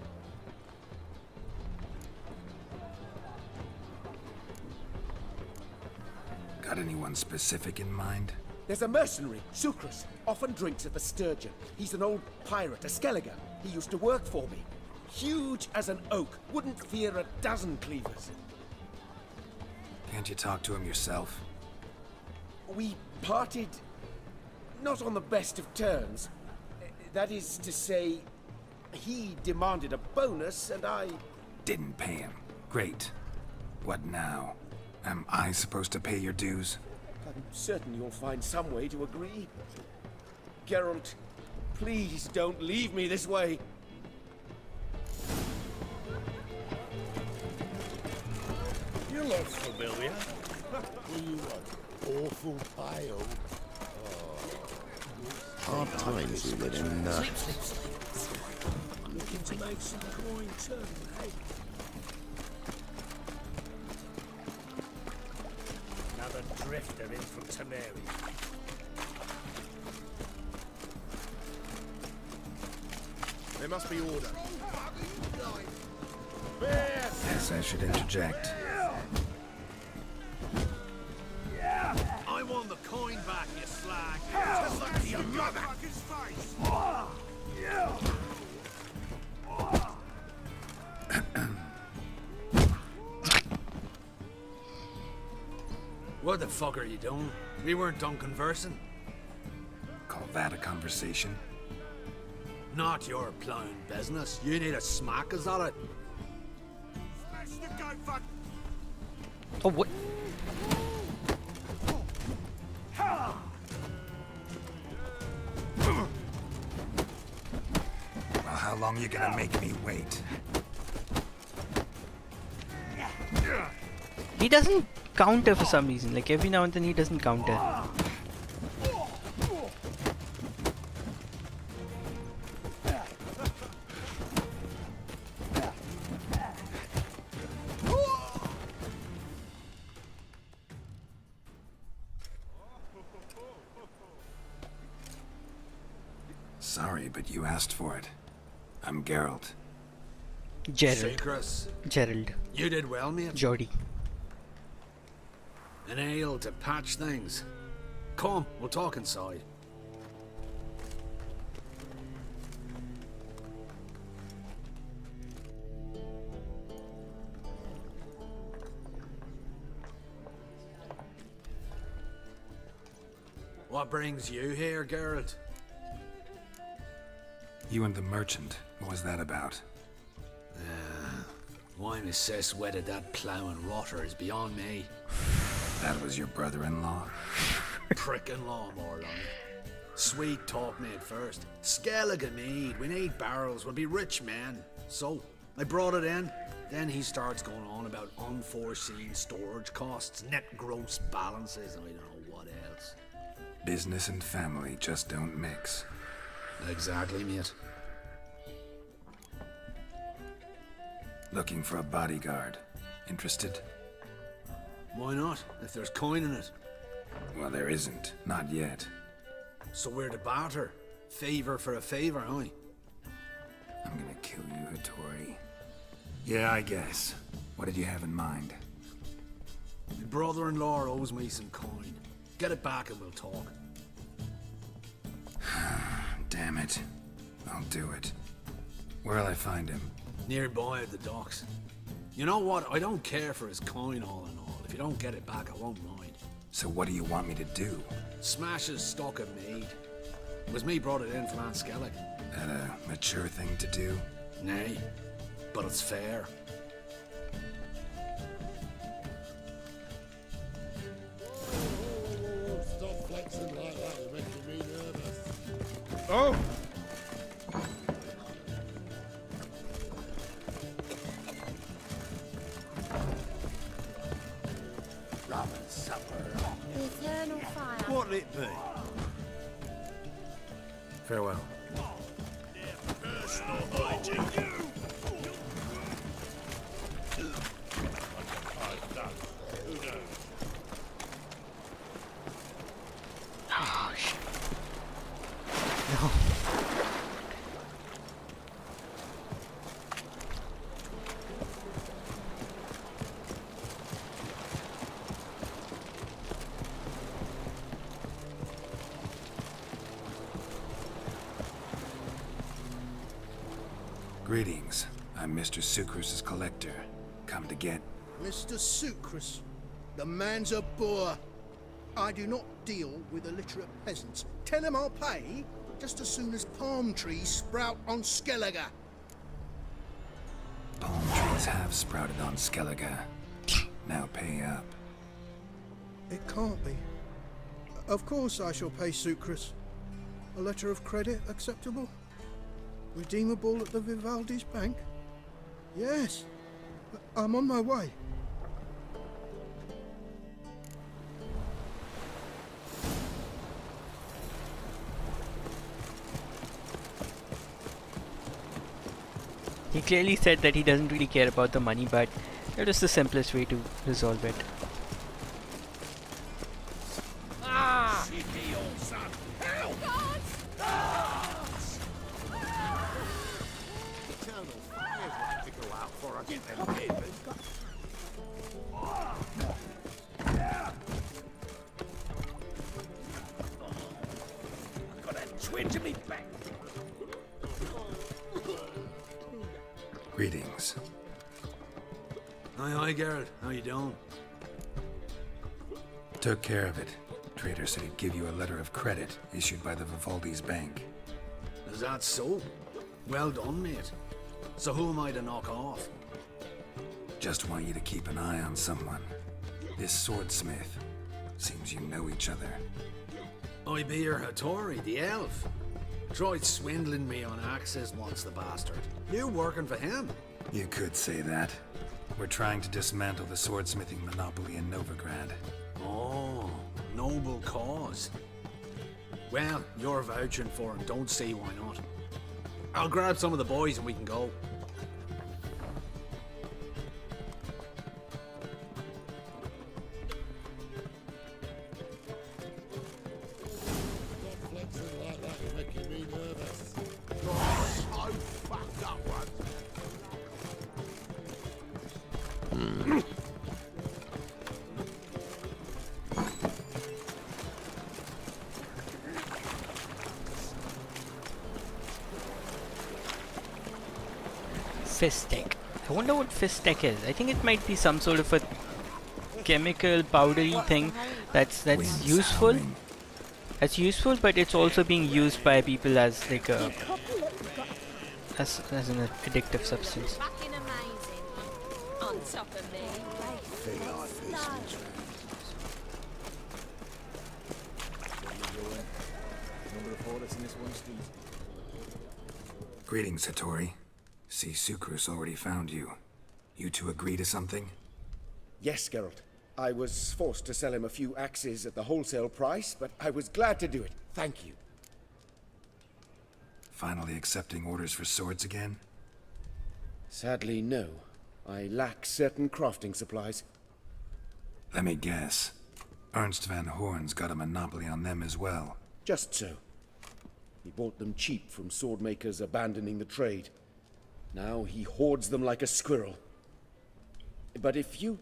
Got anyone specific in mind? There's a mercenary, Sucrus. Often drinks at the Sturgeon. He's an old pirate, a Skelliger. He used to work for me. Huge as an oak. Wouldn't fear a dozen cleavers. Can't you talk to him yourself? We parted not on the best of terms. That is to say, he demanded a bonus and I... Didn't pay him. Great. What now? Am I supposed to pay your dues? I'm certain you'll find some way to agree. Geralt, please don't leave me this way. You look familiar. You look awful pale. Hard times we live in. I'm looking to make some coin too, hey? Another drifter in from Tamari. There must be order. Yes, I should interject. I want the coin back, you slag. Just like your mother. What the fuck are you doing? We weren't done conversing. Call that a conversation? Not your plowing business. You need a smack us at it. Oh, what? Well, how long you gonna make me wait? He doesn't counter for some reason. Like every now and then he doesn't counter. Sorry, but you asked for it. I'm Geralt. Gerald. Chris. Gerald. You did well, mate. Jody. An ale to patch things. Come, we'll talk inside. What brings you here, Geralt? You and the merchant. What was that about? Why Miss Sis wedded that ploughing rotter is beyond me. That was your brother-in-law? Prick-in-law, more like. Sweet talk made first. Skellige mead. We need barrels. We'll be rich men. So, I brought it in. Then he starts going on about unforeseen storage costs, net gross balances, and I don't know what else. Business and family just don't mix. Exactly, mate. Looking for a bodyguard. Interested? Why not, if there's coin in it? Well, there isn't. Not yet. So we're to barter. Favor for a favor, aye? I'm gonna kill you, Hattori. Yeah, I guess. What did you have in mind? My brother-in-law owes me some coin. Get it back and we'll talk. Damn it. I'll do it. Where'll I find him? Nearby at the docks. You know what? I don't care for his coin all in all. If you don't get it back, I won't mind. So what do you want me to do? Smash his stock of mead. It was me brought it in from Aunt Skellig. That a mature thing to do? Nay, but it's fair. Stop flexing like that, you're making me nervous. Oh! Rum and supper. Eternal fire. What'll it be? Farewell. Personal hygiene. Oh, shit. No. Greetings. I'm Mr. Sucrus's collector. Come to get... Mr. Sucrus, the man's a boor. I do not deal with illiterate peasants. Tell him I'll pay just as soon as palm trees sprout on Skellige. Palm trees have sprouted on Skellige. Now pay up. It can't be. Of course I shall pay Sucrus. A letter of credit acceptable? Redeemable at the Vivaldi's bank? Yes. I'm on my way. He clearly said that he doesn't really care about the money, but it is the simplest way to resolve it. Ah! Cheeky old son! Help! Eternal fires want to go out before I get them papers. I've got a twinge in me back. Greetings. Aye, Geralt. How you doing? Took care of it. Trader said he'd give you a letter of credit issued by the Vivaldi's bank. Is that so? Well done, mate. So who am I to knock off? Just want you to keep an eye on someone. This swordsmith. Seems you know each other. I be your Hattori, the elf. Tried swindling me on axes once, the bastard. You working for him? You could say that. We're trying to dismantle the swordsmithing monopoly in Novigrad. Oh, noble cause. Well, you're vouching for him, don't see why not. I'll grab some of the boys and we can go. Fistek. I wonder what Fistek is. I think it might be some sort of a chemical powdery thing that's useful. That's useful, but it's also being used by people as like a as an addictive substance. Fucking amazing. On top of me. Greetings, Hattori. See, Sucrus already found you. You two agree to something? Yes, Geralt. I was forced to sell him a few axes at the wholesale price, but I was glad to do it. Thank you. Finally accepting orders for swords again? Sadly, no. I lack certain crafting supplies. Let me guess. Ernst van Horn's got a monopoly on them as well. Just so. He bought them cheap from sword makers abandoning the trade. Now he hoards them like a squirrel. But if you...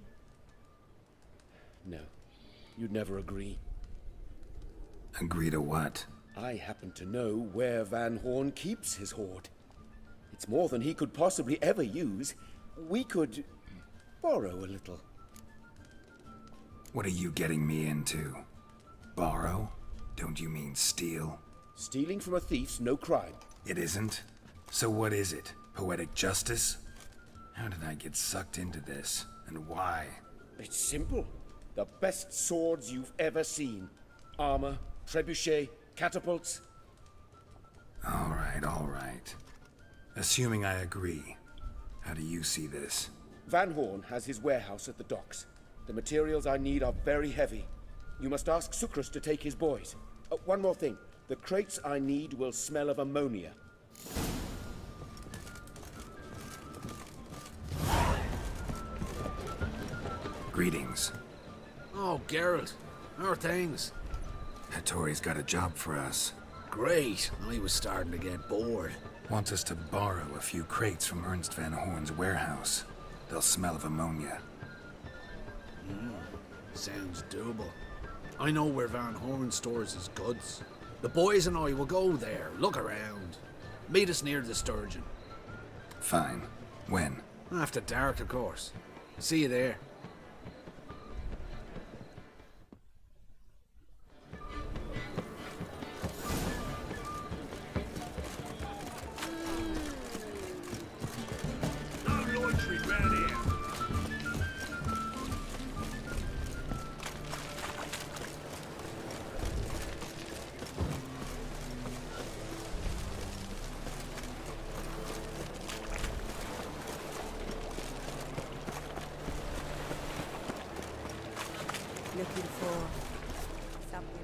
No, you'd never agree. Agree to what? I happen to know where Van Horn keeps his hoard. It's more than he could possibly ever use. We could borrow a little. What are you getting me into? Borrow? Don't you mean steal? Stealing from a thief's no crime. It isn't? So what is it? Poetic justice? How did I get sucked into this? And why? It's simple. The best swords you've ever seen. Armor, trebuchet, catapults. All right. Assuming I agree, how do you see this? Van Horn has his warehouse at the docks. The materials I need are very heavy. You must ask Sucrus to take his boys. One more thing. The crates I need will smell of ammonia. Greetings. Oh, Geralt. How are things? Hattori's got a job for us. Great. I was starting to get bored. Wants us to borrow a few crates from Ernst van Horn's warehouse. They'll smell of ammonia. Sounds doable. I know where Van Horn stores his goods. The boys and I will go there, look around. Meet us near the Sturgeon. Fine. When? After dark, of course. See you there. No loitering round here. Looking for something.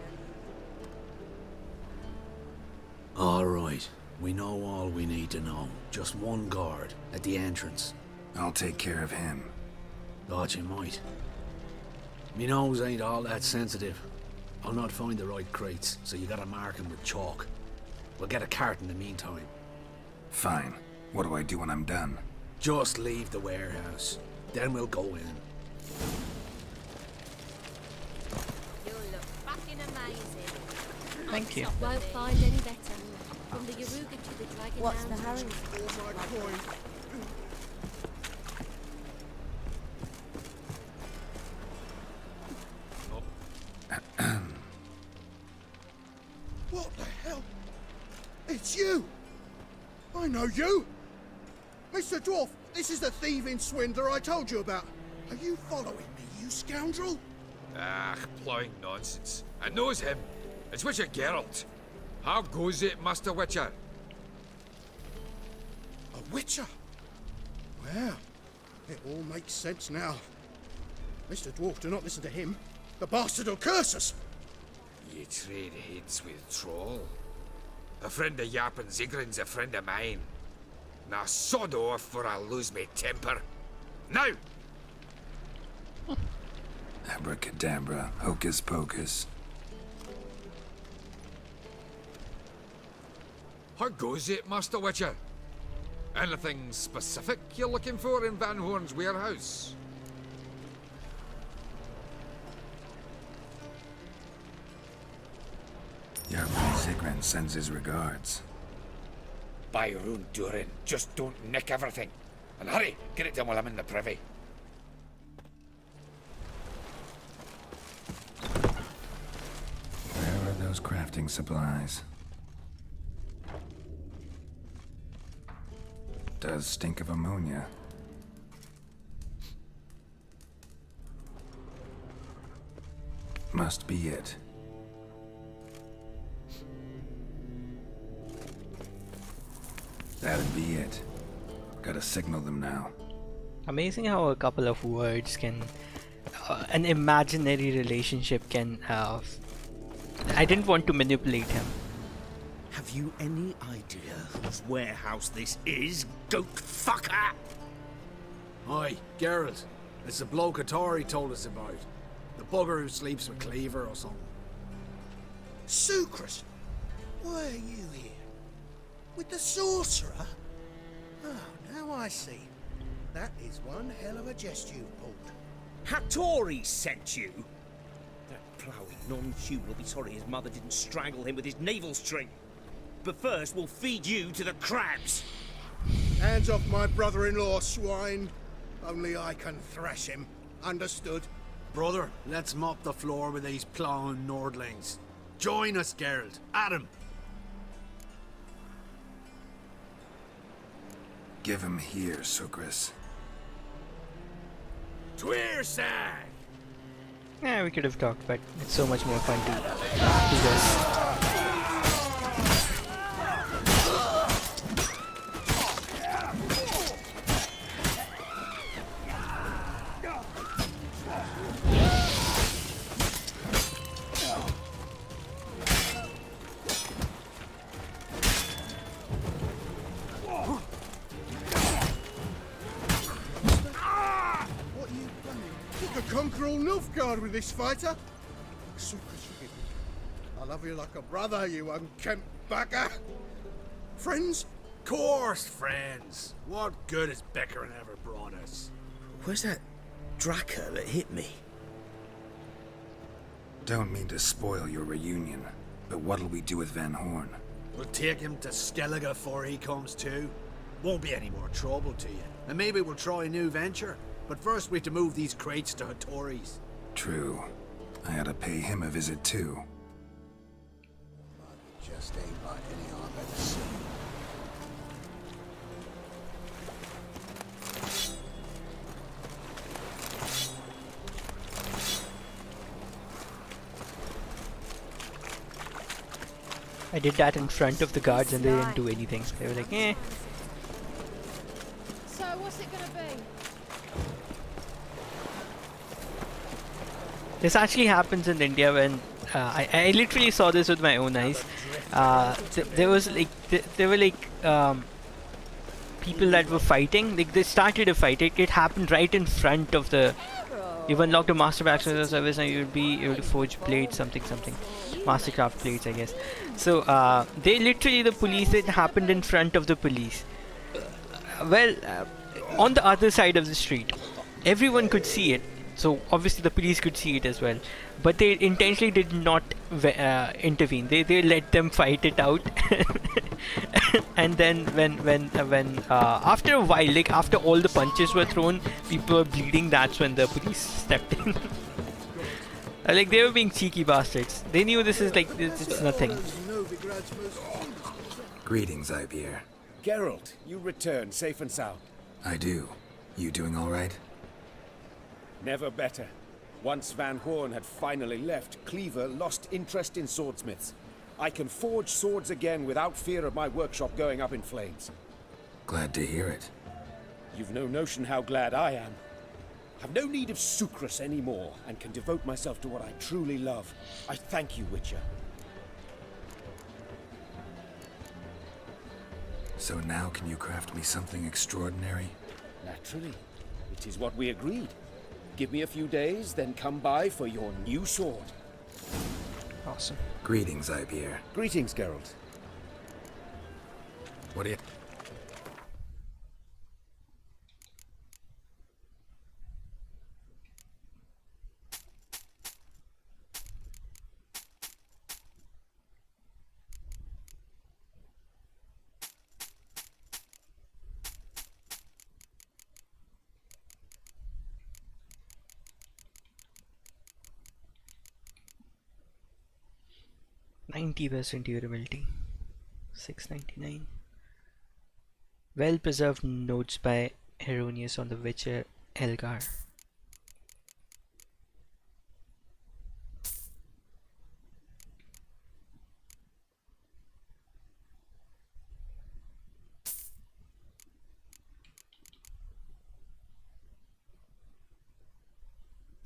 All right. We know all we need to know. Just one guard at the entrance. I'll take care of him. Thought you might. Me nose ain't all that sensitive. I'll not find the right crates, so you gotta mark 'em with chalk. We'll get a cart in the meantime. Fine. What do I do when I'm done? Just leave the warehouse. Then we'll go in. You look fucking amazing. Thank you. Won't find any better. From the Yaruga to the Dragon What's the Mountain. hurry? All my coin. What the hell? It's you! I know you! Mr. Dwarf, this is the thieving swindler I told you about. Are you following me, you scoundrel? Ah, ploughing nonsense. I knows him. It's Witcher Geralt. How goes it, Master Witcher? A witcher? Well, it all makes sense now. Mr. Dwarf, do not listen to him. The bastard will curse us! Ye trade heads with troll. A friend of Yap and Zigrin's a friend of mine. Now sod off or I'll lose me temper. Now! Abracadabra, hocus pocus. How goes it, Master Witcher? Anything specific you're looking for in Van Horn's warehouse? Yap Zigrin sends his regards. By Rune Durin, just don't nick everything. And hurry, get it done while I'm in the privy. Where are those crafting supplies? Does stink of ammonia. Must be it. That'd be it. Gotta signal them now. Amazing how a couple of words can, an imaginary relationship can. I didn't want to manipulate him. Have you any idea whose warehouse this is, goat fucker? Aye, Geralt. It's the bloke Atari told us about. The bugger who sleeps with Cleaver or something. Sucrus! Why are you here? With the sorcerer? Oh, now I see. That is one hell of a jest you've pulled. Hattori sent you? That ploughing non-Hugh will be sorry his mother didn't strangle him with his navel string. But first, we'll feed you to the crabs. Hands off my brother-in-law, swine. Only I can thrash him. Understood? Brother, let's mop the floor with these plowing Nordlings. Join us, Geralt. Adam. Give him here, Sucrus. Tweersag! Yeah, we could have talked, but it's so much more fun to do this. What are you planning? You could conquer all Nilfgaard with this fighter. Sucrus, forgive me. I love you like a brother, you unkempt bugger. Friends? Course, friends. What good has Beckering ever brought us? Where's that Draka that hit me? Don't mean to spoil your reunion, but what'll we do with Van Horn? We'll take him to Skellige before he comes to. Won't be any more trouble to you. And maybe we'll try a new venture. But first we have to move these crates to Hattori's. True. I ought to pay him a visit too. Just ain't like any I've ever seen. I did that in front of the guards and they didn't do anything. They were like, eh. So what's it gonna be? This actually happens in India when I literally saw this with my own eyes. There was like there were like people that were fighting. Like they started a fight. It happened right in front of the. You've unlocked a master backspacer service and you'll be able to forge blades, something. Mastercraft blades, I guess. So they literally, the police, it happened in front of the police. Well, on the other side of the street, everyone could see it. So obviously the police could see it as well, but they intentionally did not intervene. They let them fight it out, and then when after a while, like after all the punches were thrown, people were bleeding. That's when the police stepped in. Like they were being cheeky bastards. They knew this is like it's nothing. Greetings, Ibeer. Geralt, you returned safe and sound. I do. You doing all right? Never better. Once Van Horn had finally left, Cleaver lost interest in swordsmiths. I can forge swords again without fear of my workshop going up in flames. Glad to hear it. You've no notion how glad I am. I've no need of sucrus anymore, and can devote myself to what I truly love. I thank you, Witcher. So now can you craft me something extraordinary? Naturally. It is what we agreed. Give me a few days, then come by for your new sword. Awesome. Greetings, Ibeer. Greetings, Geralt. What do you... %90 durability, 699. Well preserved notes by Heronius on the Witcher Elgar.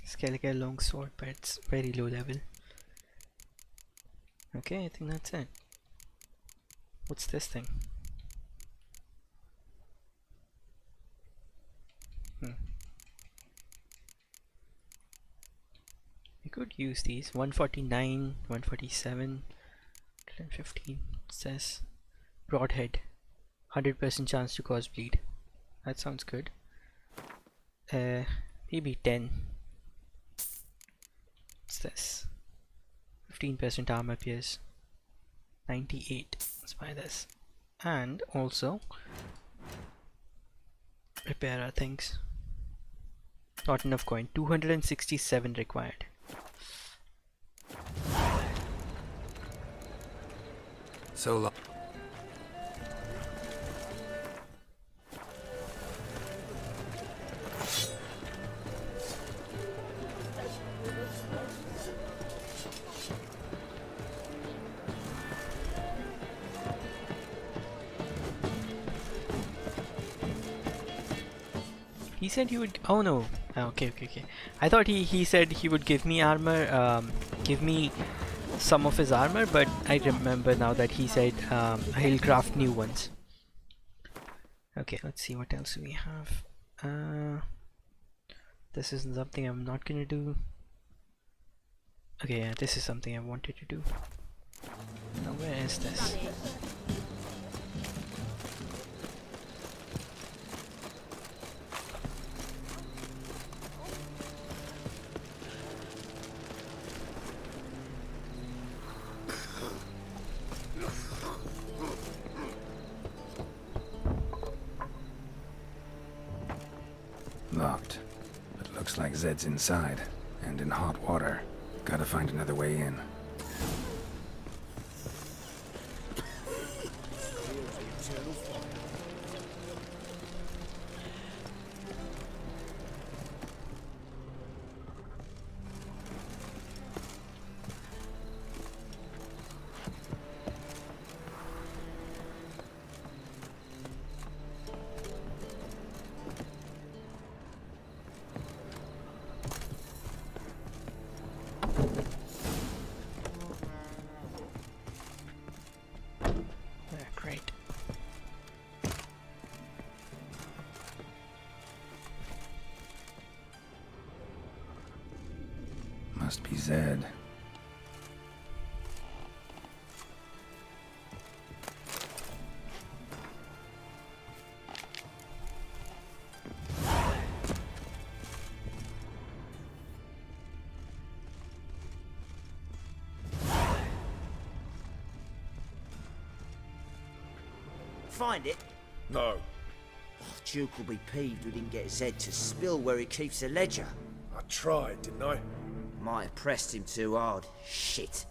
Skeletal longsword, but it's very low level. Okay, I think that's it. What's this thing? We could use these. 149, 147, 115. It says broadhead. 100% chance to cause bleed. That sounds good. Maybe 10. What's this? 15% armor pierce. 98. Let's buy this. And also repair our things. Not enough coin. 267 required. So long. He said he would. Oh no. Okay. I thought he said he would give me armor. Give me some of his armor, but I remember now that he said he'll craft new ones. Okay, let's see what else we have. This is something I'm not gonna do. Okay, yeah, this is something I wanted to do. Now where is this? like Zed's inside, and in hot water. Gotta find another way in. Great. Must be Zed. Find it? No. Oh, Duke will be peeved we didn't get Zed to spill where he keeps the ledger. I tried, didn't I? Might have pressed him too hard. Shit.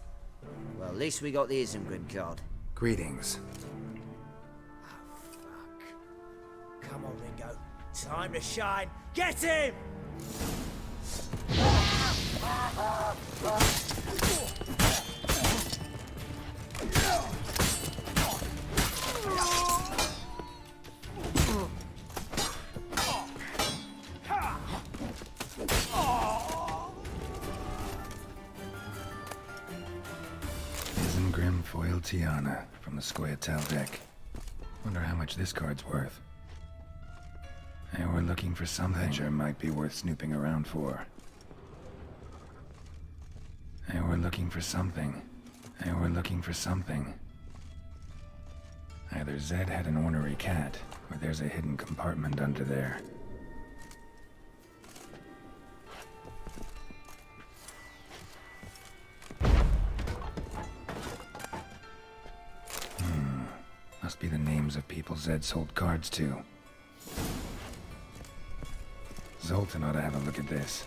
Well, at least we got the Isengrim card. Greetings. Come on, Ringo. Time to shine. Get him! Isengrim foil Tiana from the Scoia'tael deck. Wonder how much this card's worth. Hey, we're looking for something. Ledger might be worth snooping around for. Hey, we're looking for something. Hey, we're looking for something. Either Zed had an ornery cat, or there's a hidden compartment under there. Must be the names of people Zed sold cards to. Zoltan ought to have a look at this.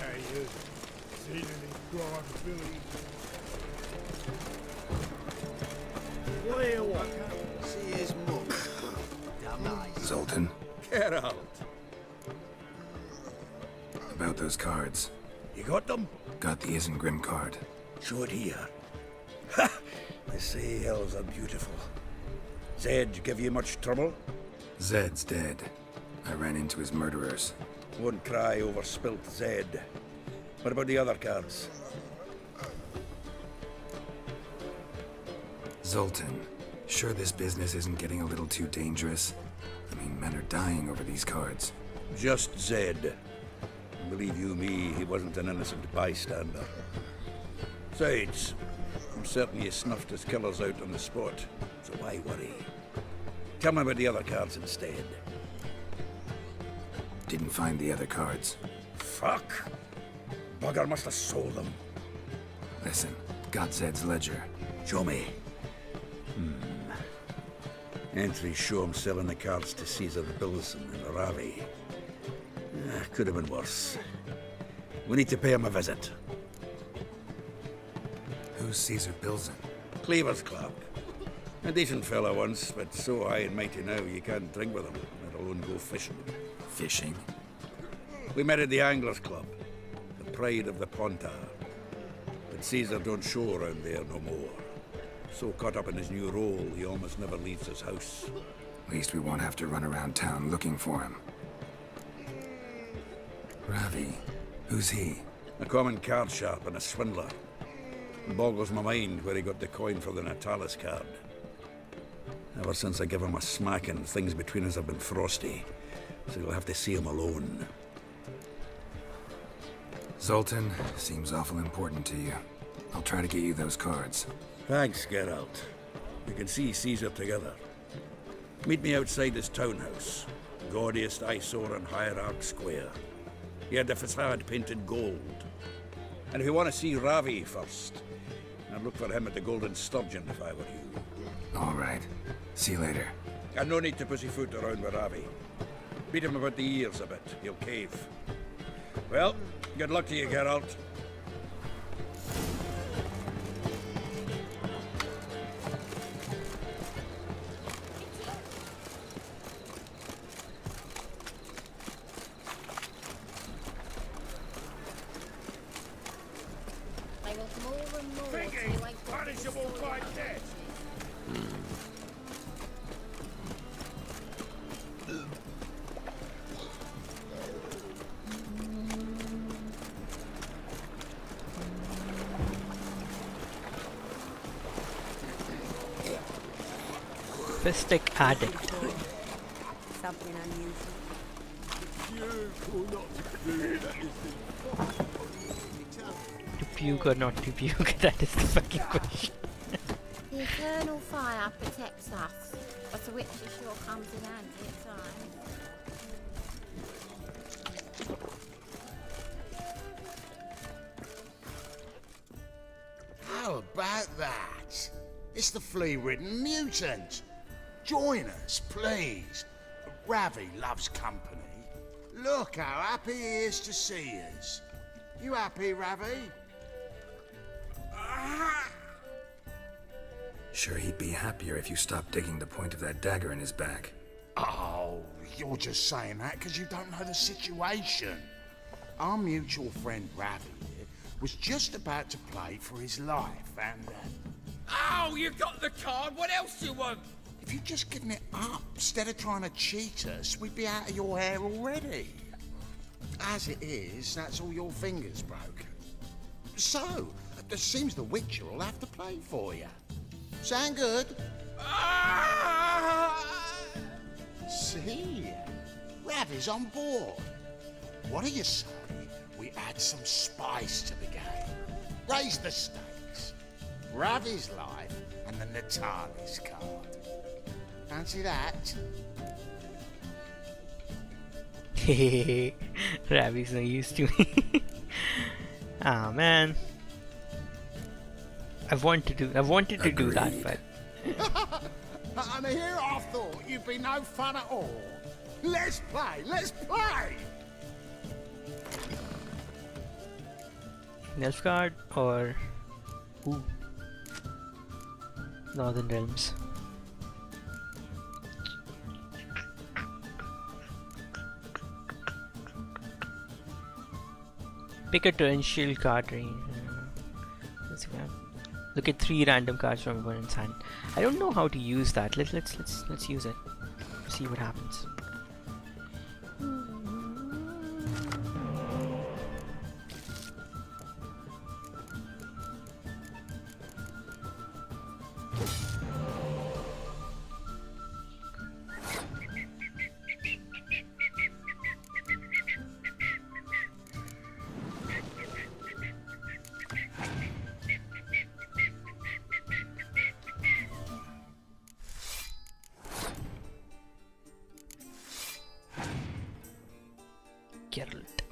Hey, you. Seen any Grime Billy? What do you want? See his mug. Damn nice. Zoltan, Get out. about those cards. You got them? Got the Isengrim card. Show it here. Ha! They say elves are beautiful. Zed give you much trouble? Zed's dead. I ran into his murderers. Won't cry over spilt Zed. What about the other cards? Zoltan, sure this business isn't getting a little too dangerous? I mean, men are dying over these cards. Just Zed. Believe you me, he wasn't an innocent bystander. Besides, I'm certain you snuffed his killers out on the spot, so why worry? Tell me about the other cards instead. Didn't find the other cards. Fuck! Bugger must have sold them. Listen, got Zed's ledger. Show me. Entries show him selling the cards to Caesar Bilson and Ravi. Could have been worse. We need to pay him a visit. Who's Caesar Bilson? Cleaver's clerk. A decent fella once, but so high and mighty now you can't drink with him, let alone go fishing. Fishing? We met at the Anglers Club, the pride of the Pontar. But Caesar don't show around there no more. So caught up in his new role, he almost never leaves his house. At least we won't have to run around town looking for him. Ravi, who's he? A common card sharp and a swindler. It boggles my mind where he got the coin for the Natalis card. Ever since I gave him a smacking, things between us have been frosty. So you'll have to see him alone. Zoltan, seems awful important to you. I'll try to get you those cards. Thanks, Geralt. We can see Caesar together. Meet me outside his townhouse. Gaudiest eyesore on Hierarch Square. He had the facade painted gold. And if you want to see Ravi first, I'd look for him at the Golden Sturgeon if I were you. All right. See you later. And no need to pussyfoot around with Ravi. Beat him about the ears a bit. He'll cave. Well, good luck to you, Geralt. They want more and more till you ain't got this Punishable by death. Fistic addict. Something unusual. To puke or not to puke? That is the fucking question. The eternal fire protects us, but the witch sure comes in handy at times. How about that? It's the flea-ridden mutant. Join us, please. Ravi loves company. Look how happy he is to see us. You happy, Ravi? Sure, he'd be happier if you stopped digging the point of that dagger in his back. Oh, you're just saying that because you don't know the situation. Our mutual friend Ravi here was just about to play for his life and... Oh, you got the card. What else do you want? If you'd just given it up instead of trying to cheat us, we'd be out of your hair already. As it is, that's all your fingers broken. So, it seems the Witcher will have to play for you. Sound good? See? Ravi's on board. What do you say we add some spice to the game? Raise the stakes. Ravi's life and the Natali's card. Fancy that? Hehehe. Ravi's no use to me. Ah man. I've wanted to do that, but And here I thought you'd be no fun at all. Let's play, let's play! Nilfgaard or Northern Realms. Pick a torrential card range. Look at 3 random cards from opponent's hand. I don't know how to use that. Let's use it. See what happens. Geralt.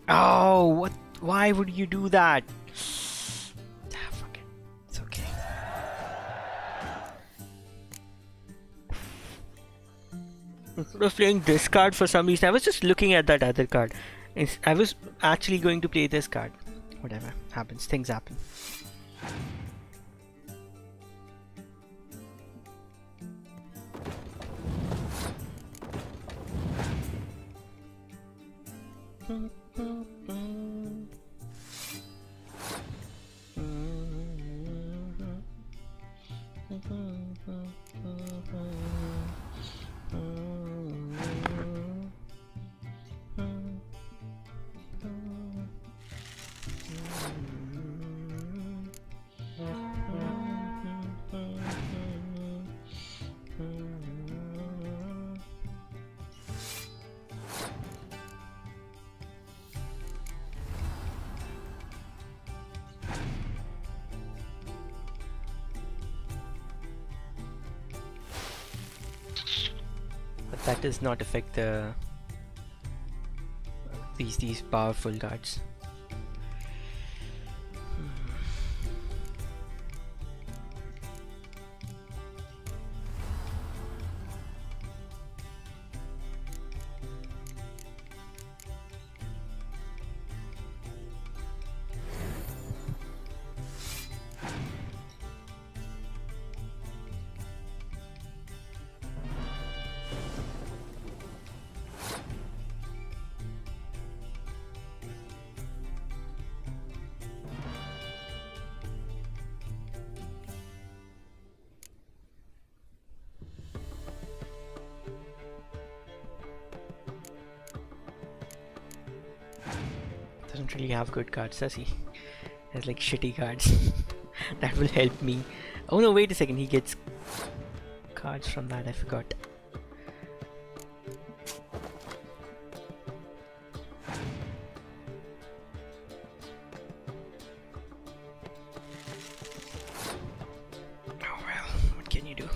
Oh, what? Why would you do that? Ah, fuck it. It's okay. Instead of playing this card for some reason, I was just looking at that other card. I was actually going to play this card. Whatever happens, things happen. that does not affect the these powerful cards. Doesn't really have good cards, does he? Has like shitty cards. That will help me. Oh no, wait a second, he gets cards from that, I forgot. Oh well, what can you do?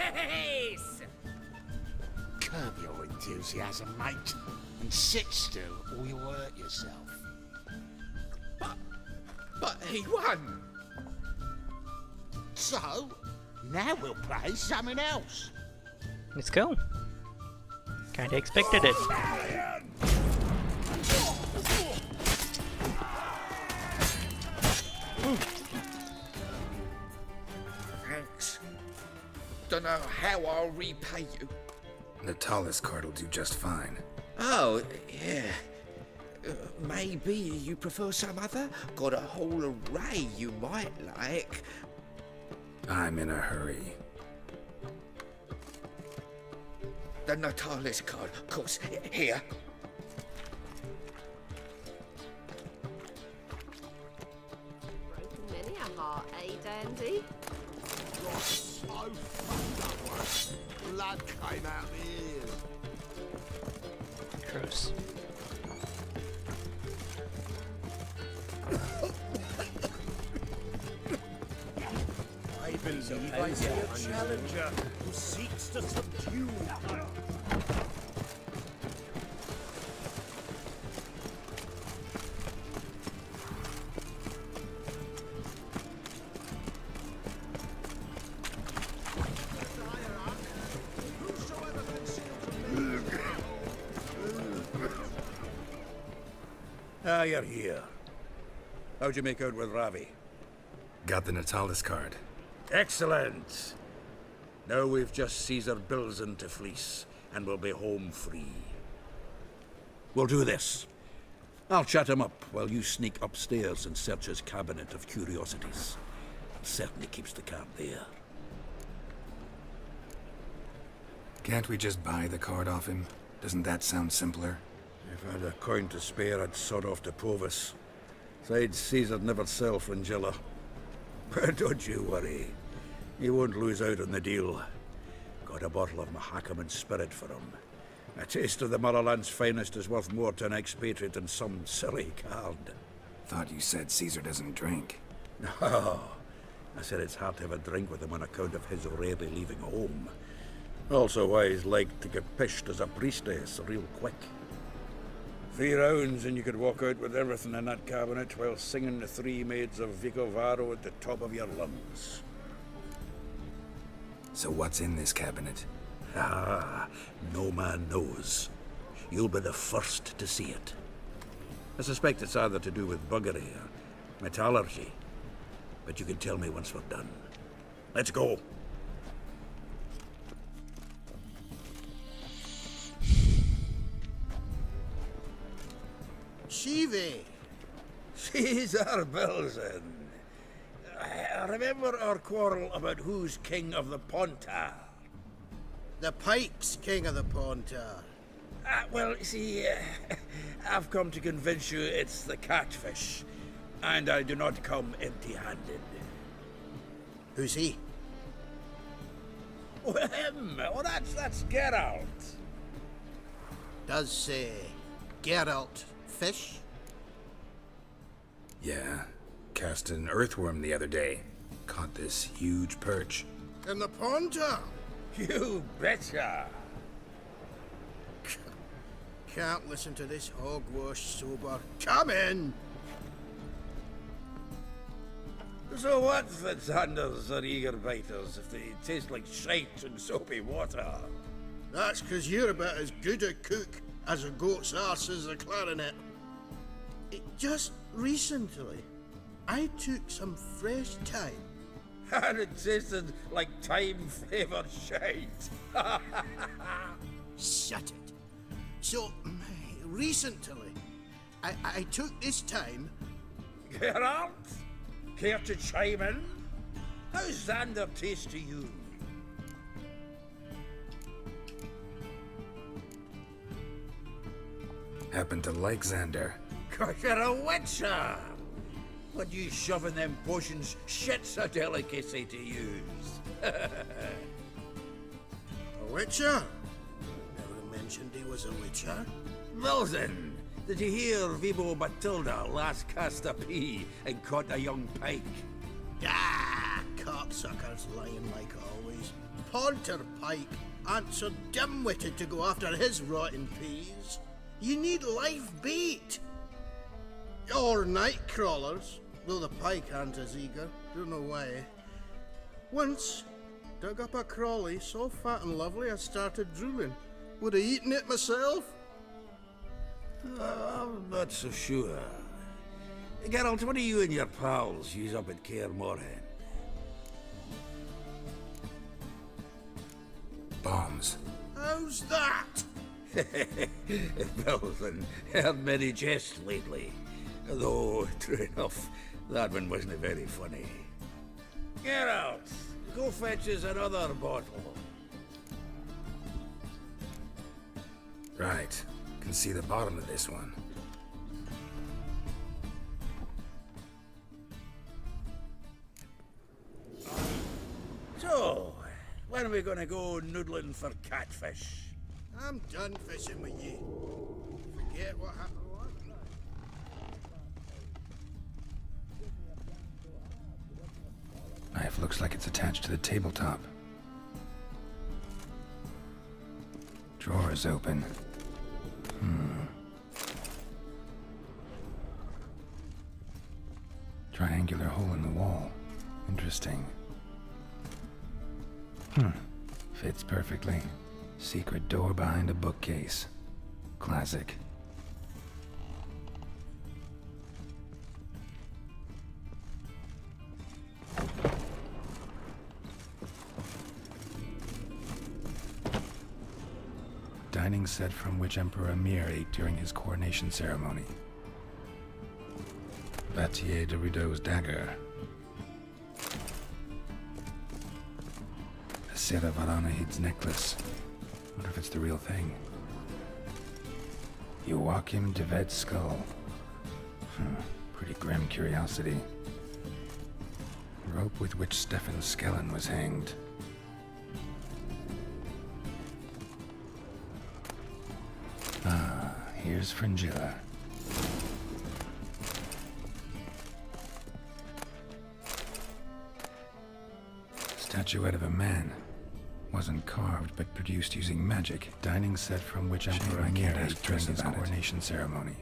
Yes! Curb your enthusiasm, mate, and sit still or you'll hurt yourself. But he won! So, now we'll play something else. Let's go. Kinda expected it. Thanks. Don't know how I'll repay you. Natalis card will do just fine. Oh, yeah. Maybe you prefer some other? Got a whole array you might like. I'm in a hurry. The Natalis card, of course. Here. Broken many a heart, eh, Dandy? You're so fucked up, blood came out my ears. Gross. I believe I see a challenger who seeks to subdue. Ah, you're here. How'd you make out with Ravi? Got the Natalis card. Excellent! Now we've just Caesar Bilzen to fleece, and we'll be home free. We'll do this. I'll chat him up while you sneak upstairs and search his cabinet of curiosities. It certainly keeps the card there. Can't we just buy the card off him? Doesn't that sound simpler? If I had a coin to spare, I'd sod off to Provis. Besides, Caesar'd never sell Fringilla. But don't you worry. He won't lose out on the deal. Got a bottle of Mahakaman spirit for him. A taste of the motherland's finest is worth more to an expatriate than some silly card. Thought you said Caesar doesn't drink. No. I said it's hard to have a drink with him on account of his rarely leaving home. Also why he's like to get pished as a priestess real quick. 3 rounds and you could walk out with everything in that cabinet while singing the 3 maids of Vicovaro at the top of your lungs. So what's in this cabinet? Ah, no man knows. You'll be the first to see it. I suspect it's either to do with buggery or metallurgy. But you can tell me once we're done. Let's go. Shivi. Caesar Belzen. I remember our quarrel about who's king of the Pontar. The Pike's king of the Pontar. Well, see, I've come to convince you it's the catfish, and I do not come empty-handed. Who's he? Well, him. Oh, that's Geralt. Does Geralt fish? Yeah. Cast an earthworm the other day. Caught this huge perch. In the Pontar? You betcha. Can't listen to this hogwash sober. Come in! So what, Fitzhanders or eager biters, if they taste like shite and soapy water? That's 'cause you're about as good a cook as a goat's arse is a clarinet. Just recently, I took some fresh thyme. And it tasted like thyme-flavoured shite. Shut it. So, recently, I took this thyme. Geralt? Care to chime in? How's Xander taste to you? Happen to like Xander. 'Cause you're a witcher! When you shoving them potions, shit's a delicacy to use. A witcher? Never mentioned he was a witcher. Milton, did you hear Vibo Matilda last cast a pea and caught a young pike? Ah, cocksuckers lying like always. Pontar Pike aren't so dim-witted to go after his rotten peas. You need live bait. Or night crawlers, though the pike aren't as eager. Don't know why. Once, dug up a crawly so fat and lovely I started drooling. Would have eaten it myself. I'm not so sure. Geralt, what do you and your pals use up at Kaer Morhen? Bombs. How's that? Belzen, heard many jests lately. Though, true enough, that one wasn't very funny. Geralt, go fetch us another bottle. Right. Can see the bottom of this one. So, when are we gonna go noodling for catfish? I'm done fishing with you. Forget what happened. Knife looks like it's attached to the tabletop. Drawer is open. Triangular hole in the wall. Interesting. Fits perfectly. Secret door behind a bookcase. Classic. Dining set from which Emperor Emir ate during his coronation ceremony. Batier de Rideau's dagger. Sarah Varanahid's necklace. Wonder if it's the real thing. Joachim de Ved's skull. Pretty grim curiosity. Rope with which Stefan Skellen was hanged. Here's Fringilla. Statuette of a man. Wasn't carved, but produced using magic. Dining set from which Emperor Emir ate during his coronation ceremony.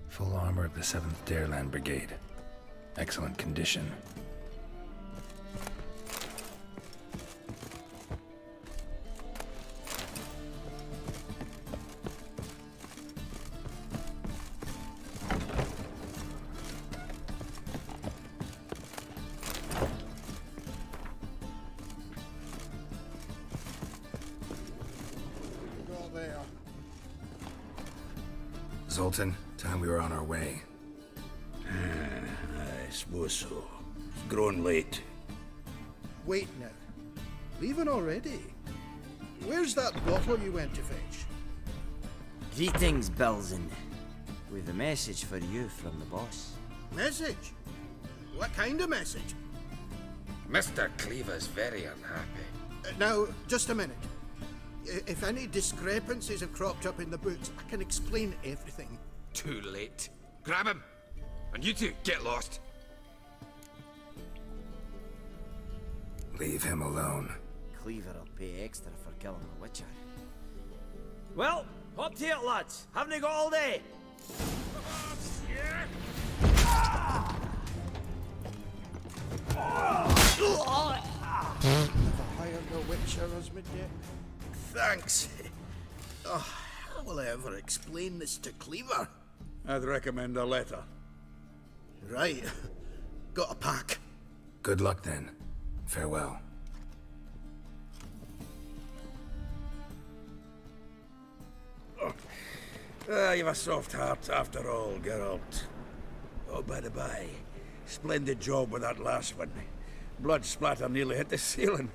Full armor of the 7th Dareland Brigade. Excellent condition. Zoltan, time we were on our way. I suppose so. It's grown late. Wait now. Leaving already? Where's that bottle you went to fetch? Greetings, Bilzen. With a message for you from the boss. Message? What kind of message? Mr. Cleaver's very unhappy. Now, just a minute. If any discrepancies have cropped up in the books, I can explain everything. Too late. Grab him! And you two, get lost. Leave him alone. Cleaver will pay extra for killing the Witcher. Well, up to it, lads. Haven't you got all day? Hired the Witcher as my debt. Thanks. Oh, how will I ever explain this to Cleaver? I'd recommend a letter. Right. Got a pack. Good luck then. Farewell. You've a soft heart after all, Geralt. Oh, by the by, splendid job with that last one. Blood splatter nearly hit the ceiling.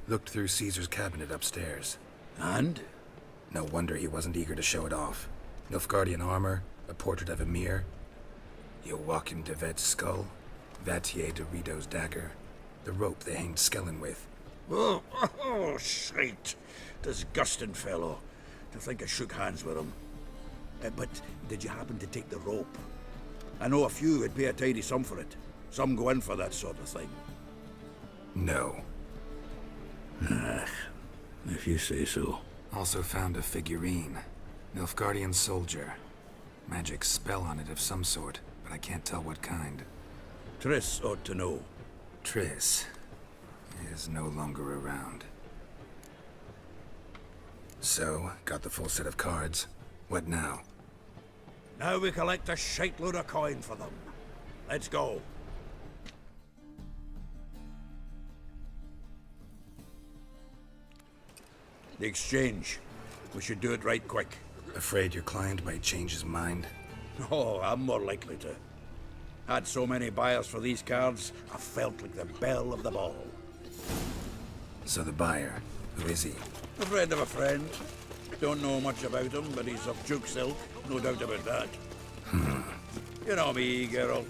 Looked through Caesar's cabinet upstairs. And? No wonder he wasn't eager to show it off. Nilfgaardian armor, a portrait of Emir, Joachim de Vet's skull, Vatier de Rideau's dagger, the rope they hanged Skellen with. Oh, shite. Disgusting fellow. To think I shook hands with him. But did you happen to take the rope? I know a few would pay a tidy sum for it. Some go in for that sort of thing. No. If you say so. Also found a figurine. Nilfgaardian soldier. Magic spell on it of some sort, but I can't tell what kind. Triss ought to know. Triss is no longer around. So, got the full set of cards. What now? Now we collect a shite load of coin for them. Let's go. The exchange. We should do it right quick. Afraid your client might change his mind? Oh, I'm more likely to. Had so many buyers for these cards, I felt like the belle of the ball. So the buyer, who is he? A friend of a friend. Don't know much about him, but he's of Duke's ilk, no doubt about that. You know me, Geralt.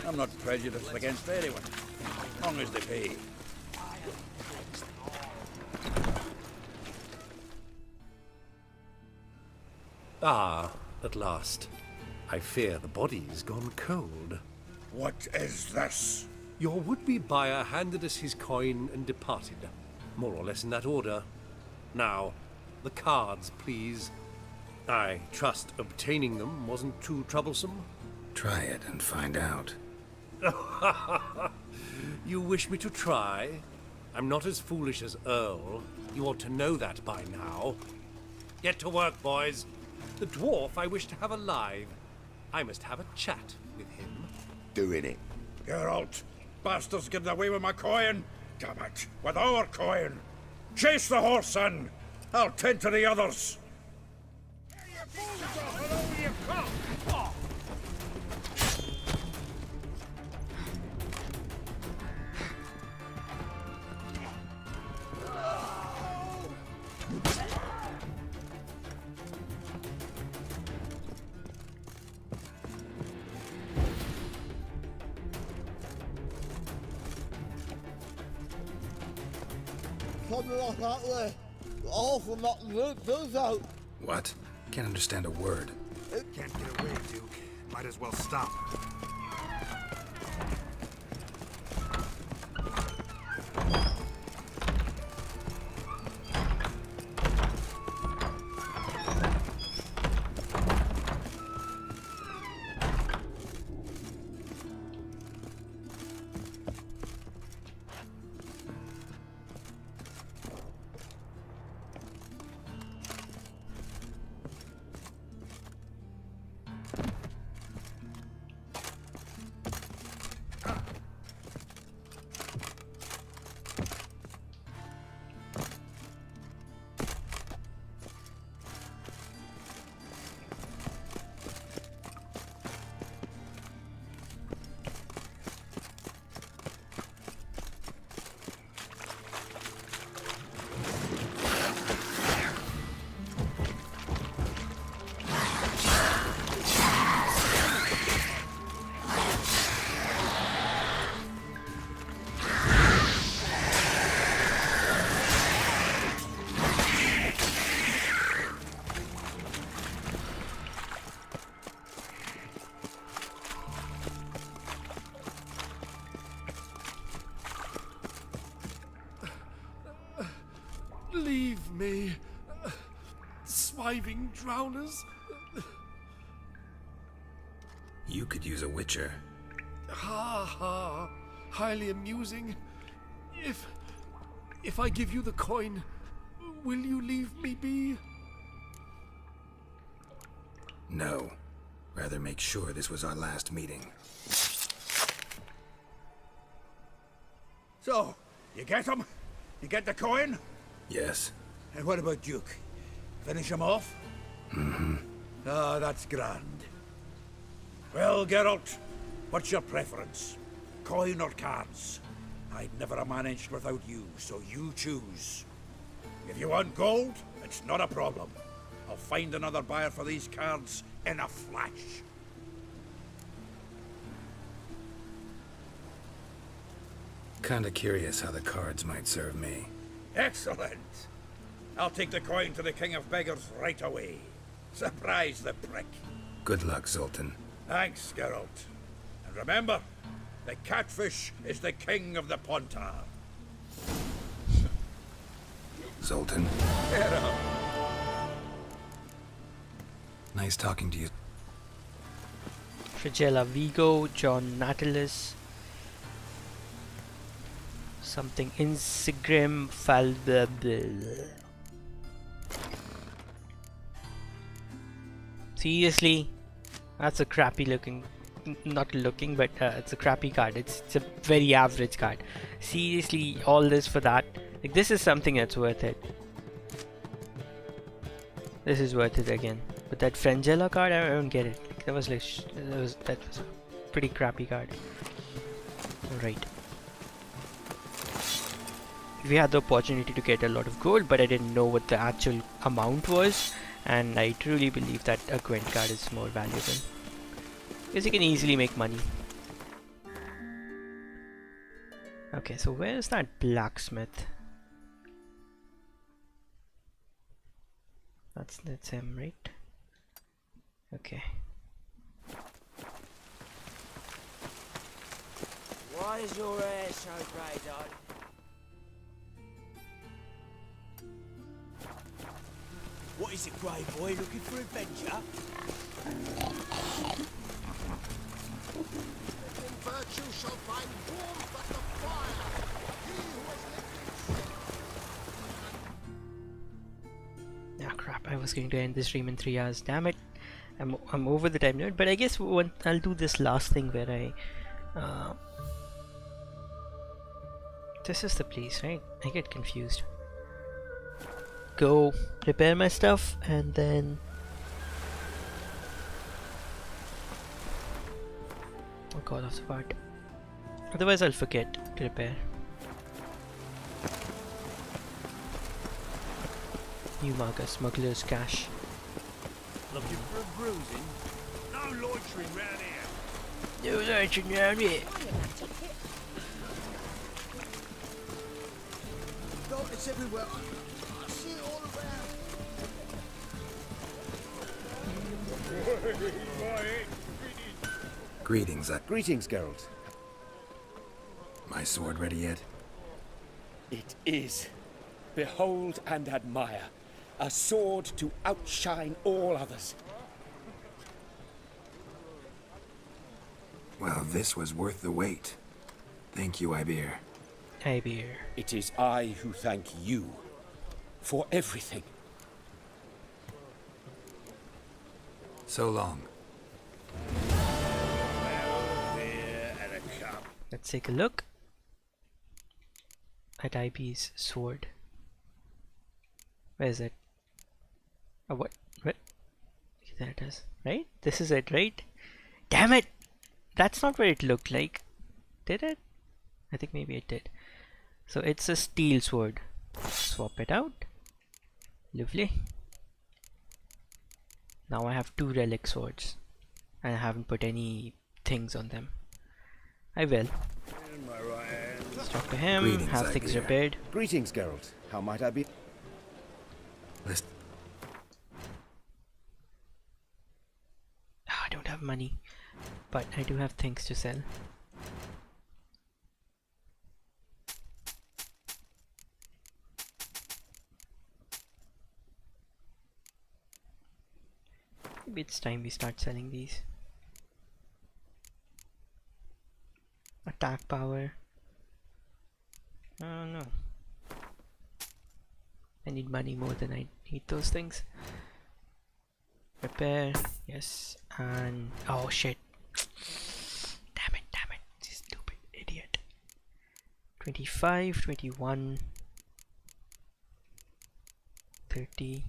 I'm not prejudiced against anyone, as long as they pay. Ah, at last. I fear the body's gone cold. What is this? Your would-be buyer handed us his coin and departed. More or less in that order. Now, the cards, please. I trust obtaining them wasn't too troublesome? Try it and find out. You wish me to try? I'm not as foolish as Earl. You ought to know that by now. Get to work, boys. The dwarf I wish to have alive. I must have a chat with him. Doing it. Geralt, bastards getting away with my coin. Damn it, with our coin. Chase the horse, son. I'll tend to the others. Something like that way. All for knocking the bills out. What? Can't understand a word. Can't get away, Duke. Might as well stop. Leave me. Swiving drowners. You could use a witcher. Ha ha. Highly amusing. If I give you the coin, will you leave me be? No. Rather make sure this was our last meeting. So, you get him? You get the coin? Yes. And what about Duke? Finish him off? Mm-hmm. Ah, that's grand. Well, Geralt, what's your preference? Coin or cards? I'd never have managed without you, so you choose. If you want gold, it's not a problem. I'll find another buyer for these cards in a flash. Kinda curious how the cards might serve me. Excellent! I'll take the coin to the King of Beggars right away. Surprise the prick. Good luck, Zoltan. Thanks, Geralt. And remember, the catfish is the king of the Pontar. Zoltan. Geralt. Nice talking to you. Frigella Vigo, John Natalis. Something Insigrim Falbel. Seriously? That's a crappy looking, not looking, but it's a crappy card. It's a very average card. Seriously, all this for that? Like, this is something that's worth it. This is worth it again. But that Frangella card, I don't get it. Like, that was like, that was a pretty crappy card. Alright. We had the opportunity to get a lot of gold, but I didn't know what the actual amount was. And I truly believe that a Gwent card is more valuable, because you can easily make money. Okay, so where is that blacksmith? That's him, right? Okay. Why is your hair so grey, darling? What is it, grey boy? Looking for adventure? In virtue shall find warmth at the fire. He who has Ah, crap! I was going to end this stream in 3 hours. Damn it! I'm over the time limit. But I guess I'll do this last thing where I. This is the place, right? I get confused. Go repair my stuff and then oh god, off the part. Otherwise I'll forget to repair. New marker, smuggler's cash. Looking for a bruising? No loitering round here. No loitering round here. It's everywhere. I see it all around. Greetings, Greetings, Geralt. My sword ready yet? It is. Behold and admire. A sword to outshine all others. Well, this was worth the wait. Thank you, Ibeer. Ibeer. It is I who thank you for everything. So long. Let's take a look at IB's sword. Where is it? Oh, what? There it is. Right? This is it, right? Damn it! That's not what it looked like. Did it? I think maybe it did. So it's a steel sword. Swap it out. Lovely. Now I have 2 relic swords. And I haven't put any things on them. I will. Let's talk to him. Greetings, have things Ibeer. repaired. Greetings, Geralt. How might I be? Listen. I don't have money, but I do have things to sell. Maybe it's time we start selling these. Attack power. Oh no. I need money more than I need those things. Repair, yes, and oh shit. Damn it, this stupid idiot. 25, 21, 30.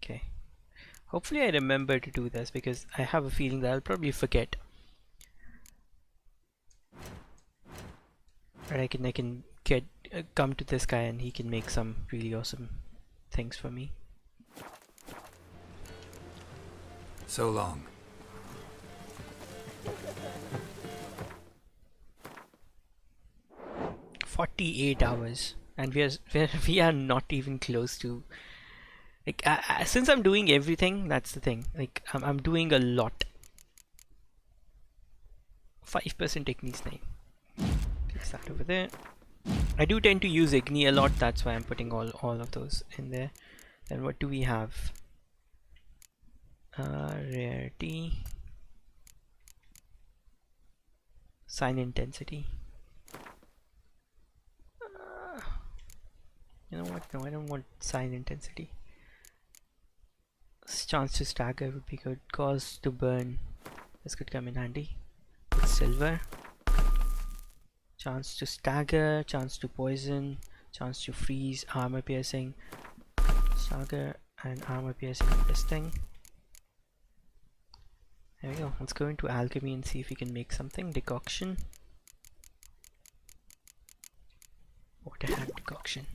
Okay. Hopefully I remember to do this because I have a feeling that I'll probably forget. But I can get come to this guy and he can make some really awesome things for me. So long. $48, and we are not even close to. Like since I'm doing everything, that's the thing. Like I'm doing a lot. 5% Igni's name. Fix that over there. I do tend to use Igni a lot. That's why I'm putting all of those in there. Then what do we have? Rarity. Sign intensity. You know what? No, I don't want sign intensity. Chance to stagger would be good. Cause to burn. This could come in handy. Put silver. Chance to stagger. Chance to poison. Chance to freeze. Armor piercing. Stagger and armor piercing on this thing. There we go. Let's go into alchemy and see if we can make something. Decoction. What a hack decoction.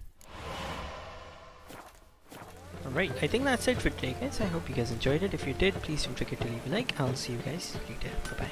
Alright, I think that's it for today, guys. I hope you guys enjoyed it. If you did, please don't forget to leave a like. I'll see you guys later. Bye bye.